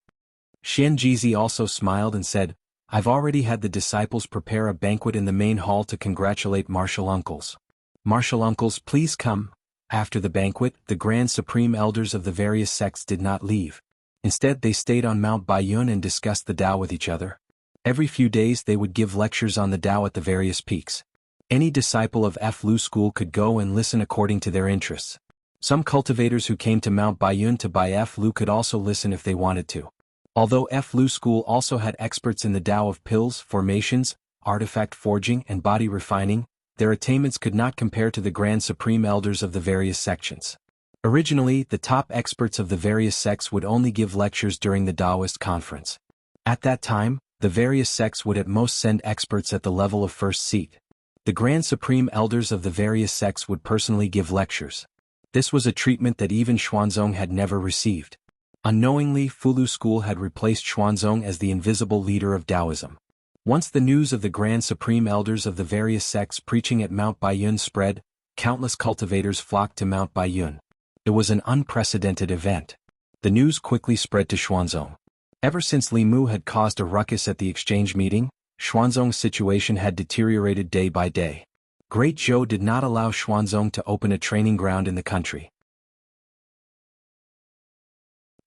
Xian Jizi also smiled and said, "I've already had the disciples prepare a banquet in the main hall to congratulate martial uncles. Martial uncles, please come." After the banquet, the Grand Supreme Elders of the various sects did not leave. Instead, they stayed on Mount Baiyun and discussed the Tao with each other. Every few days they would give lectures on the Tao at the various peaks. Any disciple of Fu School could go and listen according to their interests. Some cultivators who came to Mount Baiyun to buy Fu could also listen if they wanted to. Although Fu School also had experts in the Tao of pills, formations, artifact forging and body refining, their attainments could not compare to the Grand Supreme Elders of the various sections. Originally, the top experts of the various sects would only give lectures during the Taoist conference. At that time, the various sects would at most send experts at the level of first seat. The Grand Supreme Elders of the various sects would personally give lectures. This was a treatment that even Xuanzong had never received. Unknowingly, Fulu School had replaced Xuanzong as the invisible leader of Taoism. Once the news of the Grand Supreme Elders of the various sects preaching at Mount Baiyun spread, countless cultivators flocked to Mount Baiyun. It was an unprecedented event. The news quickly spread to Xuanzong. Ever since Li Mu had caused a ruckus at the exchange meeting, Xuanzong's situation had deteriorated day by day. Great Zhou did not allow Xuanzong to open a training ground in the country.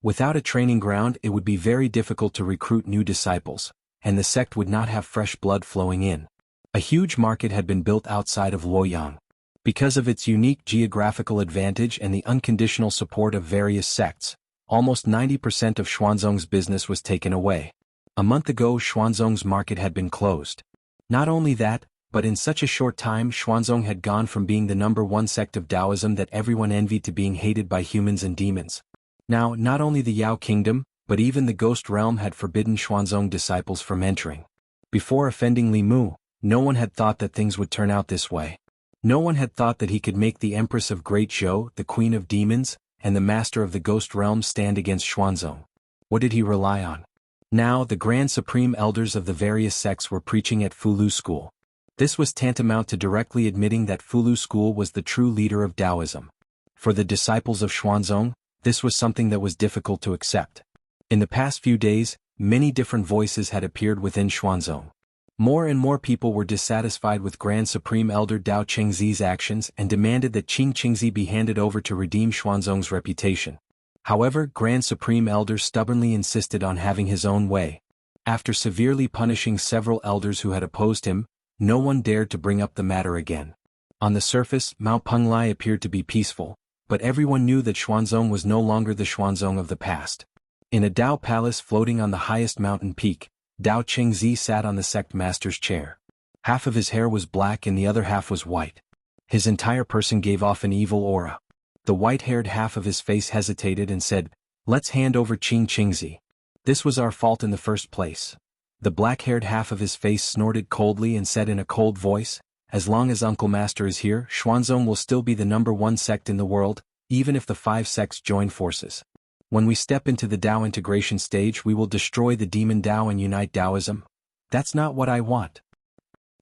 Without a training ground, it would be very difficult to recruit new disciples, and the sect would not have fresh blood flowing in. A huge market had been built outside of Luoyang. Because of its unique geographical advantage and the unconditional support of various sects, almost 90% of Xuanzong's business was taken away. A month ago, Xuanzong's market had been closed. Not only that, but in such a short time, Xuanzong had gone from being the #1 sect of Taoism that everyone envied to being hated by humans and demons. Now, not only the Yao Kingdom, but even the Ghost Realm had forbidden Xuanzong disciples from entering. Before offending Li Mu, no one had thought that things would turn out this way. No one had thought that he could make the Empress of Great Zhou, the Queen of Demons, and the Master of the Ghost Realm stand against Xuanzong. What did he rely on? Now, the Grand Supreme Elders of the various sects were preaching at Fulu School. This was tantamount to directly admitting that Fulu School was the true leader of Taoism. For the disciples of Xuanzong, this was something that was difficult to accept. In the past few days, many different voices had appeared within Xuanzong. More and more people were dissatisfied with Grand Supreme Elder Dao Qingzi's actions and demanded that Qing Qingzi be handed over to redeem Xuanzong's reputation. However, Grand Supreme Elder stubbornly insisted on having his own way. After severely punishing several elders who had opposed him, no one dared to bring up the matter again. On the surface, Mao Penglai appeared to be peaceful, but everyone knew that Xuanzong was no longer the Xuanzong of the past. In a Dao palace floating on the highest mountain peak, Dao Qingzi sat on the sect master's chair. Half of his hair was black and the other half was white. His entire person gave off an evil aura. The white-haired half of his face hesitated and said, "Let's hand over Qingzi. This was our fault in the first place." The black-haired half of his face snorted coldly and said in a cold voice, "As long as Uncle Master is here, Xuanzong will still be the #1 sect in the world, even if the 5 sects join forces. When we step into the Dao integration stage, we will destroy the demon Dao and unite Daoism. That's not what I want."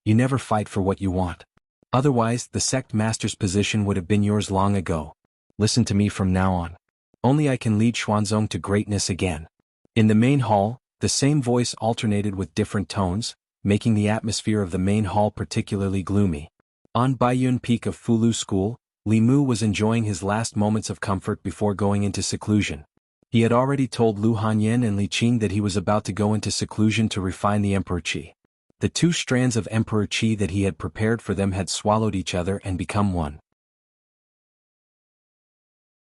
You never fight for what you want. Otherwise, the sect master's position would have been yours long ago. Listen to me from now on. Only I can lead Xuanzong to greatness again. In the main hall, the same voice alternated with different tones, making the atmosphere of the main hall particularly gloomy. On Baiyun Peak of Fulu School, Li Mu was enjoying his last moments of comfort before going into seclusion. He had already told Lu Hanyan and Li Qing that he was about to go into seclusion to refine the Emperor Qi. The 2 strands of Emperor Qi that he had prepared for them had swallowed each other and become one.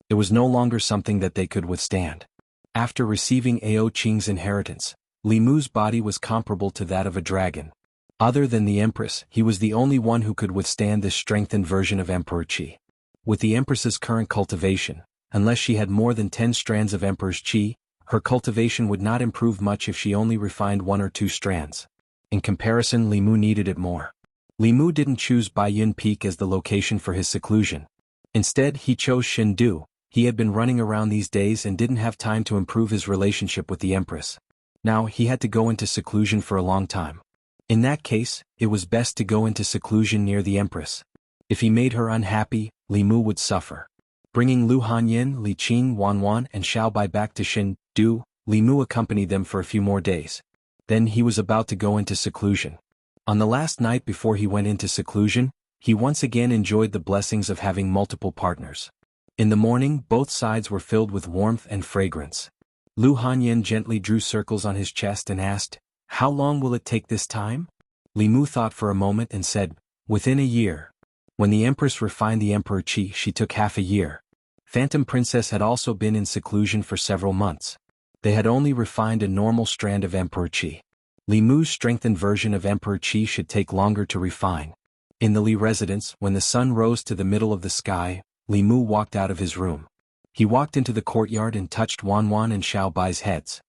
It was no longer something that they could withstand. After receiving Ao Qing's inheritance, Li Mu's body was comparable to that of a dragon. Other than the Empress, he was the only one who could withstand this strengthened version of Emperor Qi. With the Empress's current cultivation, unless she had more than 10 strands of Emperor's Qi, her cultivation would not improve much if she only refined 1 or 2 strands. In comparison, Li Mu needed it more. Li Mu didn't choose Baiyun Peak as the location for his seclusion. Instead, he chose Shindu. He had been running around these days and didn't have time to improve his relationship with the Empress. Now, he had to go into seclusion for a long time. In that case, it was best to go into seclusion near the Empress. If he made her unhappy, Li Mu would suffer. Bringing Lu Hanyan, Li Qing, Wanwan and Xiaobai back to Shindu, Li Mu accompanied them for a few more days. Then he was about to go into seclusion. On the last night before he went into seclusion, he once again enjoyed the blessings of having multiple partners. In the morning, both sides were filled with warmth and fragrance. Lu Hanyan gently drew circles on his chest and asked, "How long will it take this time?" Li Mu thought for a moment and said, "Within a year." When the Empress refined the Emperor Qi, she took half a year. Phantom Princess had also been in seclusion for several months. They had only refined a normal strand of Emperor Qi. Li Mu's strengthened version of Emperor Qi should take longer to refine. In the Li residence, when the sun rose to the middle of the sky, Li Mu walked out of his room. He walked into the courtyard and touched Wanwan and Xiaobai's heads.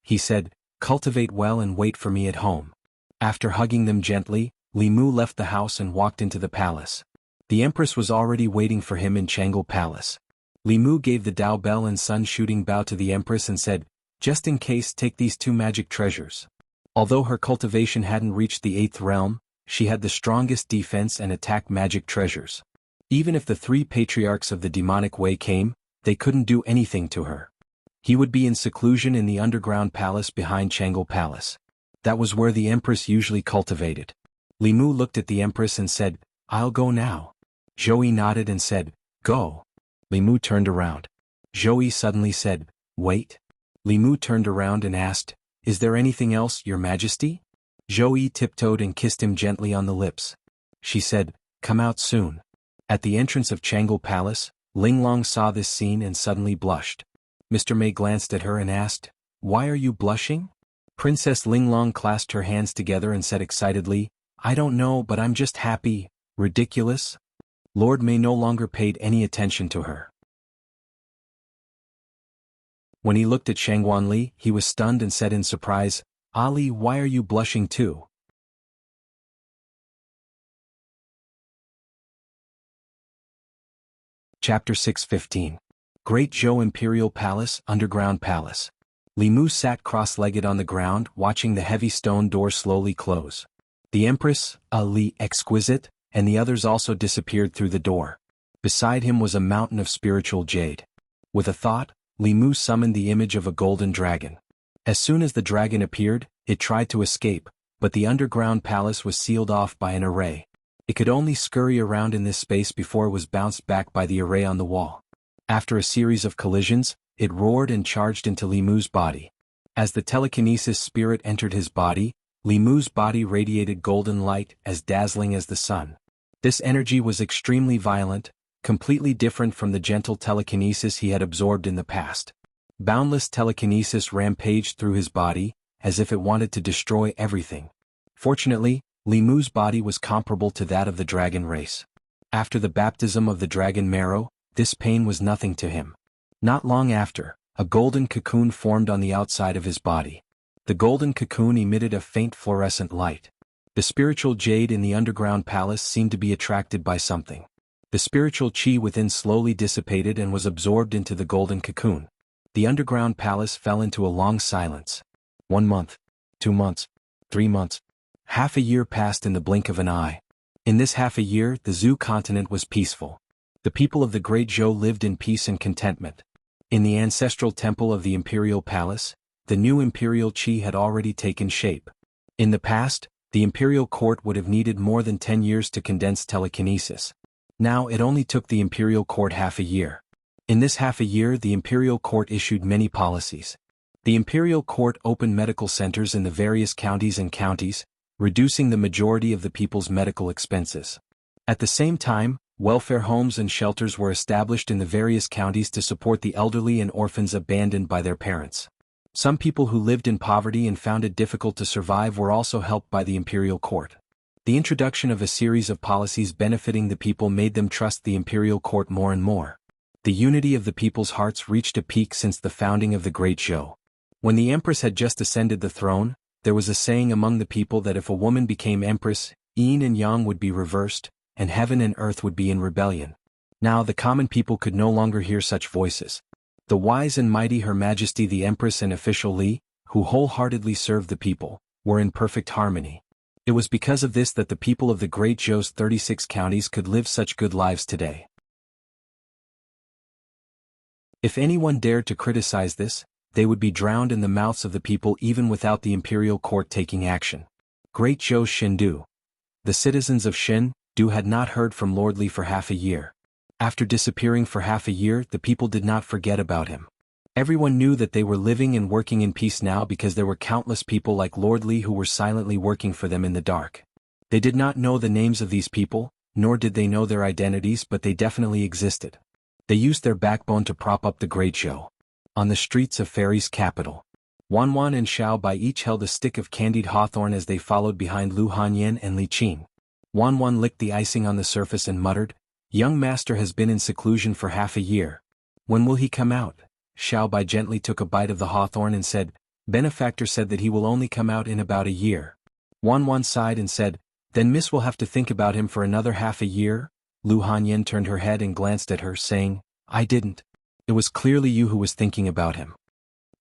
He said, "Cultivate well and wait for me at home." After hugging them gently, Li Mu left the house and walked into the palace. The Empress was already waiting for him in Jianghu Palace. Li Mu gave the Dao Bell and Sun Shooting Bow to the Empress and said, "Just in case, take these 2 magic treasures." Although her cultivation hadn't reached the 8th realm, she had the strongest defense and attack magic treasures. Even if the 3 patriarchs of the demonic way came, they couldn't do anything to her. He would be in seclusion in the underground palace behind Jianghu Palace. That was where the Empress usually cultivated. Li Mu looked at the Empress and said, "I'll go now." Zhou nodded and said, "Go." Li Mu turned around. Zhou suddenly said, "Wait." Li Mu turned around and asked, "Is there anything else, Your Majesty?" Zhou tiptoed and kissed him gently on the lips. She said, "Come out soon." At the entrance of Jianghu Palace, Linglong saw this scene and suddenly blushed. Mr. Mei glanced at her and asked, "Why are you blushing?" Princess Linglong clasped her hands together and said excitedly, "I don't know, but I'm just happy." Ridiculous? Lord Mei no longer paid any attention to her. When he looked at Shangguan Li, he was stunned and said in surprise, "Ali, why are you blushing too?" Chapter 6:15. Great Zhou Imperial Palace, Underground Palace. Li Mu sat cross-legged on the ground, watching the heavy stone door slowly close. The Empress, Li Exquisite, and the others also disappeared through the door. Beside him was a mountain of spiritual jade. With a thought, Li Mu summoned the image of a golden dragon. As soon as the dragon appeared, it tried to escape, but the underground palace was sealed off by an array. It could only scurry around in this space before it was bounced back by the array on the wall. After a series of collisions, it roared and charged into Li Mu's body. As the telekinesis spirit entered his body, Li Mu's body radiated golden light as dazzling as the sun. This energy was extremely violent, completely different from the gentle telekinesis he had absorbed in the past. Boundless telekinesis rampaged through his body, as if it wanted to destroy everything. Fortunately, Li Mu's body was comparable to that of the dragon race. After the baptism of the dragon marrow, this pain was nothing to him. Not long after, a golden cocoon formed on the outside of his body. The golden cocoon emitted a faint fluorescent light. The spiritual jade in the underground palace seemed to be attracted by something. The spiritual chi within slowly dissipated and was absorbed into the golden cocoon. The underground palace fell into a long silence. 1 month, 2 months, 3 months. Half a year passed in the blink of an eye. In this half a year, the Zhou continent was peaceful. The people of the Great Zhou lived in peace and contentment. In the ancestral temple of the imperial palace, the new imperial chi had already taken shape. In the past, the imperial court would have needed more than 10 years to condense telekinesis. Now it only took the imperial court half a year. In this half a year, the imperial court issued many policies. The imperial court opened medical centers in the various counties and counties, reducing the majority of the people's medical expenses. At the same time, welfare homes and shelters were established in the various counties to support the elderly and orphans abandoned by their parents. Some people who lived in poverty and found it difficult to survive were also helped by the imperial court. The introduction of a series of policies benefiting the people made them trust the imperial court more and more. The unity of the people's hearts reached a peak since the founding of the Great Zhou. When the empress had just ascended the throne, there was a saying among the people that if a woman became empress, yin and yang would be reversed, and heaven and earth would be in rebellion. Now the common people could no longer hear such voices. The wise and mighty Her Majesty the Empress and official Li, who wholeheartedly served the people, were in perfect harmony. It was because of this that the people of the Great Zhou's 36 counties could live such good lives today. If anyone dared to criticize this, they would be drowned in the mouths of the people even without the imperial court taking action. Great Zhou's Shindu. The citizens of Shindu had not heard from Lord Li for half a year. After disappearing for half a year, the people did not forget about him. Everyone knew that they were living and working in peace now because there were countless people like Lord Li who were silently working for them in the dark. They did not know the names of these people, nor did they know their identities, but they definitely existed. They used their backbone to prop up the Great Zhou. On the streets of Fairy's capital, Wanwan and Xiao Bai each held a stick of candied hawthorn as they followed behind Lu Hanyan and Li Qing. Wanwan licked the icing on the surface and muttered, "Young master has been in seclusion for half a year. When will he come out?" Xiao Bai gently took a bite of the hawthorn and said, "Benefactor said that he will only come out in about a year." Wanwan sighed and said, "Then Miss will have to think about him for another half a year?" Lu Hanyan turned her head and glanced at her, saying, "I didn't. It was clearly you who was thinking about him."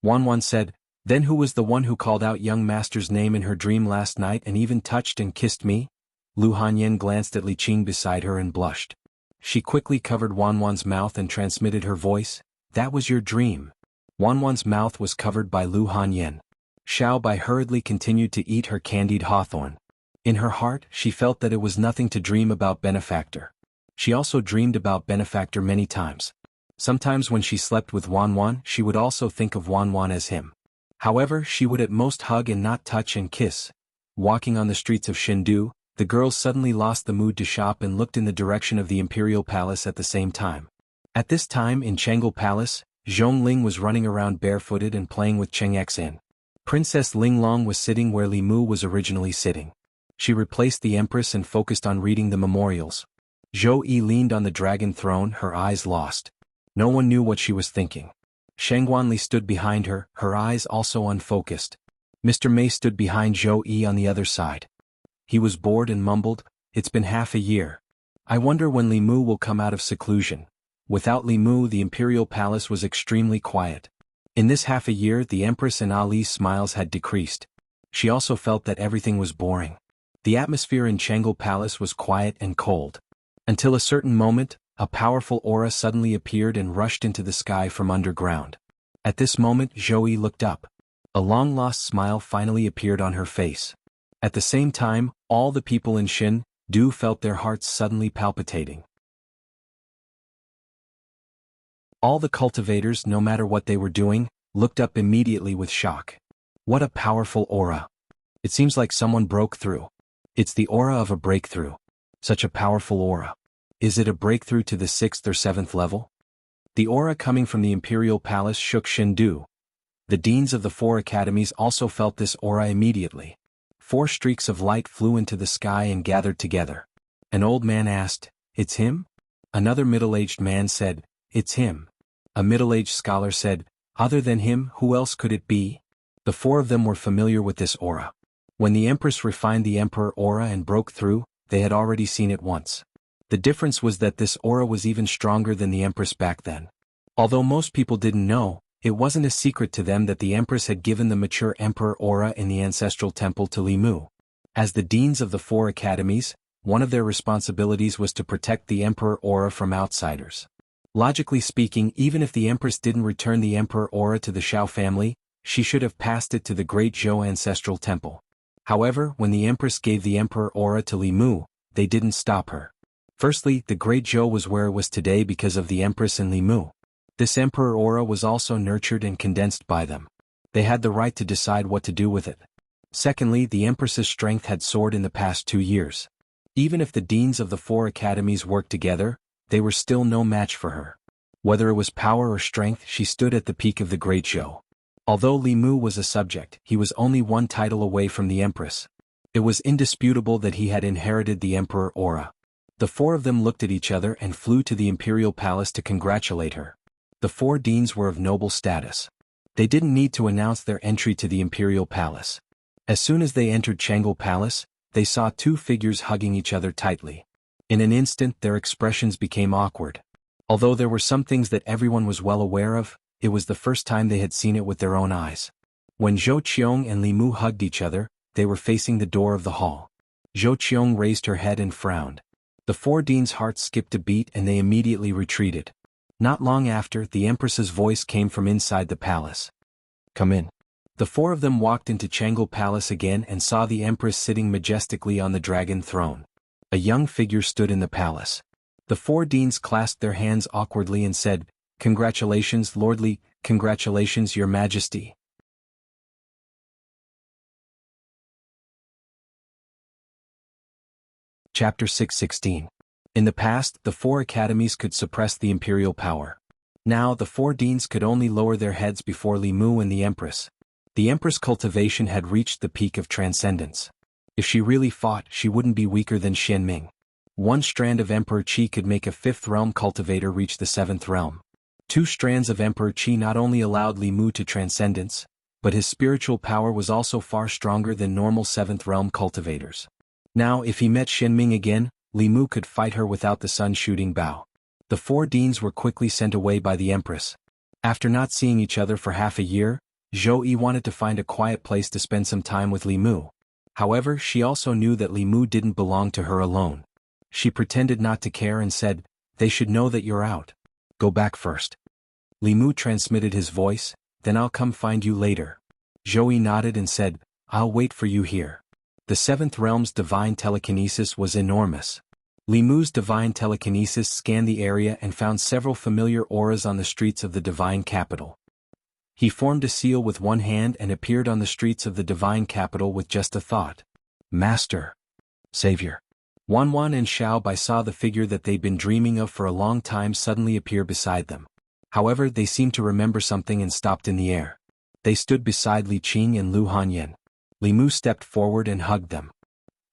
Wanwan said, "Then who was the one who called out young master's name in her dream last night and even touched and kissed me?" Lu Hanyan glanced at Li Qing beside her and blushed. She quickly covered Wanwan's mouth and transmitted her voice, "That was your dream." Wanwan's mouth was covered by Lu Hanyan. Xiao Bai hurriedly continued to eat her candied hawthorn. In her heart, she felt that it was nothing to dream about Benefactor. She also dreamed about Benefactor many times. Sometimes when she slept with Wanwan, she would also think of Wanwan as him. However, she would at most hug and not touch and kiss. Walking on the streets of Shindu, the girls suddenly lost the mood to shop and looked in the direction of the imperial palace at the same time. At this time in Chenggal Palace, Zhongling was running around barefooted and playing with Cheng Xin. Princess Linglong was sitting where Li Mu was originally sitting. She replaced the empress and focused on reading the memorials. Zhou Yi leaned on the dragon throne, her eyes lost. No one knew what she was thinking. Shangguanli stood behind her, her eyes also unfocused. Mr. Mei stood behind Zhou Yi on the other side. He was bored and mumbled, "It's been half a year. I wonder when Li Mu will come out of seclusion." Without Li Mu, the imperial palace was extremely quiet. In this half a year, the empress and Ali's smiles had decreased. She also felt that everything was boring. The atmosphere in Chenggal Palace was quiet and cold. Until a certain moment, a powerful aura suddenly appeared and rushed into the sky from underground. At this moment, Zhou Yi looked up. A long-lost smile finally appeared on her face. At the same time, all the people in Shindu felt their hearts suddenly palpitating. All the cultivators, no matter what they were doing, looked up immediately with shock. What a powerful aura! It seems like someone broke through. It's the aura of a breakthrough. Such a powerful aura. Is it a breakthrough to the 6th or 7th level? The aura coming from the imperial palace shook Shindu. The deans of the 4 academies also felt this aura immediately. 4 streaks of light flew into the sky and gathered together. An old man asked, "It's him?" Another middle-aged man said, "It's him." A middle-aged scholar said, "Other than him, who else could it be?" The 4 of them were familiar with this aura. When the Empress refined the Emperor aura and broke through, they had already seen it once. The difference was that this aura was even stronger than the Empress back then. Although most people didn't know, it wasn't a secret to them that the Empress had given the mature Emperor aura in the ancestral temple to Li Mu. As the deans of the 4 academies, one of their responsibilities was to protect the Emperor aura from outsiders. Logically speaking, even if the Empress didn't return the Emperor aura to the Shao family, she should have passed it to the Great Zhou ancestral temple. However, when the Empress gave the Emperor aura to Li Mu, they didn't stop her. Firstly, the Great Zhou was where it was today because of the Empress and Li Mu. This Emperor aura was also nurtured and condensed by them. They had the right to decide what to do with it. Secondly, the Empress's strength had soared in the past 2 years. Even if the deans of the 4 academies worked together, they were still no match for her. Whether it was power or strength, she stood at the peak of the Great Zhou. Although Li Mu was a subject, he was only 1 title away from the Empress. It was indisputable that he had inherited the Emperor aura. The 4 of them looked at each other and flew to the imperial palace to congratulate her. The 4 deans were of noble status. They didn't need to announce their entry to the imperial palace. As soon as they entered Jianghu Palace, they saw 2 figures hugging each other tightly. In an instant their expressions became awkward. Although there were some things that everyone was well aware of, it was the first time they had seen it with their own eyes. When Zhou Qiong and Li Mu hugged each other, they were facing the door of the hall. Zhou Qiong raised her head and frowned. The 4 deans' hearts skipped a beat and they immediately retreated. Not long after, the Empress's voice came from inside the palace. "Come in." The 4 of them walked into Jianghu Palace again and saw the Empress sitting majestically on the dragon throne. A young figure stood in the palace. The 4 deans clasped their hands awkwardly and said, "Congratulations, Lord Li, congratulations, Your Majesty." Chapter 616. In the past, the 4 academies could suppress the imperial power. Now, the 4 deans could only lower their heads before Li Mu and the Empress. The Empress' cultivation had reached the peak of transcendence. If she really fought, she wouldn't be weaker than Xianming. 1 strand of Emperor Qi could make a 5th realm cultivator reach the 7th realm. 2 strands of Emperor Qi not only allowed Li Mu to transcendence, but his spiritual power was also far stronger than normal 7th realm cultivators. Now, if he met Xianming again, Li Mu could fight her without the sun-shooting bow. The 4 deans were quickly sent away by the Empress. After not seeing each other for half a year, Zhou Yi wanted to find a quiet place to spend some time with Li Mu. However, she also knew that Li Mu didn't belong to her alone. She pretended not to care and said, "They should know that you're out. Go back first." Li Mu transmitted his voice, "Then I'll come find you later." Zhou Yi nodded and said, "I'll wait for you here." The 7th realm's divine telekinesis was enormous. Li Mu's divine telekinesis scanned the area and found several familiar auras on the streets of the divine capital. He formed a seal with 1 hand and appeared on the streets of the divine capital with just a thought. "Master. Savior." Wanwan and Xiao Bai saw the figure that they'd been dreaming of for a long time suddenly appear beside them. However, they seemed to remember something and stopped in the air. They stood beside Li Qing and Lu Hanyan. Li Mu stepped forward and hugged them.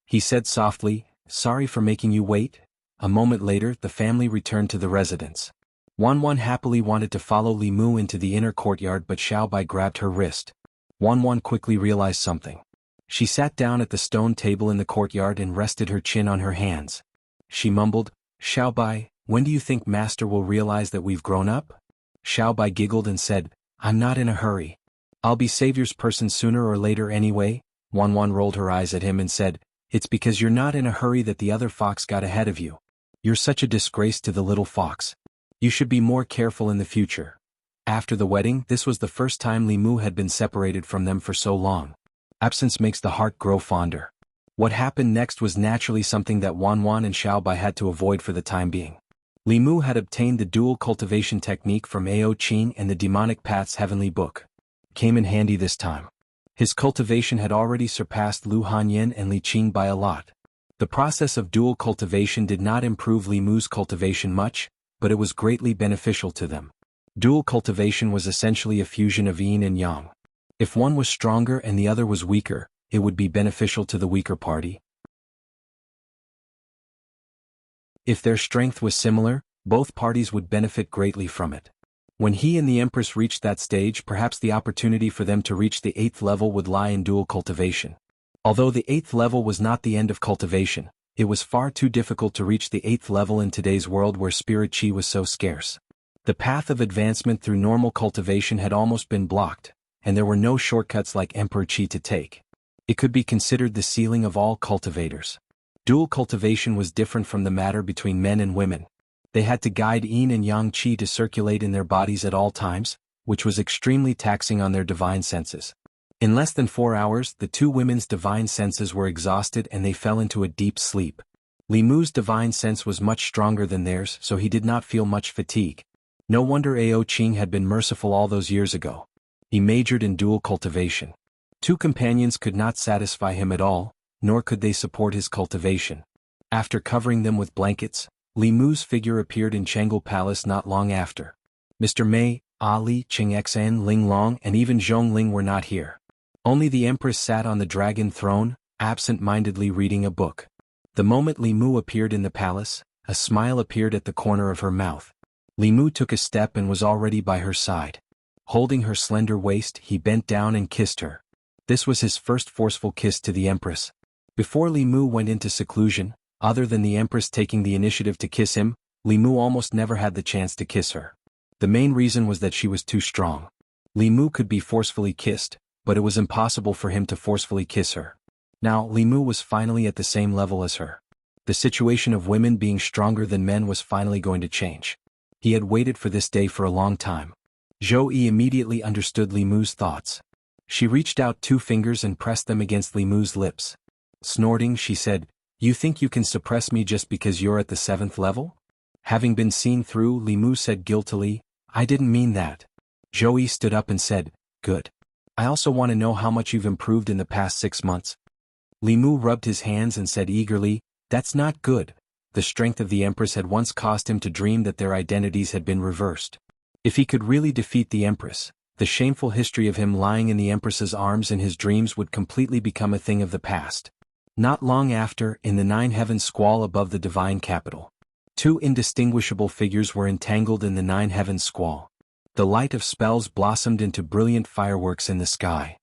He said softly, "Sorry for making you wait." A moment later, the family returned to the residence. Wanwan happily wanted to follow Li Mu into the inner courtyard, but Xiao Bai grabbed her wrist. Wanwan quickly realized something. She sat down at the stone table in the courtyard and rested her chin on her hands. She mumbled, "Xiao Bai, when do you think Master will realize that we've grown up?" Xiao Bai giggled and said, "I'm not in a hurry. I'll be Savior's person sooner or later anyway." Wanwan rolled her eyes at him and said, "It's because you're not in a hurry that the other fox got ahead of you. You're such a disgrace to the little fox. You should be more careful in the future." After the wedding, this was the first time Li Mu had been separated from them for so long. Absence makes the heart grow fonder. What happened next was naturally something that Wanwan and Xiao Bai had to avoid for the time being. Li Mu had obtained the dual cultivation technique from Ao Qing and the Demonic Path's Heavenly Book. Came in handy this time. His cultivation had already surpassed Lu Hanyan and Li Qing by a lot. The process of dual cultivation did not improve Li Mu's cultivation much, but it was greatly beneficial to them. Dual cultivation was essentially a fusion of yin and yang. If one was stronger and the other was weaker, it would be beneficial to the weaker party. If their strength was similar, both parties would benefit greatly from it. When he and the Empress reached that stage, perhaps the opportunity for them to reach the 8th level would lie in dual cultivation. Although the 8th level was not the end of cultivation, it was far too difficult to reach the 8th level in today's world where spirit chi was so scarce. The path of advancement through normal cultivation had almost been blocked, and there were no shortcuts like Emperor Chi to take. It could be considered the ceiling of all cultivators. Dual cultivation was different from the matter between men and women. They had to guide yin and yang chi to circulate in their bodies at all times, which was extremely taxing on their divine senses. In less than 4 hours, the two women's divine senses were exhausted and they fell into a deep sleep. Li Mu's divine sense was much stronger than theirs, so he did not feel much fatigue. No wonder Ao Qing had been merciful all those years ago. He majored in dual cultivation. Two companions could not satisfy him at all, nor could they support his cultivation. After covering them with blankets, Li Mu's figure appeared in Jianghu Palace not long after. Mr. Mei, Ali, Cheng Xan, Ling Long, and even Zhong Ling were not here. Only the Empress sat on the dragon throne, absent-mindedly reading a book. The moment Li Mu appeared in the palace, a smile appeared at the corner of her mouth. Li Mu took a step and was already by her side. Holding her slender waist, he bent down and kissed her. This was his first forceful kiss to the Empress. Before Li Mu went into seclusion, other than the Empress taking the initiative to kiss him, Li Mu almost never had the chance to kiss her. The main reason was that she was too strong. Li Mu could be forcefully kissed, but it was impossible for him to forcefully kiss her. Now, Li Mu was finally at the same level as her. The situation of women being stronger than men was finally going to change. He had waited for this day for a long time. Zhou Yi immediately understood Li Mu's thoughts. She reached out 2 fingers and pressed them against Li Mu's lips. Snorting, she said, "You think you can suppress me just because you're at the 7th level?" Having been seen through, Li Mu said guiltily, "I didn't mean that." Zhou Yi stood up and said, "Good. I also want to know how much you've improved in the past 6 months." Li Mu rubbed his hands and said eagerly, "That's not good." The strength of the Empress had once caused him to dream that their identities had been reversed. If he could really defeat the Empress, the shameful history of him lying in the Empress's arms in his dreams would completely become a thing of the past. Not long after, in the 9 heavens squall above the divine capital, 2 indistinguishable figures were entangled in the 9 heavens squall. The light of spells blossomed into brilliant fireworks in the sky.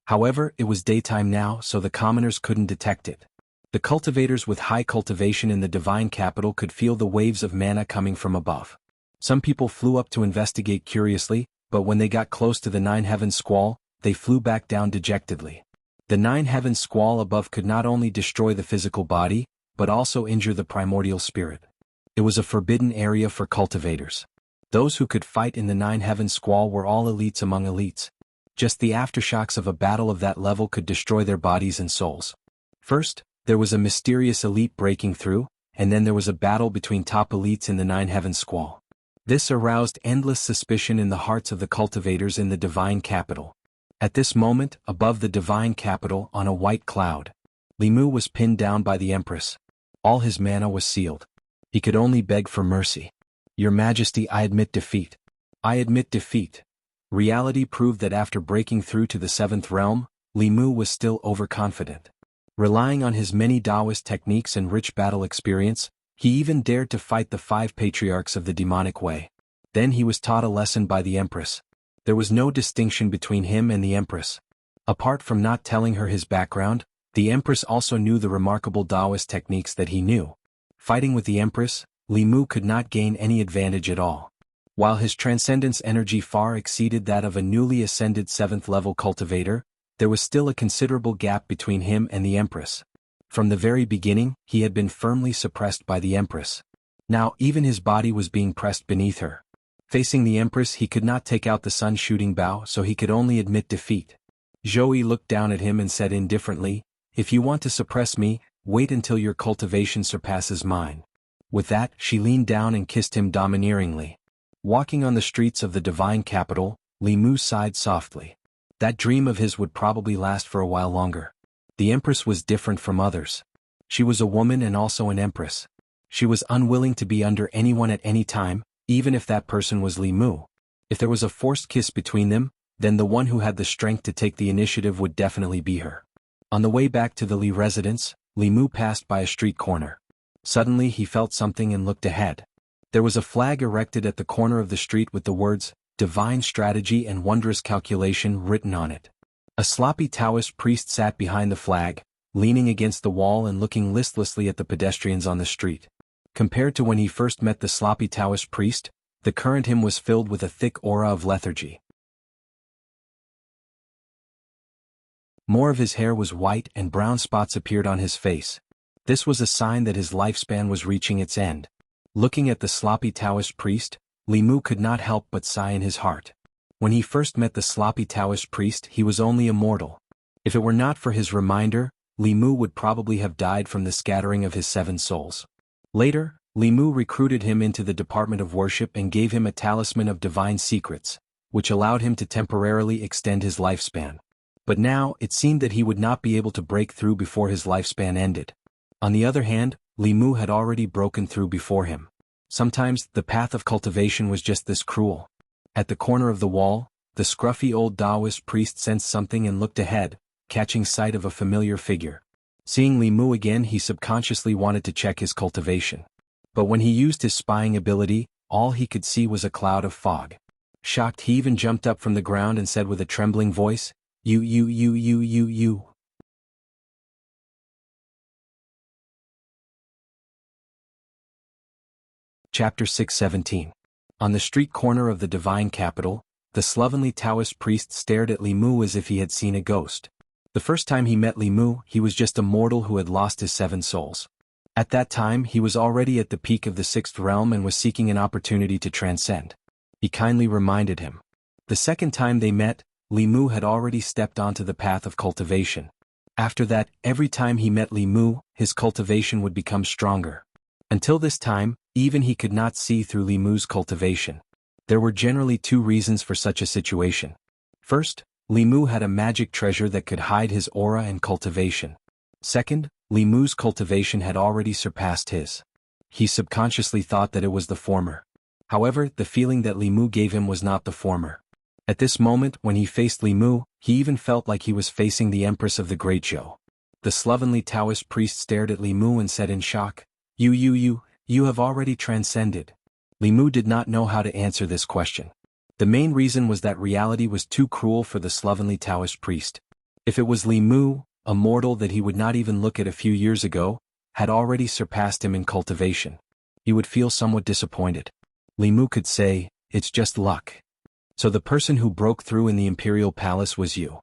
However, it was daytime now, so the commoners couldn't detect it. The cultivators with high cultivation in the divine capital could feel the waves of mana coming from above. Some people flew up to investigate curiously, but when they got close to the 9 heavens squall, they flew back down dejectedly. The 9 heavens squall above could not only destroy the physical body, but also injure the primordial spirit. It was a forbidden area for cultivators. Those who could fight in the 9 heavens squall were all elites among elites. Just the aftershocks of a battle of that level could destroy their bodies and souls. First, there was a mysterious elite breaking through, and then there was a battle between top elites in the 9 heavens squall. This aroused endless suspicion in the hearts of the cultivators in the divine capital. At this moment, above the divine capital, on a white cloud, Li Mu was pinned down by the Empress. All his mana was sealed. He could only beg for mercy. "Your Majesty, I admit defeat. I admit defeat." Reality proved that after breaking through to the 7th realm, Li Mu was still overconfident. Relying on his many Taoist techniques and rich battle experience, he even dared to fight the 5 patriarchs of the demonic way. Then he was taught a lesson by the Empress. There was no distinction between him and the Empress. Apart from not telling her his background, the Empress also knew the remarkable Taoist techniques that he knew. Fighting with the Empress, Li Mu could not gain any advantage at all. While his transcendence energy far exceeded that of a newly ascended 7th level cultivator, there was still a considerable gap between him and the Empress. From the very beginning, he had been firmly suppressed by the Empress. Now even his body was being pressed beneath her. Facing the Empress, he could not take out the sun-shooting bow, so he could only admit defeat. Zhou Yi looked down at him and said indifferently, "If you want to suppress me, wait until your cultivation surpasses mine." With that, she leaned down and kissed him domineeringly. Walking on the streets of the divine capital, Li Mu sighed softly. That dream of his would probably last for a while longer. The empress was different from others. She was a woman and also an empress. She was unwilling to be under anyone at any time, even if that person was Li Mu. If there was a forced kiss between them, then the one who had the strength to take the initiative would definitely be her. On the way back to the Li residence, Li Mu passed by a street corner. Suddenly he felt something and looked ahead. There was a flag erected at the corner of the street with the words, "Divine Strategy and Wondrous Calculation" written on it. A sloppy Taoist priest sat behind the flag, leaning against the wall and looking listlessly at the pedestrians on the street. Compared to when he first met the sloppy Taoist priest, the current him was filled with a thick aura of lethargy. More of his hair was white and brown spots appeared on his face. This was a sign that his lifespan was reaching its end. Looking at the sloppy Taoist priest, Li Mu could not help but sigh in his heart. When he first met the sloppy Taoist priest, he was only a mortal. If it were not for his reminder, Li Mu would probably have died from the scattering of his 7 souls. Later, Li Mu recruited him into the department of worship and gave him a talisman of divine secrets, which allowed him to temporarily extend his lifespan. But now, it seemed that he would not be able to break through before his lifespan ended. On the other hand, Li Mu had already broken through before him. Sometimes, the path of cultivation was just this cruel. At the corner of the wall, the scruffy old Taoist priest sensed something and looked ahead, catching sight of a familiar figure. Seeing Li Mu again, he subconsciously wanted to check his cultivation. But when he used his spying ability, all he could see was a cloud of fog. Shocked, he even jumped up from the ground and said with a trembling voice, You. Chapter 617. On the street corner of the divine capital, the slovenly Taoist priest stared at Li Mu as if he had seen a ghost. The first time he met Li Mu, he was just a mortal who had lost his 7 souls. At that time, he was already at the peak of the 6th realm and was seeking an opportunity to transcend. He kindly reminded him. The second time they met, Li Mu had already stepped onto the path of cultivation. After that, every time he met Li Mu, his cultivation would become stronger. Until this time, even he could not see through Li Mu's cultivation. There were generally 2 reasons for such a situation. First, Li Mu had a magic treasure that could hide his aura and cultivation. Second, Li Mu's cultivation had already surpassed his. He subconsciously thought that it was the former. However, the feeling that Li Mu gave him was not the former. At this moment, when he faced Li Mu, he even felt like he was facing the Empress of the Great Zhou. The slovenly Taoist priest stared at Li Mu and said in shock, You have already transcended. Li Mu did not know how to answer this question. The main reason was that reality was too cruel for the slovenly Taoist priest. If it was Li Mu, a mortal that he would not even look at a few years ago, had already surpassed him in cultivation, he would feel somewhat disappointed. Li Mu could say, "It's just luck. So the person who broke through in the imperial palace was you."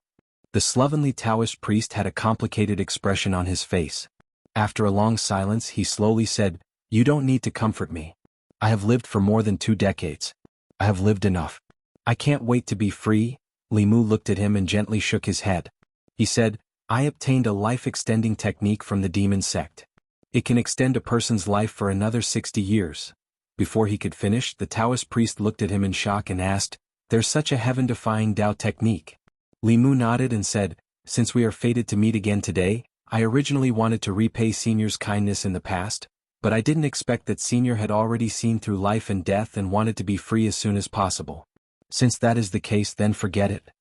The slovenly Taoist priest had a complicated expression on his face. After a long silence, he slowly said, "You don't need to comfort me. I have lived for more than 2 decades. I have lived enough. I can't wait to be free." Li Mu looked at him and gently shook his head. He said, "I obtained a life-extending technique from the demon sect. It can extend a person's life for another 60 years. Before he could finish, the Taoist priest looked at him in shock and asked, "There's such a heaven-defying Tao technique?" Li Mu nodded and said, "Since we are fated to meet again today, I originally wanted to repay Senior's kindness in the past, but I didn't expect that Senior had already seen through life and death and wanted to be free as soon as possible. Since that is the case, then forget it."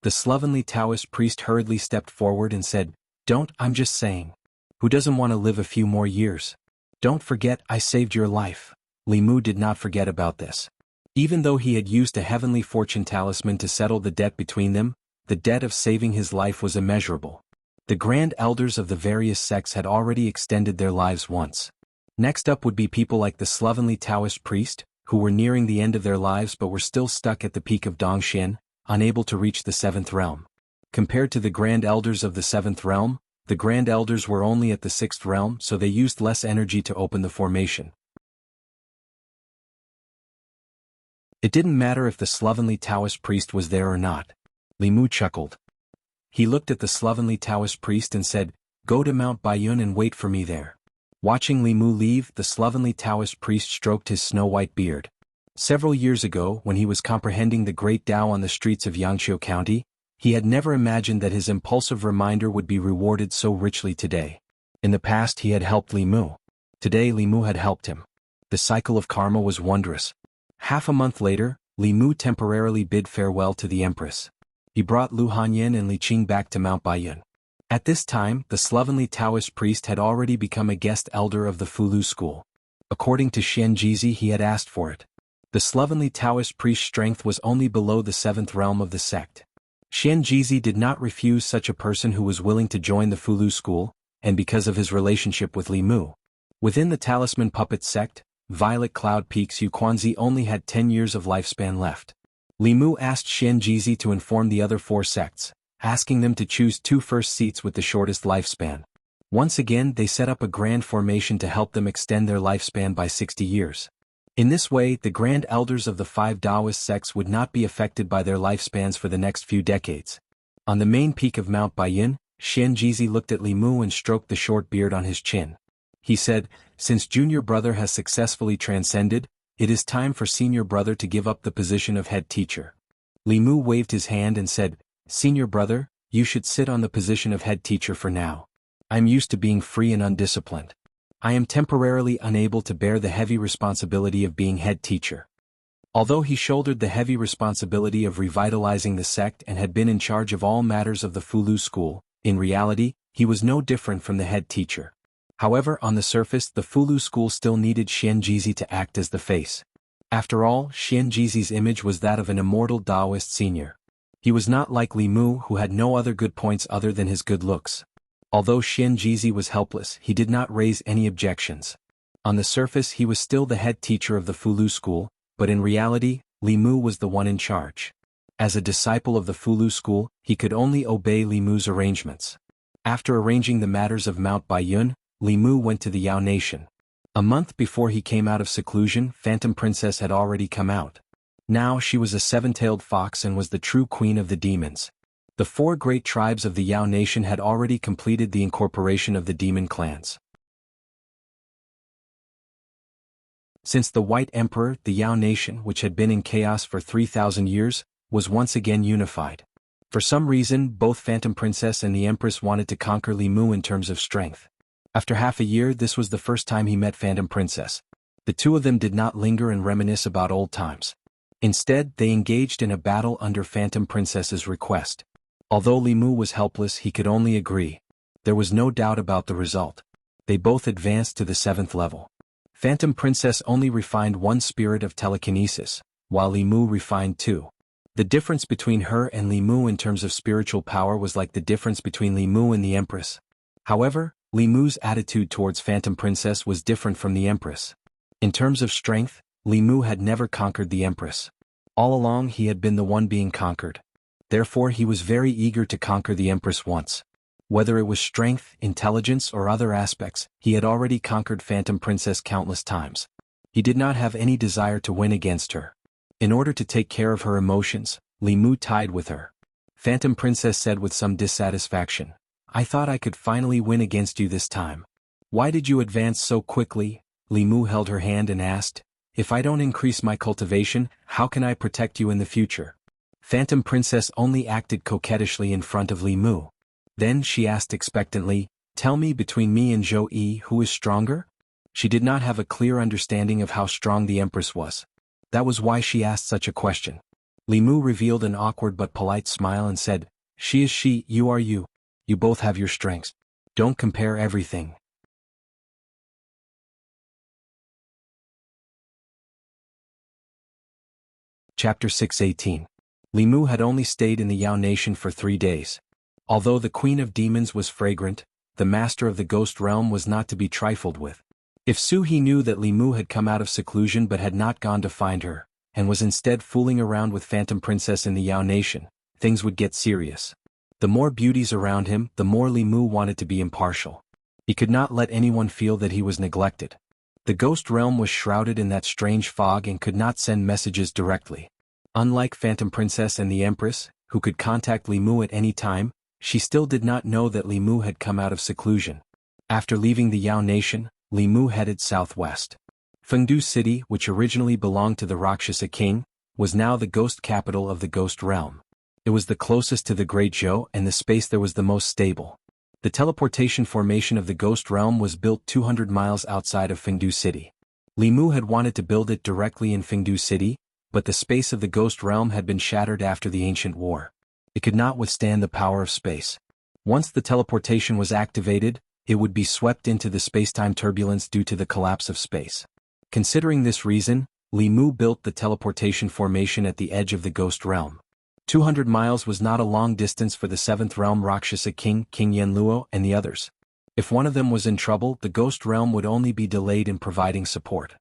The slovenly Taoist priest hurriedly stepped forward and said, I'm just saying. Who doesn't want to live a few more years? Don't forget, I saved your life." Li Mu did not forget about this. Even though he had used a heavenly fortune talisman to settle the debt between them, the debt of saving his life was immeasurable. The grand elders of the various sects had already extended their lives once. Next up would be people like the slovenly Taoist priest, who were nearing the end of their lives but were still stuck at the peak of Dongxian, unable to reach the 7th realm. Compared to the grand elders of the 7th realm, the grand elders were only at the 6th realm, so they used less energy to open the formation. It didn't matter if the slovenly Taoist priest was there or not. Li Mu chuckled. He looked at the slovenly Taoist priest and said, "Go to Mount Baiyun and wait for me there." Watching Li Mu leave, the slovenly Taoist priest stroked his snow-white beard. Several years ago, when he was comprehending the great Tao on the streets of Jianghu County, He had never imagined that his impulsive reminder would be rewarded so richly today. In the past he had helped Li Mu. Today Li Mu had helped him. The cycle of karma was wondrous. Half a month later, Li Mu temporarily bid farewell to the empress. He brought Lu Hanyin and Li Qing back to Mount Baiyun. At this time, the slovenly Taoist priest had already become a guest elder of the Fulu school. According to Xian Jizi, he had asked for it. The slovenly Taoist priest's strength was only below the 7th realm of the sect. Xian Jizi did not refuse such a person who was willing to join the Fulu school, and because of his relationship with Li Mu. Within the Talisman Puppet sect, Violet Cloud Peak's Yu Quanzi only had 10 years of lifespan left. Li Mu asked Xian Jizi to inform the other 4 sects, asking them to choose 2 first seats with the shortest lifespan. Once again they set up a grand formation to help them extend their lifespan by 60 years. In this way, the grand elders of the 5 Taoist sects would not be affected by their lifespans for the next few decades. On the main peak of Mount Baiyun, Xian Jizi looked at Li Mu and stroked the short beard on his chin. He said, "Since junior brother has successfully transcended, it is time for senior brother to give up the position of head teacher." Li Mu waved his hand and said, "Senior brother, you should sit on the position of head teacher for now. I'm used to being free and undisciplined. I am temporarily unable to bear the heavy responsibility of being head teacher." Although he shouldered the heavy responsibility of revitalizing the sect and had been in charge of all matters of the Fulu school, in reality, he was no different from the head teacher. However, on the surface the Fulu school still needed Xian Jizi to act as the face. After all, Xian Jizi's image was that of an immortal Taoist senior. He was not like Li Mu, who had no other good points other than his good looks. Although Xian Jizi was helpless, he did not raise any objections. On the surface he was still the head teacher of the Fulu school, but in reality, Li Mu was the one in charge. As a disciple of the Fulu school, he could only obey Li Mu's arrangements. After arranging the matters of Mount Baiyun, Li Mu went to the Yao Nation. A month before he came out of seclusion, Phantom Princess had already come out. Now she was a 7-tailed fox and was the true queen of the demons. The 4 great tribes of the Yao Nation had already completed the incorporation of the demon clans. Since the White Emperor, the Yao Nation, which had been in chaos for 3,000 years, was once again unified. For some reason, both Phantom Princess and the Empress wanted to conquer Li Mu in terms of strength. After half a year, this was the first time he met Phantom Princess. The 2 of them did not linger and reminisce about old times. Instead, they engaged in a battle under Phantom Princess's request. Although Li Mu was helpless, he could only agree. There was no doubt about the result. They both advanced to the 7th level. Phantom Princess only refined 1 spirit of telekinesis, while Li Mu refined 2. The difference between her and Li Mu in terms of spiritual power was like the difference between Li Mu and the Empress. However, Li Mu's attitude towards Phantom Princess was different from the Empress. In terms of strength, Li Mu had never conquered the Empress. All along he had been the one being conquered. Therefore he was very eager to conquer the Empress once. Whether it was strength, intelligence or other aspects, he had already conquered Phantom Princess countless times. He did not have any desire to win against her. In order to take care of her emotions, Li Mu tied with her. Phantom Princess said with some dissatisfaction, "I thought I could finally win against you this time. Why did you advance so quickly?" Li Mu held her hand and asked, "If I don't increase my cultivation, how can I protect you in the future?" Phantom Princess only acted coquettishly in front of Li Mu. Then she asked expectantly, "Tell me, between me and Zhou Yi, who is stronger?" She did not have a clear understanding of how strong the Empress was. That was why she asked such a question. Li Mu revealed an awkward but polite smile and said, "She is she, you are you. You both have your strengths. Don't compare everything." Chapter 618. Li Mu had only stayed in the Yao Nation for 3 days. Although the Queen of Demons was fragrant, the Master of the Ghost Realm was not to be trifled with. If Su He knew that Li Mu had come out of seclusion but had not gone to find her, and was instead fooling around with Phantom Princess in the Yao Nation, things would get serious. The more beauties around him, the more Li Mu wanted to be impartial. He could not let anyone feel that he was neglected. The Ghost Realm was shrouded in that strange fog and could not send messages directly. Unlike Phantom Princess and the Empress, who could contact Li Mu at any time, she still did not know that Li Mu had come out of seclusion. After leaving the Yao Nation, Li Mu headed southwest. Fengdu City, which originally belonged to the Rakshasa king, was now the ghost capital of the Ghost Realm. It was the closest to the Great Zhou and the space there was the most stable. The teleportation formation of the Ghost Realm was built 200 miles outside of Fengdu City. Li Mu had wanted to build it directly in Fengdu City, but the space of the Ghost Realm had been shattered after the ancient war. It could not withstand the power of space. Once the teleportation was activated, it would be swept into the spacetime turbulence due to the collapse of space. Considering this reason, Li Mu built the teleportation formation at the edge of the Ghost Realm. 200 miles was not a long distance for the 7th Realm Rakshasa King, King Yanluo, and the others. If one of them was in trouble, the Ghost Realm would only be delayed in providing support.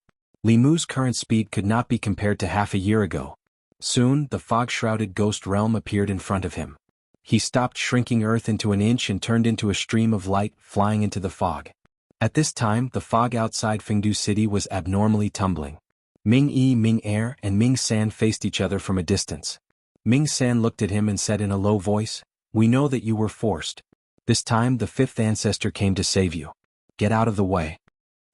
Li Mu's current speed could not be compared to half a year ago. Soon, the fog-shrouded Ghost Realm appeared in front of him. He stopped shrinking Earth into an inch and turned into a stream of light, flying into the fog. At this time, the fog outside Fengdu City was abnormally tumbling. Ming Yi, Ming Er, and Ming San faced each other from a distance. Ming San looked at him and said in a low voice, "We know that you were forced. This time the 5th ancestor came to save you. Get out of the way."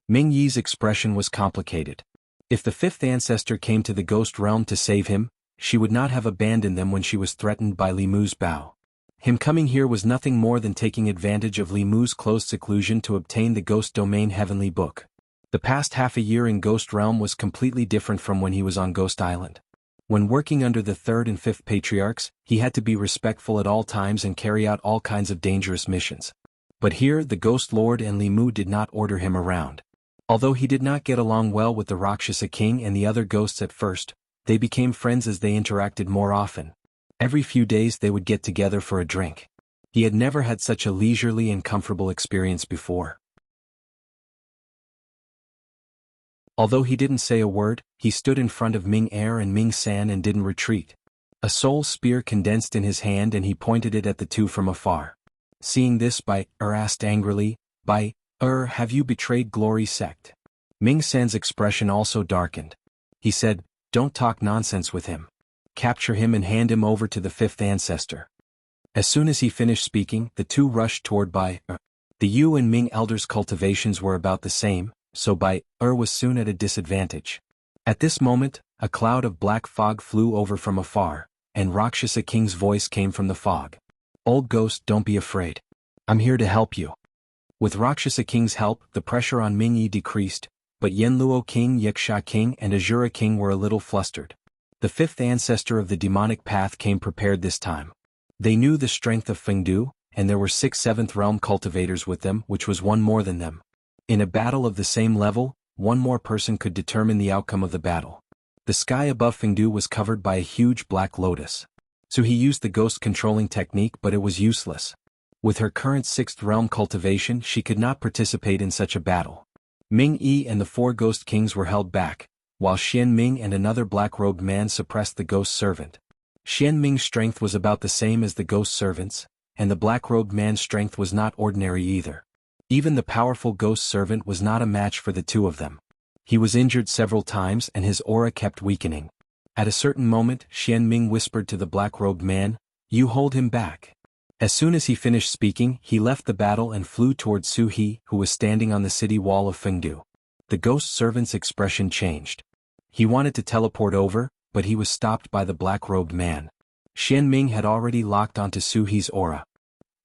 Ming Yi's expression was complicated. If the 5th ancestor came to the Ghost Realm to save him, she would not have abandoned them when she was threatened by Li Mu's bow. Him coming here was nothing more than taking advantage of Li Mu's closed seclusion to obtain the Ghost Domain Heavenly Book. The past half a year in Ghost Realm was completely different from when he was on Ghost Island. When working under the 3rd and 5th Patriarchs, he had to be respectful at all times and carry out all kinds of dangerous missions. But here, the Ghost Lord and Li Mu did not order him around. Although he did not get along well with the Rakshasa King and the other ghosts at first, they became friends as they interacted more often. Every few days they would get together for a drink. He had never had such a leisurely and comfortable experience before. Although he didn't say a word, he stood in front of Ming Er and Ming San and didn't retreat. A soul spear condensed in his hand and he pointed it at the two from afar. Seeing this, Bai asked angrily, "Bai, have you betrayed Glory Sect?" Ming San's expression also darkened. He said, "Don't talk nonsense with him. Capture him and hand him over to the 5th ancestor." As soon as he finished speaking, the two rushed toward Bai. The Yu and Ming elders' cultivations were about the same, so Bai was soon at a disadvantage. At this moment, a cloud of black fog flew over from afar, and Rakshasa King's voice came from the fog. "Old ghost, don't be afraid. I'm here to help you." With Rakshasa King's help, the pressure on Ming Yi decreased, but Yanluo King, Yiksha King, and Azura King were a little flustered. The 5th ancestor of the demonic path came prepared this time. They knew the strength of Fengdu, and there were 6 7th realm cultivators with them, which was one more than them. In a battle of the same level, one more person could determine the outcome of the battle. The sky above Fengdu was covered by a huge black lotus. So he used the ghost controlling technique, but it was useless. With her current 6th realm cultivation, she could not participate in such a battle. Ming Yi and the 4 ghost kings were held back, while Xian Ming and another black-robed man suppressed the ghost servant. Xian Ming's strength was about the same as the ghost servant's, and the black-robed man's strength was not ordinary either. Even the powerful ghost servant was not a match for the two of them. He was injured several times and his aura kept weakening. At a certain moment, Xian Ming whispered to the black-robed man, "You hold him back." As soon as he finished speaking, he left the battle and flew toward Su He, who was standing on the city wall of Fengdu. The ghost servant's expression changed. He wanted to teleport over, but he was stopped by the black-robed man. Xian Ming had already locked onto Su He's aura.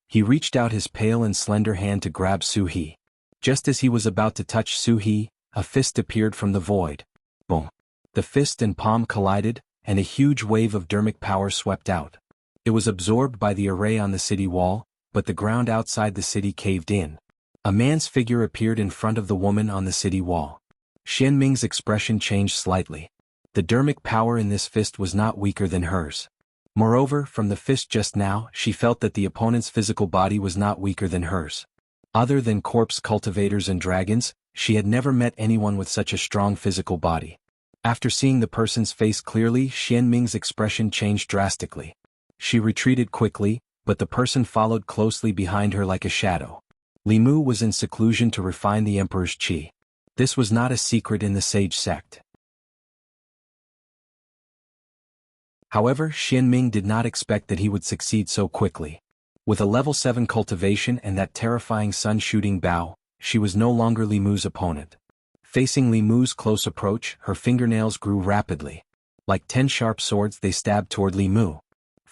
He reached out his pale and slender hand to grab Su He. Just as he was about to touch Su He, a fist appeared from the void. Boom! The fist and palm collided, and a huge wave of dermic power swept out. It was absorbed by the array on the city wall, but the ground outside the city caved in. A man's figure appeared in front of the woman on the city wall. Xian Ming's expression changed slightly. The dermic power in this fist was not weaker than hers. Moreover, from the fist just now, she felt that the opponent's physical body was not weaker than hers. Other than corpse cultivators and dragons, she had never met anyone with such a strong physical body. After seeing the person's face clearly, Xian Ming's expression changed drastically. She retreated quickly, but the person followed closely behind her like a shadow. Li Mu was in seclusion to refine the emperor's qi. This was not a secret in the sage sect. However, Xian Ming did not expect that he would succeed so quickly. With a level 7 cultivation and that terrifying sun-shooting bow, she was no longer Li Mu's opponent. Facing Li Mu's close approach, her fingernails grew rapidly. Like 10 sharp swords they stabbed toward Li Mu.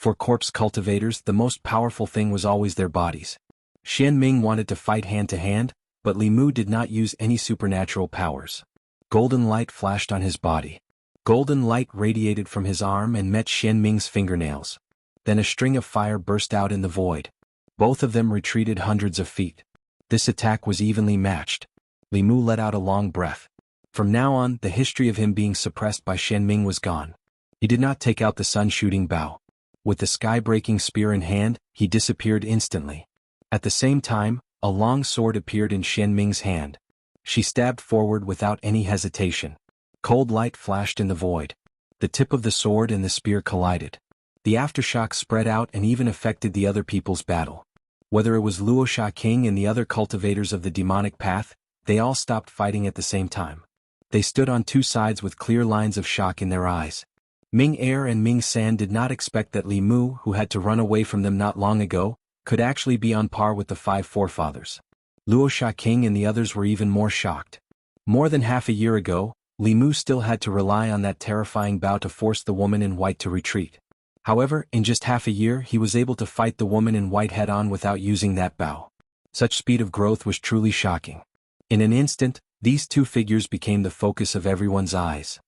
For corpse cultivators, the most powerful thing was always their bodies. Xian Ming wanted to fight hand to hand, but Li Mu did not use any supernatural powers. Golden light flashed on his body. Golden light radiated from his arm and met Xian Ming's fingernails. Then a string of fire burst out in the void. Both of them retreated hundreds of feet. This attack was evenly matched. Li Mu let out a long breath. From now on, the history of him being suppressed by Xian Ming was gone. He did not take out the sun-shooting bow. With the sky-breaking spear in hand, he disappeared instantly. At the same time, a long sword appeared in Xian Ming's hand. She stabbed forward without any hesitation. Cold light flashed in the void. The tip of the sword and the spear collided. The aftershock spread out and even affected the other people's battle. Whether it was Luosha King and the other cultivators of the demonic path, they all stopped fighting at the same time. They stood on two sides with clear lines of shock in their eyes. Ming Er and Ming San did not expect that Li Mu, who had to run away from them not long ago, could actually be on par with the five forefathers. Luosha King and the others were even more shocked. More than half a year ago, Li Mu still had to rely on that terrifying bow to force the woman in white to retreat. However, in just half a year he was able to fight the woman in white head-on without using that bow. Such speed of growth was truly shocking. In an instant, these two figures became the focus of everyone's eyes.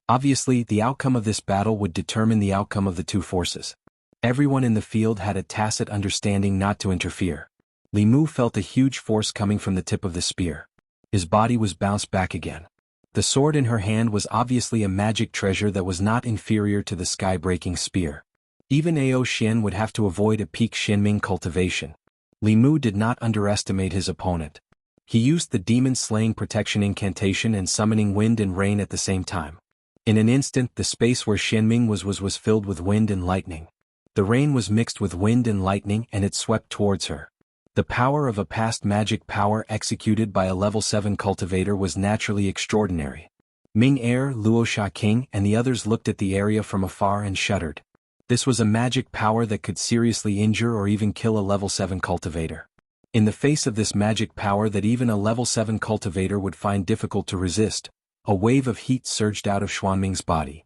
Obviously, the outcome of this battle would determine the outcome of the two forces. Everyone in the field had a tacit understanding not to interfere. Li Mu felt a huge force coming from the tip of the spear. His body was bounced back again. The sword in her hand was obviously a magic treasure that was not inferior to the sky-breaking spear. Even Ao Xian would have to avoid a peak Xianming cultivation. Li Mu did not underestimate his opponent. He used the demon-slaying protection incantation and summoning wind and rain at the same time. In an instant, the space where Xianming was filled with wind and lightning. The rain was mixed with wind and lightning and it swept towards her. The power of a past magic power executed by a level 7 cultivator was naturally extraordinary. Ming Er, Luosha King and the others looked at the area from afar and shuddered. This was a magic power that could seriously injure or even kill a level 7 cultivator. In the face of this magic power that even a level 7 cultivator would find difficult to resist, a wave of heat surged out of Xuanming's body.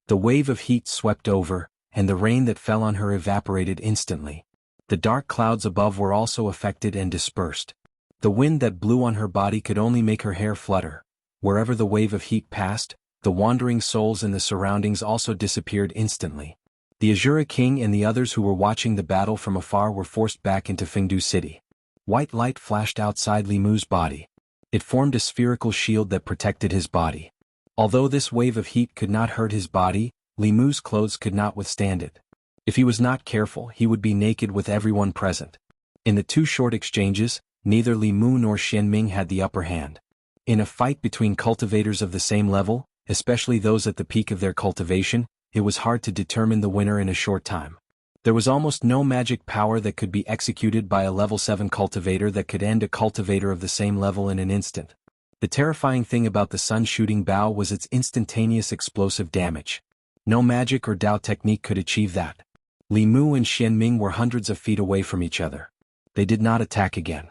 The wave of heat swept over, and the rain that fell on her evaporated instantly. The dark clouds above were also affected and dispersed. The wind that blew on her body could only make her hair flutter. Wherever the wave of heat passed, the wandering souls in the surroundings also disappeared instantly. The Azura King and the others who were watching the battle from afar were forced back into Fengdu City. White light flashed outside Li Mu's body. It formed a spherical shield that protected his body. Although this wave of heat could not hurt his body, Li Mu's clothes could not withstand it. If he was not careful, he would be naked with everyone present. In the two short exchanges, neither Li Mu nor Xianming had the upper hand. In a fight between cultivators of the same level, especially those at the peak of their cultivation, it was hard to determine the winner in a short time. There was almost no magic power that could be executed by a level 7 cultivator that could end a cultivator of the same level in an instant. The terrifying thing about the sun-shooting bow was its instantaneous explosive damage. No magic or Dao technique could achieve that. Li Mu and Xianming were hundreds of feet away from each other. They did not attack again.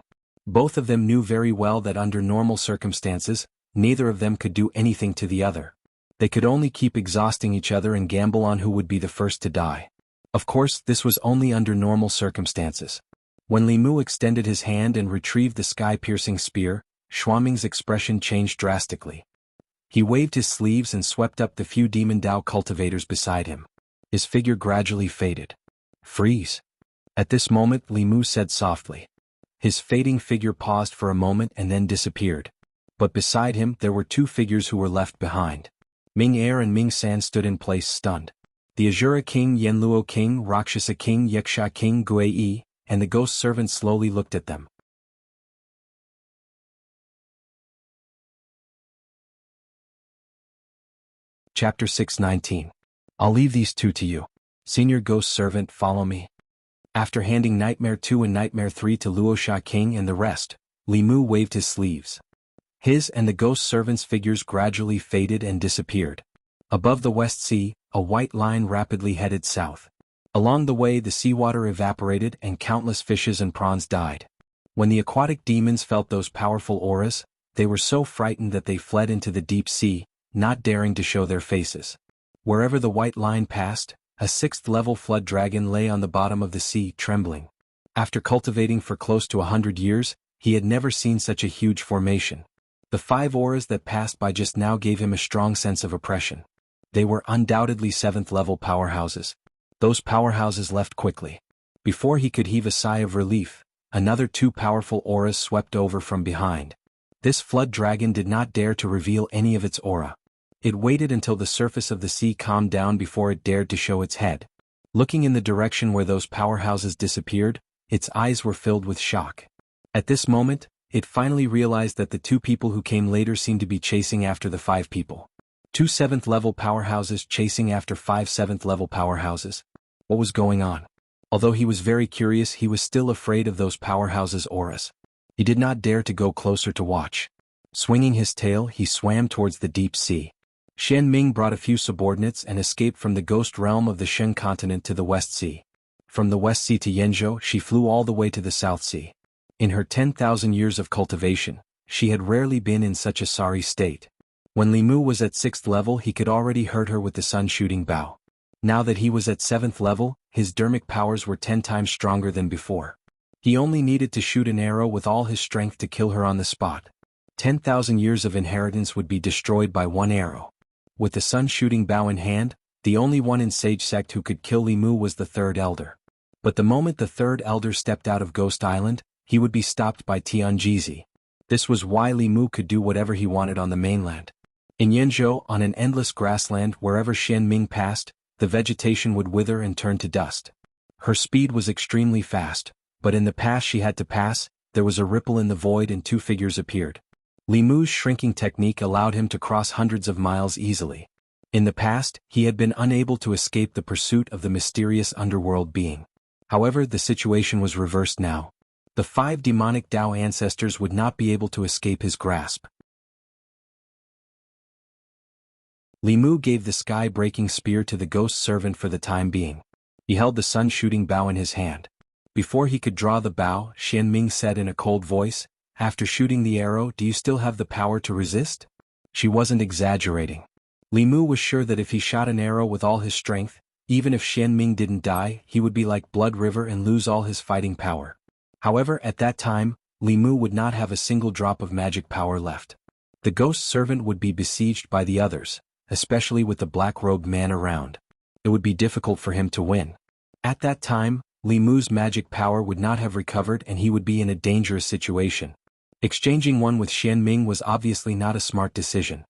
Both of them knew very well that under normal circumstances, neither of them could do anything to the other. They could only keep exhausting each other and gamble on who would be the first to die. Of course, this was only under normal circumstances. When Li Mu extended his hand and retrieved the sky-piercing spear, Xuanming's expression changed drastically. He waved his sleeves and swept up the few demon Dao cultivators beside him. His figure gradually faded. "Freeze." At this moment Li Mu said softly. His fading figure paused for a moment and then disappeared. But beside him there were two figures who were left behind. Ming Er and Ming San stood in place stunned. The Azura King, Yanluo King, Rakshasa King, Yaksha King, Guei, and the ghost servant slowly looked at them. Chapter 619. I'll leave these two to you. Senior Ghost Servant, follow me. After handing Nightmare 2 and Nightmare 3 to Luosha King and the rest, Li Mu waved his sleeves. His and the ghost servant's figures gradually faded and disappeared. Above the West Sea, a white line rapidly headed south. Along the way the seawater evaporated and countless fishes and prawns died. When the aquatic demons felt those powerful auras, they were so frightened that they fled into the deep sea, not daring to show their faces. Wherever the white line passed, a sixth-level flood dragon lay on the bottom of the sea, trembling. After cultivating for close to 100 years, he had never seen such a huge formation. The 5 auras that passed by just now gave him a strong sense of oppression. They were undoubtedly 7th-level powerhouses. Those powerhouses left quickly. Before he could heave a sigh of relief, another 2 powerful auras swept over from behind. This flood dragon did not dare to reveal any of its aura. It waited until the surface of the sea calmed down before it dared to show its head. Looking in the direction where those powerhouses disappeared, its eyes were filled with shock. At this moment, it finally realized that the 2 people who came later seemed to be chasing after the 5 people. 2 7th-level powerhouses chasing after 5 7th-level powerhouses. What was going on? Although he was very curious, he was still afraid of those powerhouses' auras. He did not dare to go closer to watch. Swinging his tail, he swam towards the deep sea. Xian Ming brought a few subordinates and escaped from the ghost realm of the Shen continent to the West Sea. From the West Sea to Yenzhou, she flew all the way to the South Sea. In her 10,000 years of cultivation, she had rarely been in such a sorry state. When Li Mu was at 6th level, he could already hurt her with the sun-shooting bow. Now that he was at 7th level, his dermic powers were 10 times stronger than before. He only needed to shoot an arrow with all his strength to kill her on the spot. 10,000 years of inheritance would be destroyed by one arrow. With the sun-shooting bow in hand, the only one in Sage Sect who could kill Li Mu was the 3rd Elder. But the moment the 3rd Elder stepped out of Ghost Island, he would be stopped by Tianjizi. This was why Li Mu could do whatever he wanted on the mainland. In Yenzhou, on an endless grassland wherever Xian Ming passed, the vegetation would wither and turn to dust. Her speed was extremely fast, but in the pass she had to pass, there was a ripple in the void and 2 figures appeared. Li Mu's shrinking technique allowed him to cross hundreds of miles easily. In the past, he had been unable to escape the pursuit of the mysterious underworld being. However, the situation was reversed now. The 5 demonic Dao ancestors would not be able to escape his grasp. Li Mu gave the sky-breaking spear to the ghost servant for the time being. He held the sun-shooting bow in his hand. Before he could draw the bow, Xian Ming said in a cold voice, "After shooting the arrow, do you still have the power to resist?" She wasn't exaggerating. Li Mu was sure that if he shot an arrow with all his strength, even if Xian Ming didn't die, he would be like Blood River and lose all his fighting power. However, at that time, Li Mu would not have a single drop of magic power left. The ghost servant would be besieged by the others, especially with the black-robed man around. It would be difficult for him to win. At that time, Li Mu's magic power would not have recovered and he would be in a dangerous situation. Exchanging one with Xian Ming was obviously not a smart decision.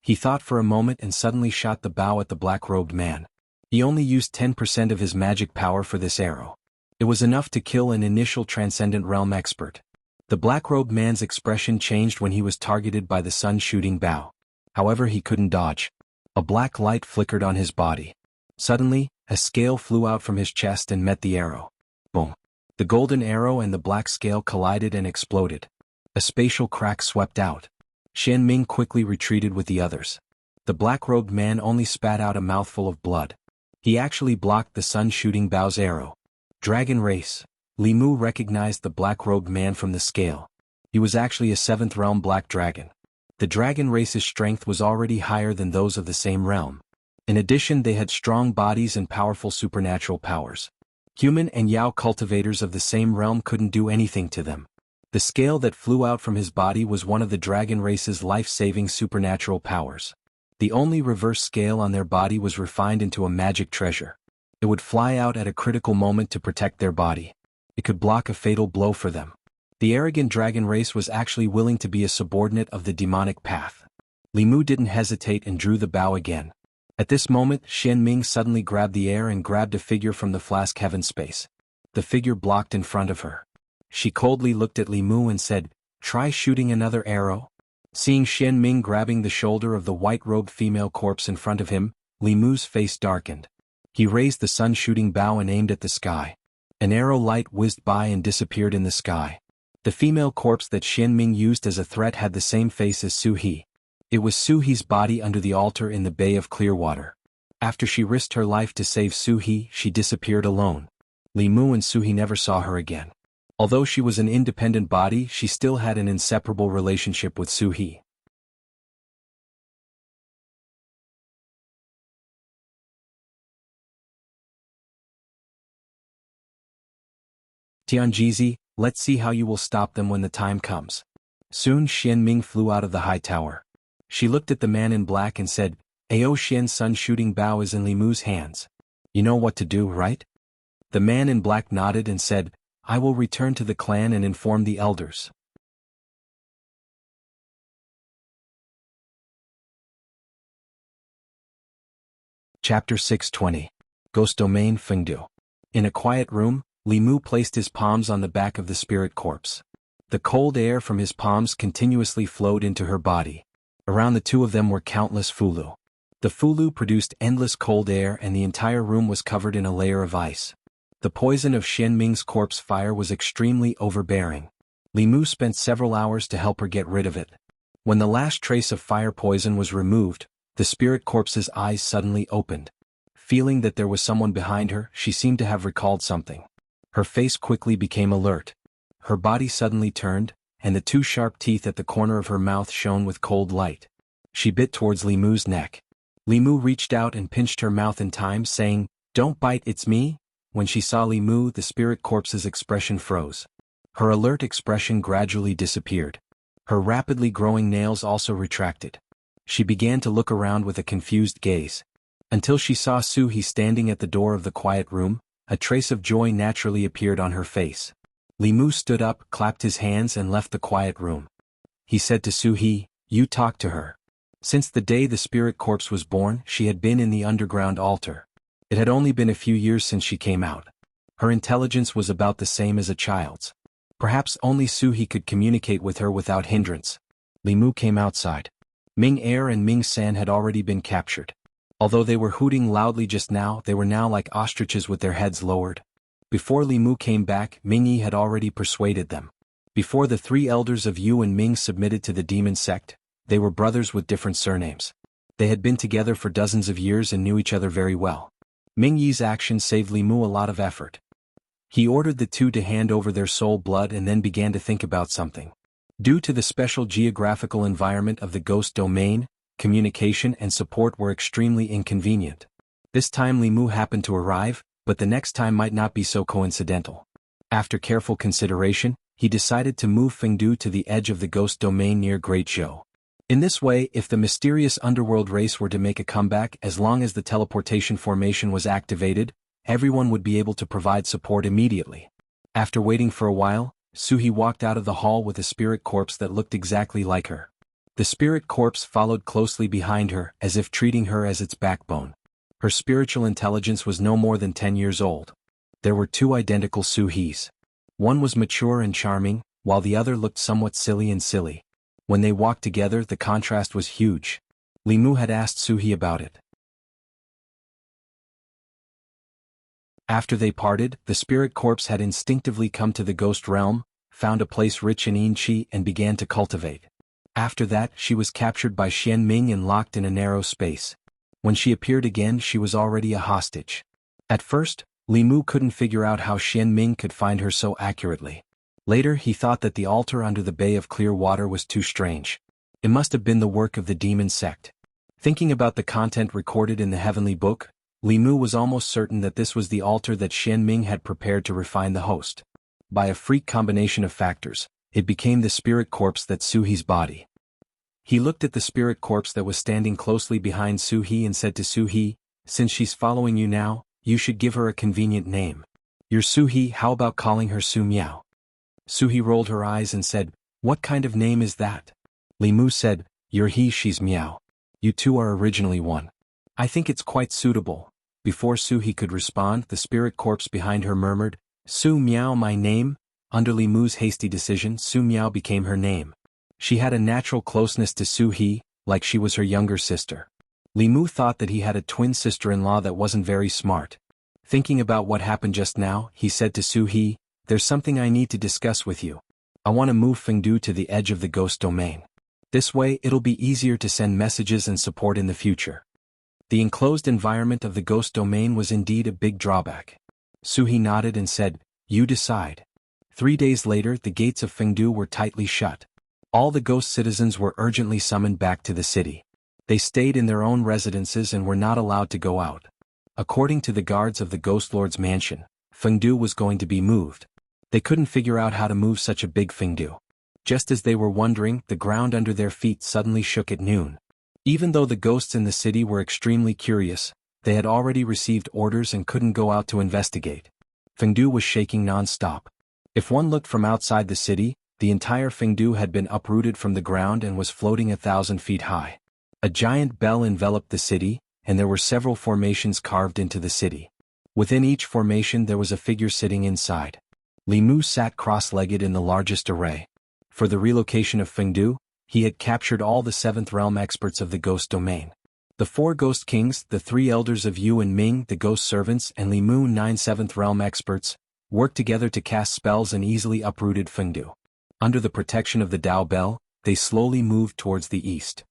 He thought for a moment and suddenly shot the bow at the black-robed man. He only used 10% of his magic power for this arrow. It was enough to kill an initial Transcendent Realm expert. The black-robed man's expression changed when he was targeted by the sun-shooting bow. However, he couldn't dodge. A black light flickered on his body. Suddenly, a scale flew out from his chest and met the arrow. Boom! The golden arrow and the black scale collided and exploded. A spatial crack swept out. Xian Ming quickly retreated with the others. The black-robed man only spat out a mouthful of blood. He actually blocked the sun-shooting bow's arrow. Dragon race. Li Mu recognized the black-robed man from the scale. He was actually a 7th realm black dragon. The dragon race's strength was already higher than those of the same realm. In addition, they had strong bodies and powerful supernatural powers. Human and Yao cultivators of the same realm couldn't do anything to them. The scale that flew out from his body was one of the dragon race's life-saving supernatural powers. The only reverse scale on their body was refined into a magic treasure. It would fly out at a critical moment to protect their body. It could block a fatal blow for them. The arrogant dragon race was actually willing to be a subordinate of the demonic path. Li Mu didn't hesitate and drew the bow again. At this moment, Xian Ming suddenly grabbed the air and grabbed a figure from the flask heaven space. The figure blocked in front of her. She coldly looked at Li Mu and said, "Try shooting another arrow?" Seeing Xian Ming grabbing the shoulder of the white-robed female corpse in front of him, Li Mu's face darkened. He raised the sun-shooting bow and aimed at the sky. An arrow light whizzed by and disappeared in the sky. The female corpse that Xian Ming used as a threat had the same face as Su He. It was Su He's body under the altar in the Bay of Clearwater. After she risked her life to save Su He, she disappeared alone. Li Mu and Su He never saw her again. Although she was an independent body, she still had an inseparable relationship with Su He. Tianjizi, let's see how you will stop them when the time comes. Soon Xian Ming flew out of the high tower. She looked at the man in black and said, Ao Xian's sun shooting bow is in Li Mu's hands. You know what to do, right? The man in black nodded and said, I will return to the clan and inform the elders. Chapter 620. Ghost Domain Fengdu. In a quiet room, Li Mu placed his palms on the back of the spirit corpse. The cold air from his palms continuously flowed into her body. Around the two of them were countless fulu. The fulu produced endless cold air and the entire room was covered in a layer of ice. The poison of Xian Ming's corpse fire was extremely overbearing. Li Mu spent several hours to help her get rid of it. When the last trace of fire poison was removed, the spirit corpse's eyes suddenly opened. Feeling that there was someone behind her, she seemed to have recalled something. Her face quickly became alert. Her body suddenly turned, and the two sharp teeth at the corner of her mouth shone with cold light. She bit towards Li Mu's neck. Li Mu reached out and pinched her mouth in time, saying, Don't bite, it's me. When she saw Li Mu, the spirit corpse's expression froze. Her alert expression gradually disappeared. Her rapidly growing nails also retracted. She began to look around with a confused gaze. Until she saw Su-He standing at the door of the quiet room, a trace of joy naturally appeared on her face. Li Mu stood up, clapped his hands and left the quiet room. He said to Su-He, You talk to her. Since the day the spirit corpse was born, she had been in the underground altar. It had only been a few years since she came out. Her intelligence was about the same as a child's. Perhaps only Su-He could communicate with her without hindrance. Li Mu came outside. Ming Er and Ming San had already been captured. Although they were hooting loudly just now, they were now like ostriches with their heads lowered. Before Li Mu came back, Ming Yi had already persuaded them. Before the three elders of Yu and Ming submitted to the demon sect, they were brothers with different surnames. They had been together for dozens of years and knew each other very well. Ming Yi's action saved Li Mu a lot of effort. He ordered the two to hand over their soul blood and then began to think about something. Due to the special geographical environment of the ghost domain, communication and support were extremely inconvenient. This time Li Mu happened to arrive, but the next time might not be so coincidental. After careful consideration, he decided to move Fengdu to the edge of the ghost domain near Great Zhou. In this way, if the mysterious underworld race were to make a comeback, as long as the teleportation formation was activated, everyone would be able to provide support immediately. After waiting for a while, Su-He walked out of the hall with a spirit corpse that looked exactly like her. The spirit corpse followed closely behind her, as if treating her as its backbone. Her spiritual intelligence was no more than 10 years old. There were two identical Su-He's. One was mature and charming, while the other looked somewhat silly and silly. When they walked together, the contrast was huge. Li Mu had asked Su-He about it. After they parted, the spirit corpse had instinctively come to the ghost realm, found a place rich in yin qi and began to cultivate. After that, she was captured by Xian Ming and locked in a narrow space. When she appeared again, she was already a hostage. At first, Li Mu couldn't figure out how Xian Ming could find her so accurately. Later he thought that the altar under the Bay of Clear Water was too strange. It must have been the work of the demon sect. Thinking about the content recorded in the heavenly book, Li Mu was almost certain that this was the altar that Xian Ming had prepared to refine the host. By a freak combination of factors, it became the spirit corpse that's Su-He's body. He looked at the spirit corpse that was standing closely behind Su-He and said to Su-He, Since she's following you now, you should give her a convenient name. You're Su-He, how about calling her Su-Miao? Su-He rolled her eyes and said, What kind of name is that? Li Mu said, You're he, she's Miao. You two are originally one. I think it's quite suitable. Before Su-He could respond, the spirit corpse behind her murmured, Su-Miao, my name? Under Li Mu's hasty decision, Su-Miao became her name. She had a natural closeness to Su-He, like she was her younger sister. Li Mu thought that he had a twin sister-in-law that wasn't very smart. Thinking about what happened just now, he said to Su-He, There's something I need to discuss with you. I want to move Fengdu to the edge of the ghost domain. This way it'll be easier to send messages and support in the future. The enclosed environment of the ghost domain was indeed a big drawback. Su-He nodded and said, You decide. 3 days later, the gates of Fengdu were tightly shut. All the ghost citizens were urgently summoned back to the city. They stayed in their own residences and were not allowed to go out. According to the guards of the Ghost Lord's mansion, Fengdu was going to be moved. They couldn't figure out how to move such a big Fengdu. Just as they were wondering, the ground under their feet suddenly shook at noon. Even though the ghosts in the city were extremely curious, they had already received orders and couldn't go out to investigate. Fengdu was shaking non-stop. If one looked from outside the city, the entire Fengdu had been uprooted from the ground and was floating 1,000 feet high. A giant bell enveloped the city, and there were several formations carved into the city. Within each formation there was a figure sitting inside. Li Mu sat cross-legged in the largest array. For the relocation of Fengdu, he had captured all the 7th realm experts of the ghost domain. The 4 ghost kings, the 3 elders of Yu and Ming, the ghost servants, and Li Mu 9 7th realm experts, worked together to cast spells and easily uprooted Fengdu. Under the protection of the Dao Bell, they slowly moved towards the east.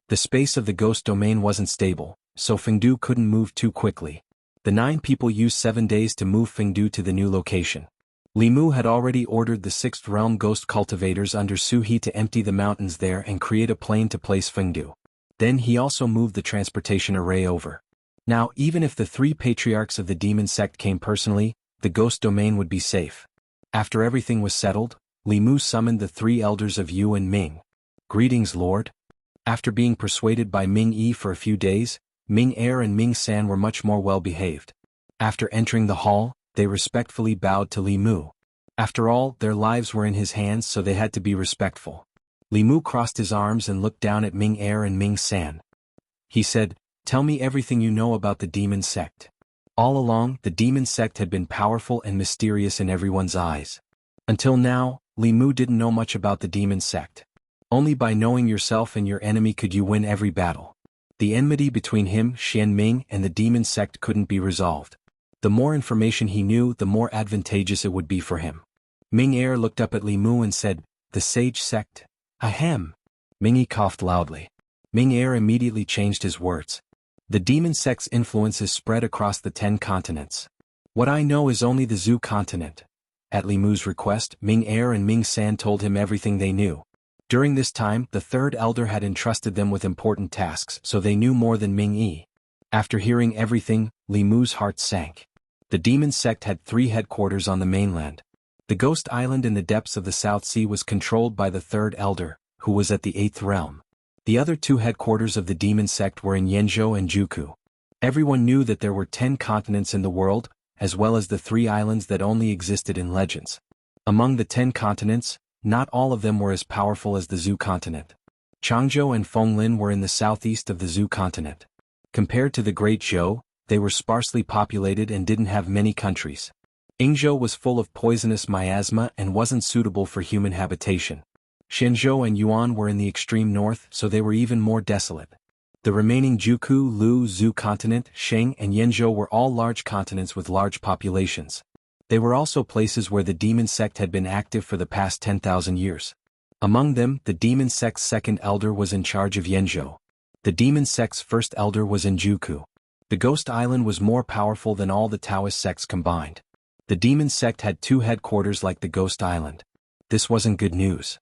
The space of the ghost domain wasn't stable, so Fengdu couldn't move too quickly. The 9 people used 7 days to move Fengdu to the new location. Li Mu had already ordered the 6th realm ghost cultivators under Su He to empty the mountains there and create a plane to place Fengdu. Then he also moved the transportation array over. Now, even if the 3 patriarchs of the demon sect came personally, the ghost domain would be safe. After everything was settled, Li Mu summoned the 3 elders of Yu and Ming. "Greetings, Lord." After being persuaded by Ming Yi for a few days, Ming Er and Ming San were much more well-behaved. After entering the hall, they respectfully bowed to Li Mu. After all, their lives were in his hands, so they had to be respectful. Li Mu crossed his arms and looked down at Ming Er and Ming San. He said, "Tell me everything you know about the demon sect." All along, the demon sect had been powerful and mysterious in everyone's eyes. Until now, Li Mu didn't know much about the demon sect. Only by knowing yourself and your enemy could you win every battle. The enmity between him, Xian Ming, and the demon sect couldn't be resolved. The more information he knew, the more advantageous it would be for him. Ming Er looked up at Li Mu and said, "The sage sect? Ahem." Ming Yi coughed loudly. Ming Er immediately changed his words. "The demon sect's influence is spread across the 10 continents. What I know is only the Zhu continent." At Li Mu's request, Ming Er and Ming San told him everything they knew. During this time, the 3rd elder had entrusted them with important tasks, so they knew more than Ming Yi. After hearing everything, Li Mu's heart sank. The demon sect had 3 headquarters on the mainland. The ghost island in the depths of the South Sea was controlled by the 3rd elder, who was at the 8th realm. The other 2 headquarters of the demon sect were in Yenzhou and Jianghu. Everyone knew that there were 10 continents in the world, as well as the 3 islands that only existed in legends. Among the 10 continents, not all of them were as powerful as the Zhu continent. Changzhou and Fenglin were in the southeast of the Zhu continent. Compared to the Great Zhou, they were sparsely populated and didn't have many countries. Yingzhou was full of poisonous miasma and wasn't suitable for human habitation. Shenzhou and Yuan were in the extreme north, so they were even more desolate. The remaining Jianghu, Lu, Zhu continent, Sheng and Yenzhou were all large continents with large populations. They were also places where the demon sect had been active for the past 10,000 years. Among them, the demon sect's 2nd elder was in charge of Yenzhou. The demon sect's 1st elder was in Jianghu. The ghost island was more powerful than all the Taoist sects combined. The demon sect had 2 headquarters like the ghost island. This wasn't good news.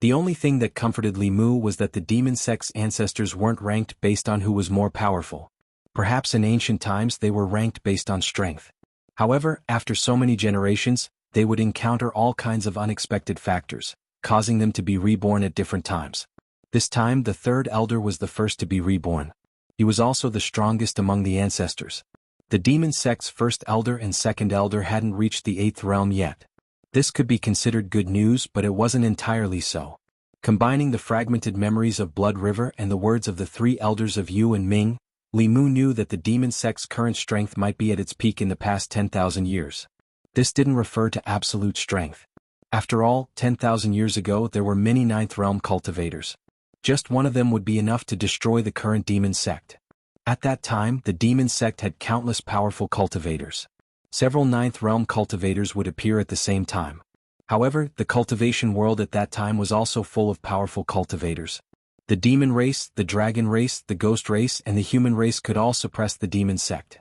The only thing that comforted Li Mu was that the demon sect's ancestors weren't ranked based on who was more powerful. Perhaps in ancient times they were ranked based on strength. However, after so many generations, they would encounter all kinds of unexpected factors, causing them to be reborn at different times. This time the 3rd elder was the first to be reborn. He was also the strongest among the ancestors. The demon sect's 1st elder and 2nd elder hadn't reached the 8th realm yet. This could be considered good news, but it wasn't entirely so. Combining the fragmented memories of Blood River and the words of the 3 elders of Yu and Ming, Li Mu knew that the demon sect's current strength might be at its peak in the past 10,000 years. This didn't refer to absolute strength. After all, 10,000 years ago there were many 9th realm cultivators. Just one of them would be enough to destroy the current demon sect. At that time, the demon sect had countless powerful cultivators. Several 9th realm cultivators would appear at the same time. However, the cultivation world at that time was also full of powerful cultivators. The demon race, the dragon race, the ghost race, and the human race could all suppress the demon sect.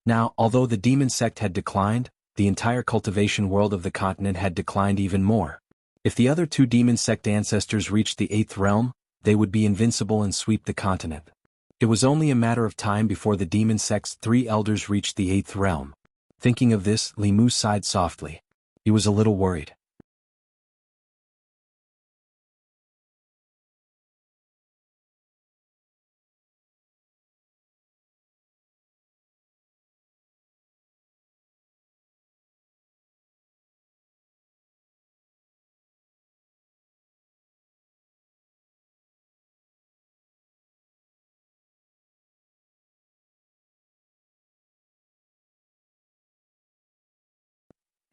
Now, although the demon sect had declined, the entire cultivation world of the continent had declined even more. If the other 2 demon sect ancestors reached the 8th realm, they would be invincible and sweep the continent. It was only a matter of time before the demon sect's 3 elders reached the 8th realm. Thinking of this, Li Mu sighed softly. He was a little worried.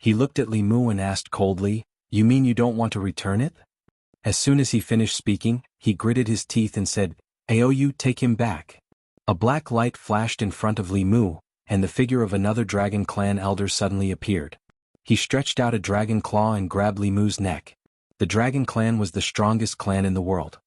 He looked at Li Mu and asked coldly, "You mean you don't want to return it?" As soon as he finished speaking, he gritted his teeth and said, "Aou, take him back." A black light flashed in front of Li Mu, and the figure of another Dragon Clan elder suddenly appeared. He stretched out a dragon claw and grabbed Li Mu's neck. The Dragon Clan was the strongest clan in the world.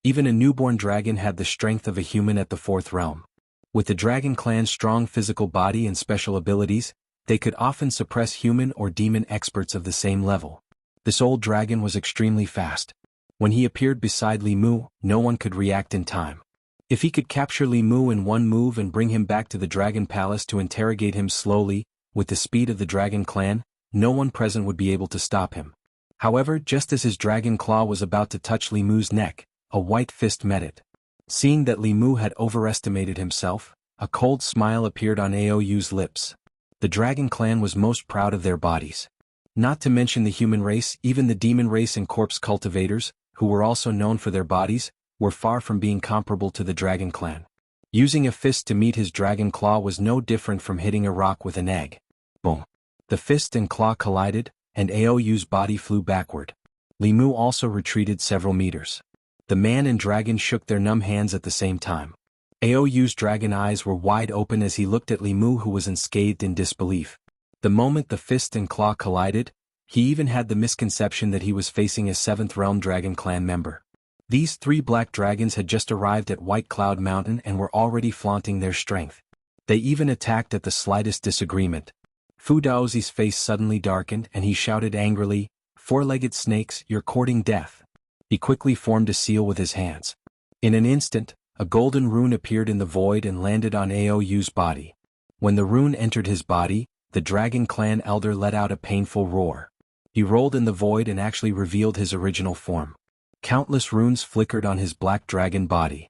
Even a newborn dragon had the strength of a human at the 4th realm. With the Dragon Clan's strong physical body and special abilities, they could often suppress human or demon experts of the same level. This old dragon was extremely fast. When he appeared beside Li Mu, no one could react in time. If he could capture Li Mu in one move and bring him back to the Dragon Palace to interrogate him slowly, with the speed of the Dragon Clan, no one present would be able to stop him. However, just as his dragon claw was about to touch Li Mu's neck, a white fist met it. Seeing that Li Mu had overestimated himself, a cold smile appeared on Aou's lips. The Dragon Clan was most proud of their bodies. Not to mention the human race, even the demon race and corpse cultivators, who were also known for their bodies, were far from being comparable to the Dragon Clan. Using a fist to meet his dragon claw was no different from hitting a rock with an egg. Boom. The fist and claw collided, and Aou's body flew backward. Li Mu also retreated several meters. The man and dragon shook their numb hands at the same time. Aou's dragon eyes were wide open as he looked at Li Mu, who was unscathed in disbelief. The moment the fist and claw collided, he even had the misconception that he was facing a 7th realm Dragon Clan member. These 3 black dragons had just arrived at White Cloud Mountain and were already flaunting their strength. They even attacked at the slightest disagreement. Fu Daozi's face suddenly darkened and he shouted angrily, "Four-legged snakes, you're courting death." He quickly formed a seal with his hands. In an instant, a golden rune appeared in the void and landed on Aou's body. When the rune entered his body, the Dragon Clan elder let out a painful roar. He rolled in the void and actually revealed his original form. Countless runes flickered on his black dragon body.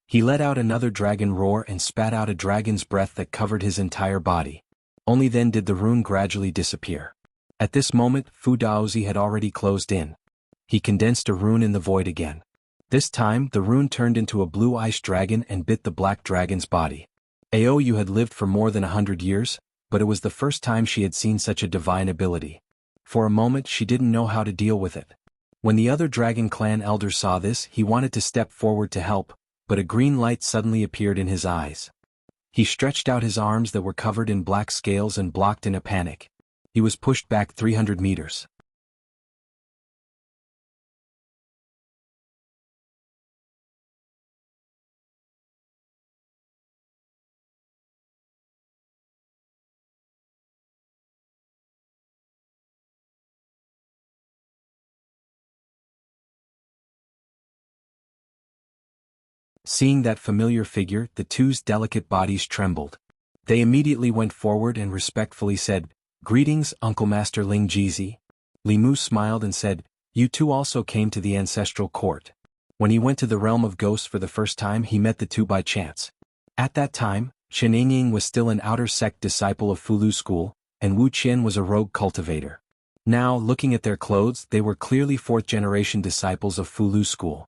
He let out another dragon roar and spat out a dragon's breath that covered his entire body. Only then did the rune gradually disappear. At this moment, Fu Daozi had already closed in. He condensed a rune in the void again. This time, the rune turned into a blue ice dragon and bit the black dragon's body. Aou had lived for more than 100 years, but it was the first time she had seen such a divine ability. For a moment she didn't know how to deal with it. When the other Dragon Clan elder saw this, he wanted to step forward to help, but a green light suddenly appeared in his eyes. He stretched out his arms that were covered in black scales and blocked in a panic. He was pushed back 300 meters. Seeing that familiar figure, the two's delicate bodies trembled. They immediately went forward and respectfully said, "Greetings, Uncle Master Ling Jizi." Li Mu smiled and said, "You two also came to the ancestral court." When he went to the realm of ghosts for the first time, he met the two by chance. At that time, Chen Yingying was still an outer sect disciple of Fulu's school, and Wu Qian was a rogue cultivator. Now, looking at their clothes, they were clearly 4th-generation disciples of Fulu's school.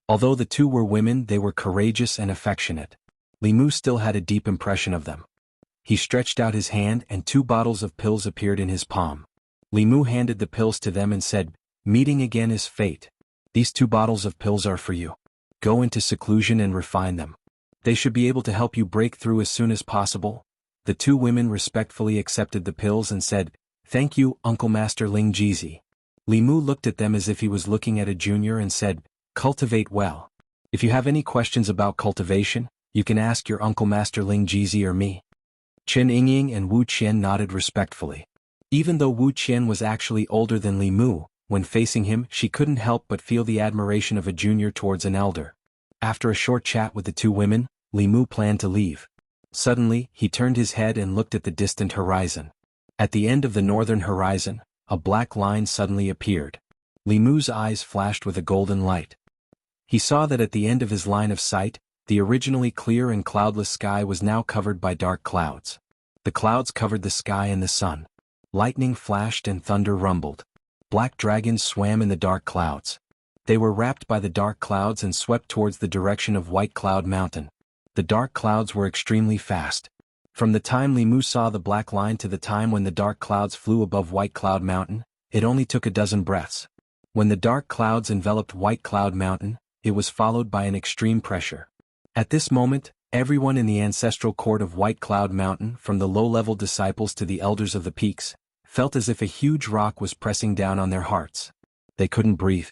Although the two were women, they were courageous and affectionate. Li Mu still had a deep impression of them. He stretched out his hand and 2 bottles of pills appeared in his palm. Li Mu handed the pills to them and said, "Meeting again is fate. These 2 bottles of pills are for you. Go into seclusion and refine them. They should be able to help you break through as soon as possible." The 2 women respectfully accepted the pills and said, "Thank you, Uncle Master Ling Jizi." Li Mu looked at them as if he was looking at a junior and said, "Cultivate well. If you have any questions about cultivation, you can ask your Uncle Master Ling Jizi or me." Chen Yingying and Wu Qian nodded respectfully. Even though Wu Qian was actually older than Li Mu, when facing him she couldn't help but feel the admiration of a junior towards an elder. After a short chat with the 2 women, Li Mu planned to leave. Suddenly, he turned his head and looked at the distant horizon. At the end of the northern horizon, a black line suddenly appeared. Li Mu's eyes flashed with a golden light. He saw that at the end of his line of sight, the originally clear and cloudless sky was now covered by dark clouds. The clouds covered the sky and the sun. Lightning flashed and thunder rumbled. Black dragons swam in the dark clouds. They were wrapped by the dark clouds and swept towards the direction of White Cloud Mountain. The dark clouds were extremely fast. From the time Li Mu saw the black line to the time when the dark clouds flew above White Cloud Mountain, it only took a dozen breaths. When the dark clouds enveloped White Cloud Mountain, it was followed by an extreme pressure. At this moment, everyone in the ancestral court of White Cloud Mountain, from the low-level disciples to the elders of the peaks, felt as if a huge rock was pressing down on their hearts. They couldn't breathe.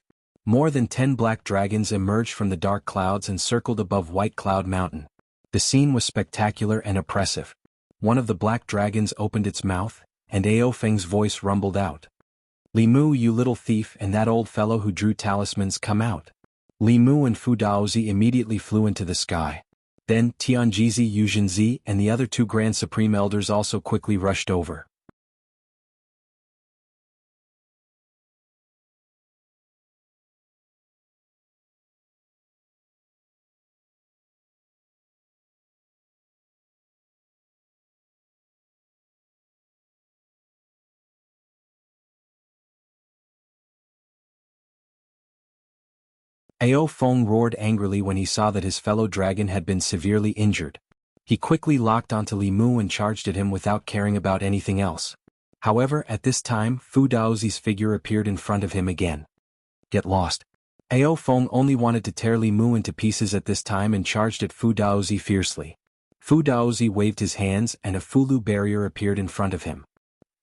More than 10 black dragons emerged from the dark clouds and circled above White Cloud Mountain. The scene was spectacular and oppressive. One of the black dragons opened its mouth, and Ao Feng's voice rumbled out. "Li Mu, you little thief, and that old fellow who drew talismans, come out." Li Mu and Fu Daozi immediately flew into the sky. Then Tianjizi Yuzhenzi and the other 2 Grand Supreme Elders also quickly rushed over. Ao Feng roared angrily when he saw that his fellow dragon had been severely injured. He quickly locked onto Li Mu and charged at him without caring about anything else. However, at this time, Fu Daozi's figure appeared in front of him again. Get lost. Ao Feng only wanted to tear Li Mu into pieces at this time and charged at Fu Daozi fiercely. Fu Daozi waved his hands and a Fulu barrier appeared in front of him.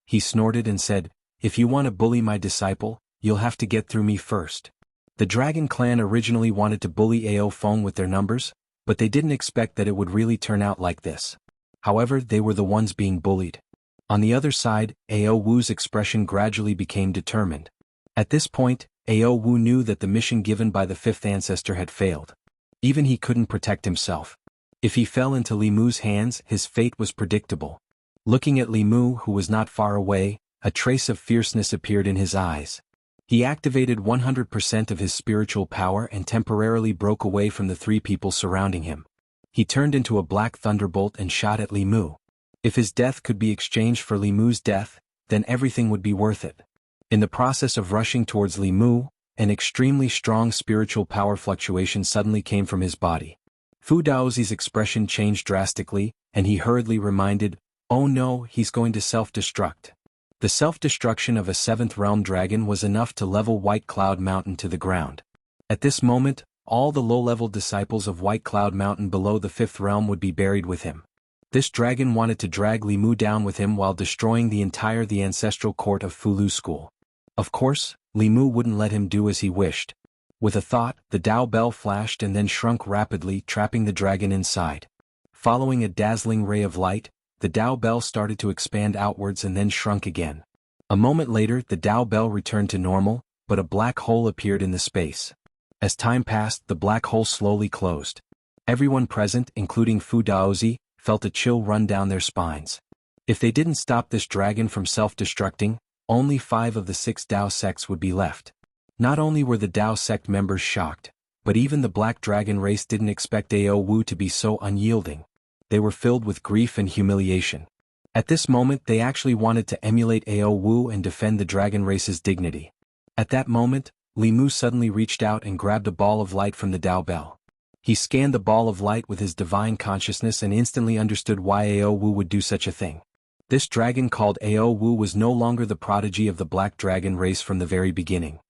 He snorted and said, "If you want to bully my disciple, you'll have to get through me first." The Dragon Clan originally wanted to bully Ao Feng with their numbers, but they didn't expect that it would really turn out like this. However, they were the ones being bullied. On the other side, Ao Wu's expression gradually became determined. At this point, Ao Wu knew that the mission given by the 5th ancestor had failed. Even he couldn't protect himself. If he fell into Li Mu's hands, his fate was predictable. Looking at Li Mu, who was not far away, a trace of fierceness appeared in his eyes. He activated 100% of his spiritual power and temporarily broke away from the 3 people surrounding him. He turned into a black thunderbolt and shot at Li Mu. If his death could be exchanged for Li Mu's death, then everything would be worth it. In the process of rushing towards Li Mu, an extremely strong spiritual power fluctuation suddenly came from his body. Fu Daozi's expression changed drastically, and he hurriedly reminded, "Oh no, he's going to self-destruct." The self-destruction of a 7th realm dragon was enough to level White Cloud Mountain to the ground. At this moment, all the low-level disciples of White Cloud Mountain below the 5th realm would be buried with him. This dragon wanted to drag Li Mu down with him while destroying the ancestral court of Fulu School. Of course, Li Mu wouldn't let him do as he wished. With a thought, the Dao Bell flashed and then shrunk rapidly, trapping the dragon inside. Following a dazzling ray of light, the Dao Bell started to expand outwards and then shrunk again. A moment later, the Dao Bell returned to normal, but a black hole appeared in the space. As time passed, the black hole slowly closed. Everyone present, including Fu Daozi, felt a chill run down their spines. If they didn't stop this dragon from self-destructing, only 5 of the 6 Dao sects would be left. Not only were the Dao sect members shocked, but even the Black Dragon race didn't expect Ao Wu to be so unyielding. They were filled with grief and humiliation. At this moment they actually wanted to emulate Ao Wu and defend the dragon race's dignity. At that moment, Li Mu suddenly reached out and grabbed a ball of light from the Dao Bell. He scanned the ball of light with his divine consciousness and instantly understood why Ao Wu would do such a thing. This dragon called Ao Wu was no longer the prodigy of the Black Dragon race from the very beginning.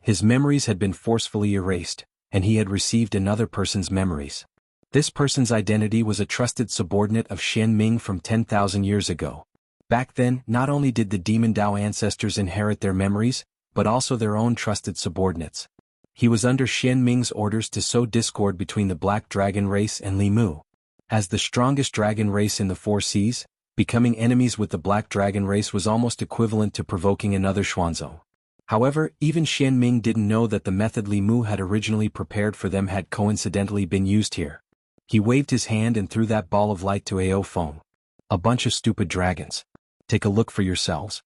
His memories had been forcefully erased, and he had received another person's memories. This person's identity was a trusted subordinate of Xian Ming from 10,000 years ago. Back then, not only did the Demon Dao ancestors inherit their memories, but also their own trusted subordinates. He was under Xian Ming's orders to sow discord between the Black Dragon race and Li Mu. As the strongest dragon race in the 4 seas, becoming enemies with the Black Dragon race was almost equivalent to provoking another Xuanzong. However, even Xian Ming didn't know that the method Li Mu had originally prepared for them had coincidentally been used here. He waved his hand and threw that ball of light to Ao Feng. A bunch of stupid dragons. Take a look for yourselves.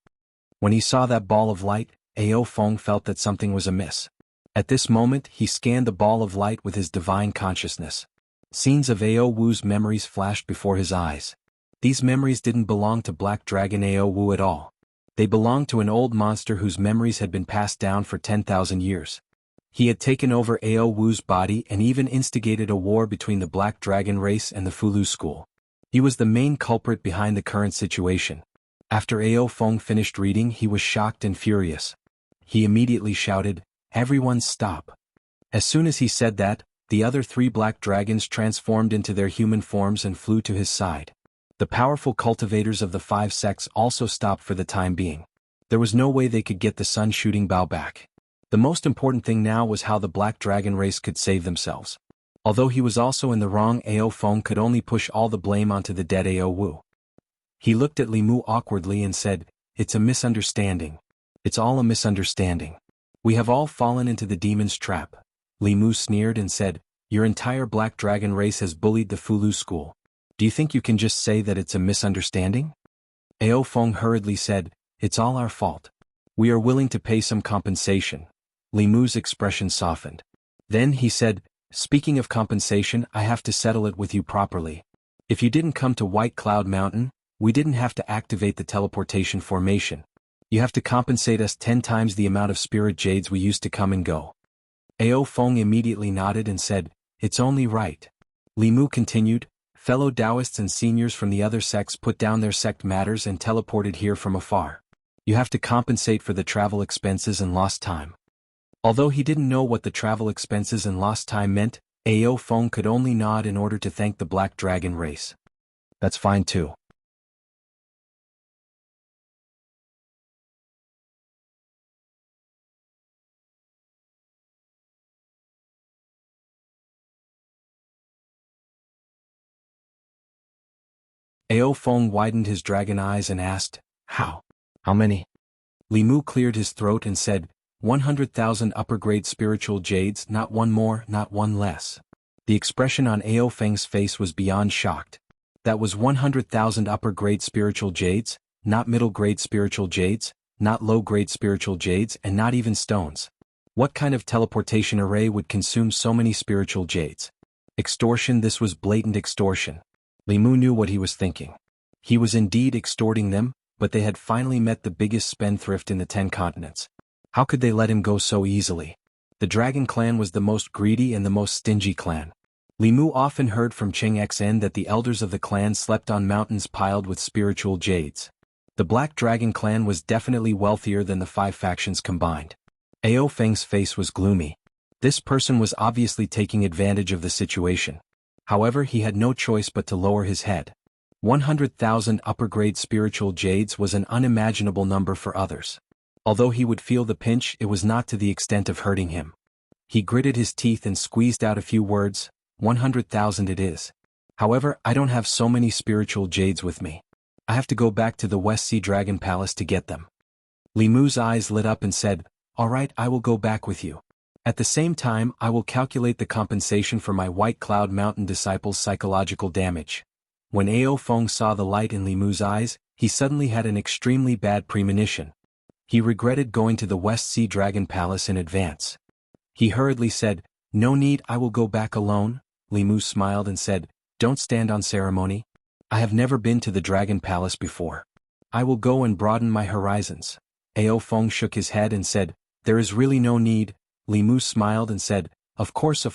When he saw that ball of light, Ao Feng felt that something was amiss. At this moment, he scanned the ball of light with his divine consciousness. Scenes of Ao Wu's memories flashed before his eyes. These memories didn't belong to Black Dragon Ao Wu at all. They belonged to an old monster whose memories had been passed down for 10,000 years. He had taken over Ao Wu's body and even instigated a war between the Black Dragon race and the Fulu school. He was the main culprit behind the current situation. After Ao Feng finished reading, he was shocked and furious. He immediately shouted, "Everyone stop." As soon as he said that, the other 3 black dragons transformed into their human forms and flew to his side. The powerful cultivators of the 5 sects also stopped for the time being. There was no way they could get the sun-shooting bow back. The most important thing now was how the black dragon race could save themselves. Although he was also in the wrong, Ao Feng could only push all the blame onto the dead Ao Wu. He looked at Li Mu awkwardly and said, "It's a misunderstanding. It's all a misunderstanding. We have all fallen into the demon's trap." Li Mu sneered and said, "Your entire black dragon race has bullied the Fulu school. Do you think you can just say that it's a misunderstanding?" Ao Feng hurriedly said, "It's all our fault. We are willing to pay some compensation." Li Mu's expression softened. Then he said, "Speaking of compensation, I have to settle it with you properly. If you didn't come to White Cloud Mountain, we didn't have to activate the teleportation formation. You have to compensate us 10 times the amount of spirit jades we used to come and go." Ao Feng immediately nodded and said, "It's only right." Li Mu continued, "Fellow Taoists and seniors from the other sects put down their sect matters and teleported here from afar. You have to compensate for the travel expenses and lost time." Although he didn't know what the travel expenses and lost time meant, Ao Feng could only nod in order to thank the Black Dragon race. "That's fine too." Ao Feng widened his dragon eyes and asked, "How? How many?" Li Mu cleared his throat and said, 100,000 upper-grade spiritual jades, not one more, not one less. The expression on Ao Feng's face was beyond shocked. That was 100,000 upper-grade spiritual jades, not middle-grade spiritual jades, not low-grade spiritual jades, and not even stones. What kind of teleportation array would consume so many spiritual jades? Extortion. This was blatant extortion. Li Mu knew what he was thinking. He was indeed extorting them, but they had finally met the biggest spendthrift in the 10 continents. How could they let him go so easily? The Dragon Clan was the most greedy and the most stingy clan. Li Mu often heard from Cheng Xen that the elders of the clan slept on mountains piled with spiritual jades. The Black Dragon Clan was definitely wealthier than the 5 factions combined. Ao Feng's face was gloomy. This person was obviously taking advantage of the situation. However, he had no choice but to lower his head. 100,000 upper-grade spiritual jades was an unimaginable number for others. Although he would feel the pinch, it was not to the extent of hurting him. He gritted his teeth and squeezed out a few words, 100,000 it is. However, I don't have so many spiritual jades with me. I have to go back to the West Sea Dragon Palace to get them. Li Mu's eyes lit up and said, "All right, I will go back with you. At the same time, I will calculate the compensation for my White Cloud Mountain disciples' psychological damage." When Ao Feng saw the light in Li Mu's eyes, he suddenly had an extremely bad premonition. He regretted going to the West Sea Dragon Palace in advance. He hurriedly said, "No need, I will go back alone." Li Mu smiled and said, "Don't stand on ceremony. I have never been to the Dragon Palace before. I will go and broaden my horizons." Ao Feng shook his head and said, "There is really no need." Li Mu smiled and said, Of course.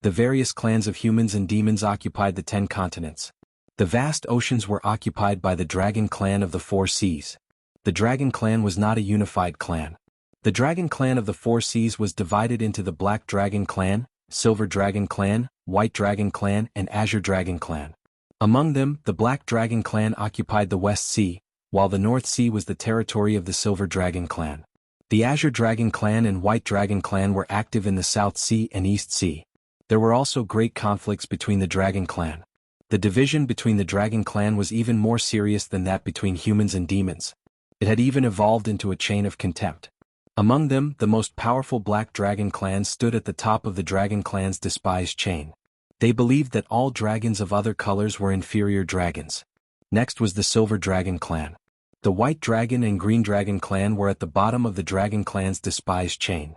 The various clans of humans and demons occupied the 10 continents. The vast oceans were occupied by the Dragon Clan of the 4 Seas. The Dragon Clan was not a unified clan. The Dragon Clan of the 4 Seas was divided into the Black Dragon Clan, Silver Dragon Clan, White Dragon Clan, and Azure Dragon Clan. Among them, the Black Dragon Clan occupied the West Sea, while the North Sea was the territory of the Silver Dragon Clan. The Azure Dragon Clan and White Dragon Clan were active in the South Sea and East Sea. There were also great conflicts between the Dragon Clan. The division between the Dragon Clan was even more serious than that between humans and demons. It had even evolved into a chain of contempt. Among them, the most powerful Black Dragon clan stood at the top of the Dragon clan's despised chain. They believed that all dragons of other colors were inferior dragons. Next was the Silver Dragon clan. The White Dragon and Green Dragon clan were at the bottom of the Dragon clan's despised chain.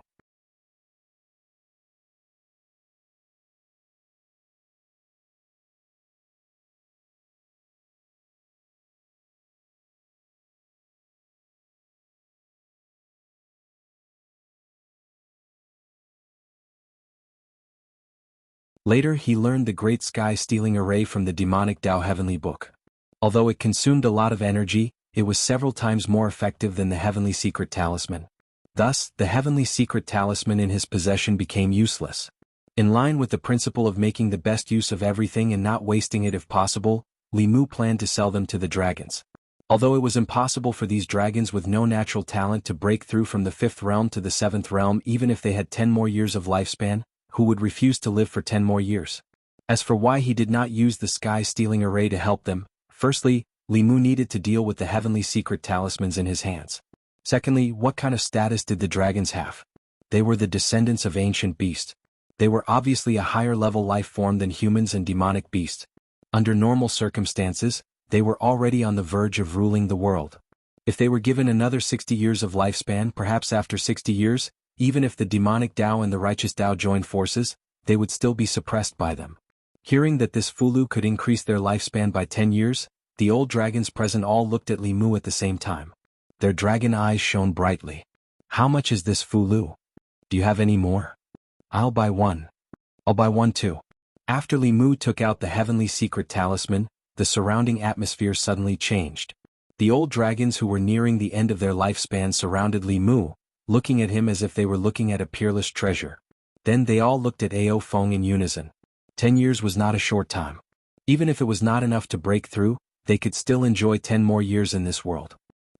Later he learned the Great Sky-Stealing Array from the demonic Tao Heavenly Book. Although it consumed a lot of energy, it was several times more effective than the Heavenly Secret Talisman. Thus, the Heavenly Secret Talisman in his possession became useless. In line with the principle of making the best use of everything and not wasting it if possible, Li Mu planned to sell them to the dragons. Although it was impossible for these dragons with no natural talent to break through from the 5th realm to the 7th realm even if they had 10 more years of lifespan, who would refuse to live for 10 more years? As for why he did not use the Sky-Stealing Array to help them, firstly, Li Mu needed to deal with the Heavenly Secret Talismans in his hands. Secondly, what kind of status did the dragons have? They were the descendants of ancient beasts. They were obviously a higher-level life form than humans and demonic beasts. Under normal circumstances, they were already on the verge of ruling the world. If they were given another 60 years of lifespan, perhaps after 60 years, even if the demonic Tao and the righteous Tao joined forces, they would still be suppressed by them. Hearing that this Fulu could increase their lifespan by 10 years, the old dragons present all looked at Li Mu at the same time. Their dragon eyes shone brightly. How much is this Fulu? Do you have any more? I'll buy one. I'll buy one too. After Li Mu took out the Heavenly Secret Talisman, the surrounding atmosphere suddenly changed. The old dragons who were nearing the end of their lifespan surrounded Li Mu, looking at him as if they were looking at a peerless treasure. Then they all looked at Ao Feng in unison. 10 years was not a short time. Even if it was not enough to break through, they could still enjoy 10 more years in this world.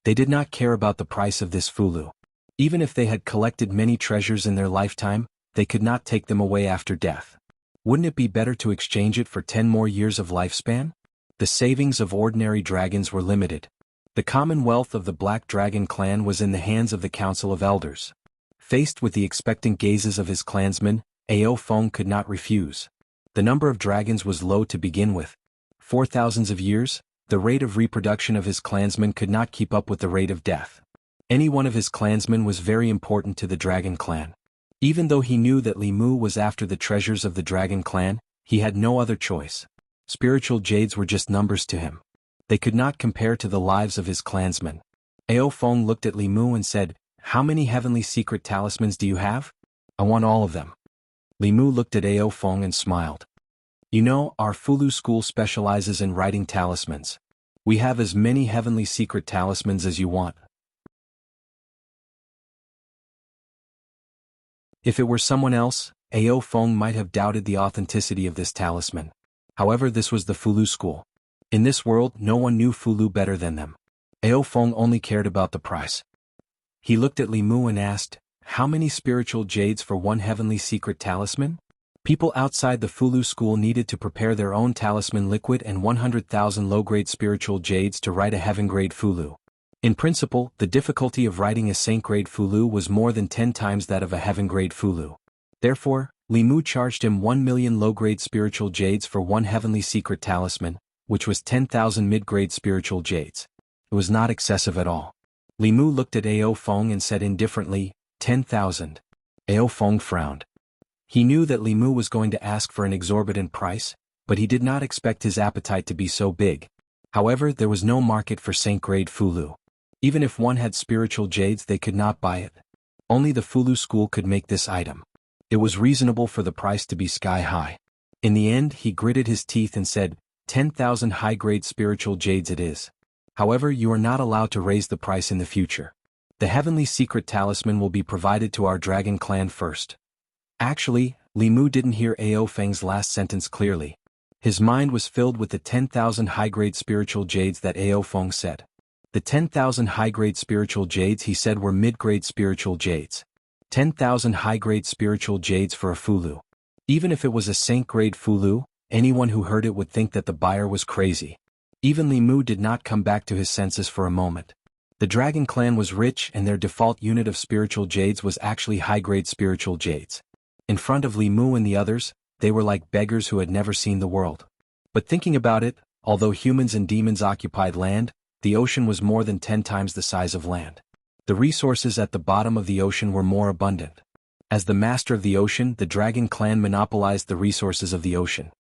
They did not care about the price of this Fulu. Even if they had collected many treasures in their lifetime, they could not take them away after death. Wouldn't it be better to exchange it for 10 more years of lifespan? The savings of ordinary dragons were limited. The commonwealth of the Black Dragon clan was in the hands of the Council of Elders. Faced with the expectant gazes of his clansmen, Ao Feng could not refuse. The number of dragons was low to begin with. For thousands of years, the rate of reproduction of his clansmen could not keep up with the rate of death. Any one of his clansmen was very important to the Dragon clan. Even though he knew that Li Mu was after the treasures of the Dragon clan, he had no other choice. Spiritual jades were just numbers to him. They could not compare to the lives of his clansmen. Ao Feng looked at Li Mu and said, "How many Heavenly Secret Talismans do you have?" "I want all of them." Li Mu looked at Ao Feng and smiled. "You know, our Fulu school specializes in writing talismans. We have as many Heavenly Secret Talismans as you want." If it were someone else, Ao Feng might have doubted the authenticity of this talisman. However, this was the Fulu school. In this world, no one knew Fulu better than them. Ao Feng only cared about the price. He looked at Li Mu and asked, "How many spiritual jades for one Heavenly Secret Talisman?" People outside the Fulu school needed to prepare their own talisman liquid and 100,000 low-grade spiritual jades to write a heaven-grade Fulu. In principle, the difficulty of writing a saint-grade Fulu was more than 10 times that of a heaven-grade Fulu. Therefore, Li Mu charged him 1 million low-grade spiritual jades for one Heavenly Secret Talisman, which was 10,000 mid-grade spiritual jades. It was not excessive at all. Li Mu looked at Ao Feng and said indifferently, 10,000. Ao Feng frowned. He knew that Li Mu was going to ask for an exorbitant price, but he did not expect his appetite to be so big. However, there was no market for saint-grade Fulu. Even if one had spiritual jades, they could not buy it. Only the Fulu school could make this item. It was reasonable for the price to be sky-high. In the end, he gritted his teeth and said, 10,000 high-grade spiritual jades it is. However, you are not allowed to raise the price in the future. The Heavenly Secret Talisman will be provided to our Dragon clan first. Actually, Li Mu didn't hear Ao Feng's last sentence clearly. His mind was filled with the 10,000 high-grade spiritual jades that Ao Feng said. The 10,000 high-grade spiritual jades he said were mid-grade spiritual jades. 10,000 high-grade spiritual jades for a Fulu. Even if it was a saint-grade Fulu, anyone who heard it would think that the buyer was crazy. Even Li Mu did not come back to his senses for a moment. The dragon clan was rich and their default unit of spiritual jades was actually high-grade spiritual jades. In front of Li Mu and the others, they were like beggars who had never seen the world. But thinking about it, although humans and demons occupied land, the ocean was more than 10 times the size of land. The resources at the bottom of the ocean were more abundant. As the master of the ocean, the dragon clan monopolized the resources of the ocean.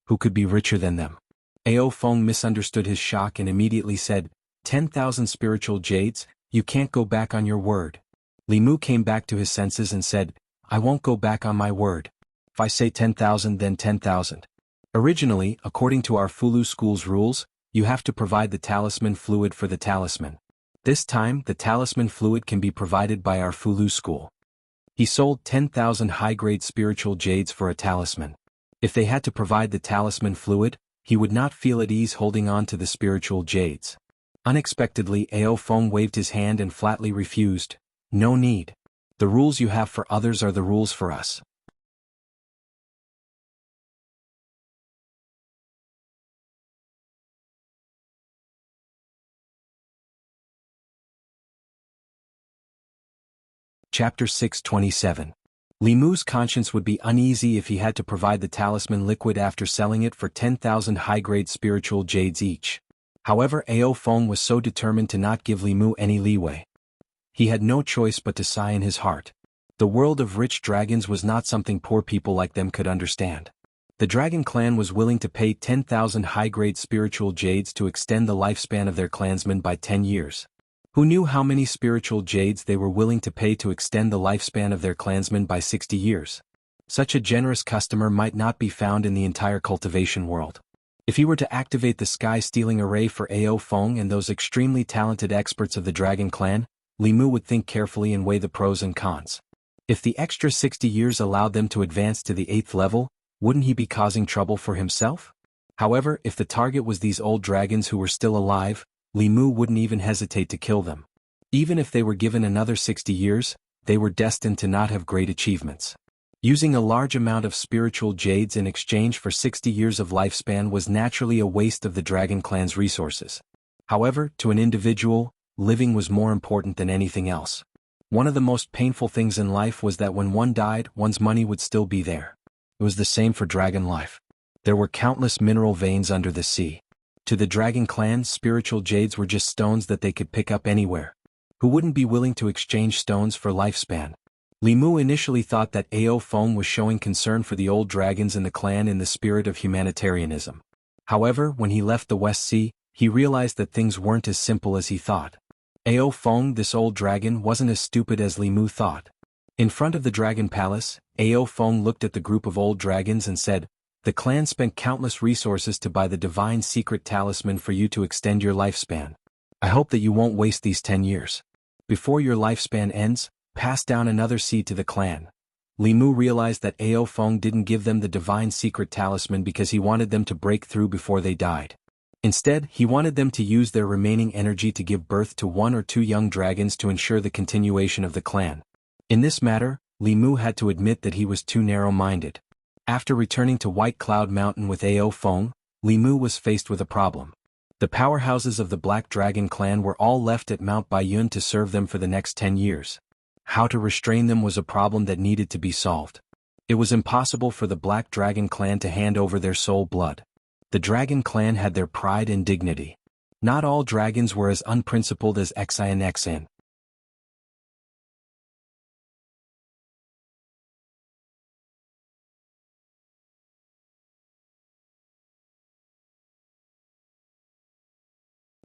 Who could be richer than them? Ao Feng misunderstood his shock and immediately said, 10,000 spiritual jades, you can't go back on your word. Li Mu came back to his senses and said, I won't go back on my word. If I say 10,000 then 10,000. Originally, according to our Fulu school's rules, you have to provide the talisman fluid for the talisman. This time, the talisman fluid can be provided by our Fulu school. He sold 10,000 high-grade spiritual jades for a talisman. If they had to provide the talisman fluid, he would not feel at ease holding on to the spiritual jades. Unexpectedly, Ao Feng waved his hand and flatly refused. No need. The rules you have for others are the rules for us. Chapter 627. Li Mu's conscience would be uneasy if he had to provide the talisman liquid after selling it for 10,000 high-grade spiritual jades each. However, Ao Feng was so determined to not give Li Mu any leeway. He had no choice but to sigh in his heart. The world of rich dragons was not something poor people like them could understand. The dragon clan was willing to pay 10,000 high-grade spiritual jades to extend the lifespan of their clansmen by 10 years. Who knew how many spiritual jades they were willing to pay to extend the lifespan of their clansmen by 60 years? Such a generous customer might not be found in the entire cultivation world. If he were to activate the sky-stealing array for Ao Feng and those extremely talented experts of the dragon clan, Li Mu would think carefully and weigh the pros and cons. If the extra 60 years allowed them to advance to the 8th level, wouldn't he be causing trouble for himself? However, if the target was these old dragons who were still alive, Li Mu wouldn't even hesitate to kill them. Even if they were given another 60 years, they were destined to not have great achievements. Using a large amount of spiritual jades in exchange for 60 years of lifespan was naturally a waste of the dragon clan's resources. However, to an individual, living was more important than anything else. One of the most painful things in life was that when one died, one's money would still be there. It was the same for dragon life. There were countless mineral veins under the sea. To the dragon clan, spiritual jades were just stones that they could pick up anywhere. Who wouldn't be willing to exchange stones for lifespan? Li Mu initially thought that Ao Feng was showing concern for the old dragons in the clan in the spirit of humanitarianism. However, when he left the West Sea, he realized that things weren't as simple as he thought. Ao Feng, this old dragon, wasn't as stupid as Li Mu thought. In front of the dragon palace, Ao Feng looked at the group of old dragons and said, the clan spent countless resources to buy the divine secret talisman for you to extend your lifespan. I hope that you won't waste these 10 years. Before your lifespan ends, pass down another seed to the clan. Li Mu realized that Ao Feng didn't give them the divine secret talisman because he wanted them to break through before they died. Instead, he wanted them to use their remaining energy to give birth to 1 or 2 young dragons to ensure the continuation of the clan. In this matter, Li Mu had to admit that he was too narrow-minded. After returning to White Cloud Mountain with Ao Feng, Li Mu was faced with a problem. The powerhouses of the Black Dragon clan were all left at Mount Baiyun to serve them for the next 10 years. How to restrain them was a problem that needed to be solved. It was impossible for the Black Dragon clan to hand over their soul blood. The Dragon clan had their pride and dignity. Not all dragons were as unprincipled as Xin.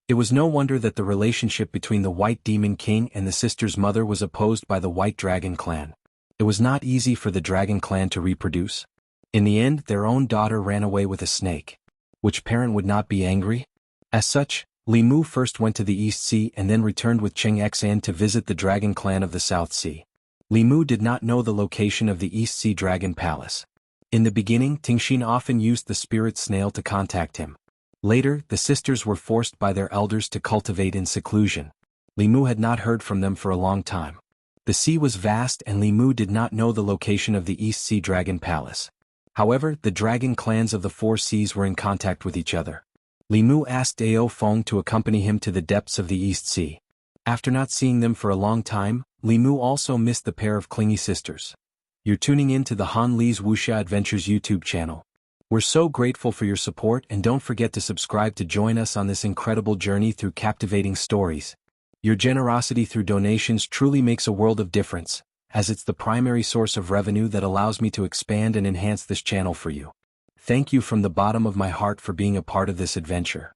It was no wonder that the relationship between the White Demon King and the sister's mother was opposed by the White Dragon clan. It was not easy for the Dragon clan to reproduce. In the end, their own daughter ran away with a snake. Which parent would not be angry? As such, Li Mu first went to the East Sea and then returned with Xin to visit the Dragon clan of the South Sea. Li Mu did not know the location of the East Sea Dragon Palace. In the beginning, Tingxin often used the spirit snail to contact him. Later, the sisters were forced by their elders to cultivate in seclusion. Li Mu had not heard from them for a long time. The sea was vast and Li Mu did not know the location of the East Sea Dragon Palace. However, the dragon clans of the 4 seas were in contact with each other. Li Mu asked Ao Feng to accompany him to the depths of the East Sea. After not seeing them for a long time, Li Mu also missed the pair of clingy sisters. You're tuning in to the Han Li's Wuxia Adventures YouTube channel. We're so grateful for your support, and don't forget to subscribe to join us on this incredible journey through captivating stories. Your generosity through donations truly makes a world of difference, as it's the primary source of revenue that allows me to expand and enhance this channel for you. Thank you from the bottom of my heart for being a part of this adventure.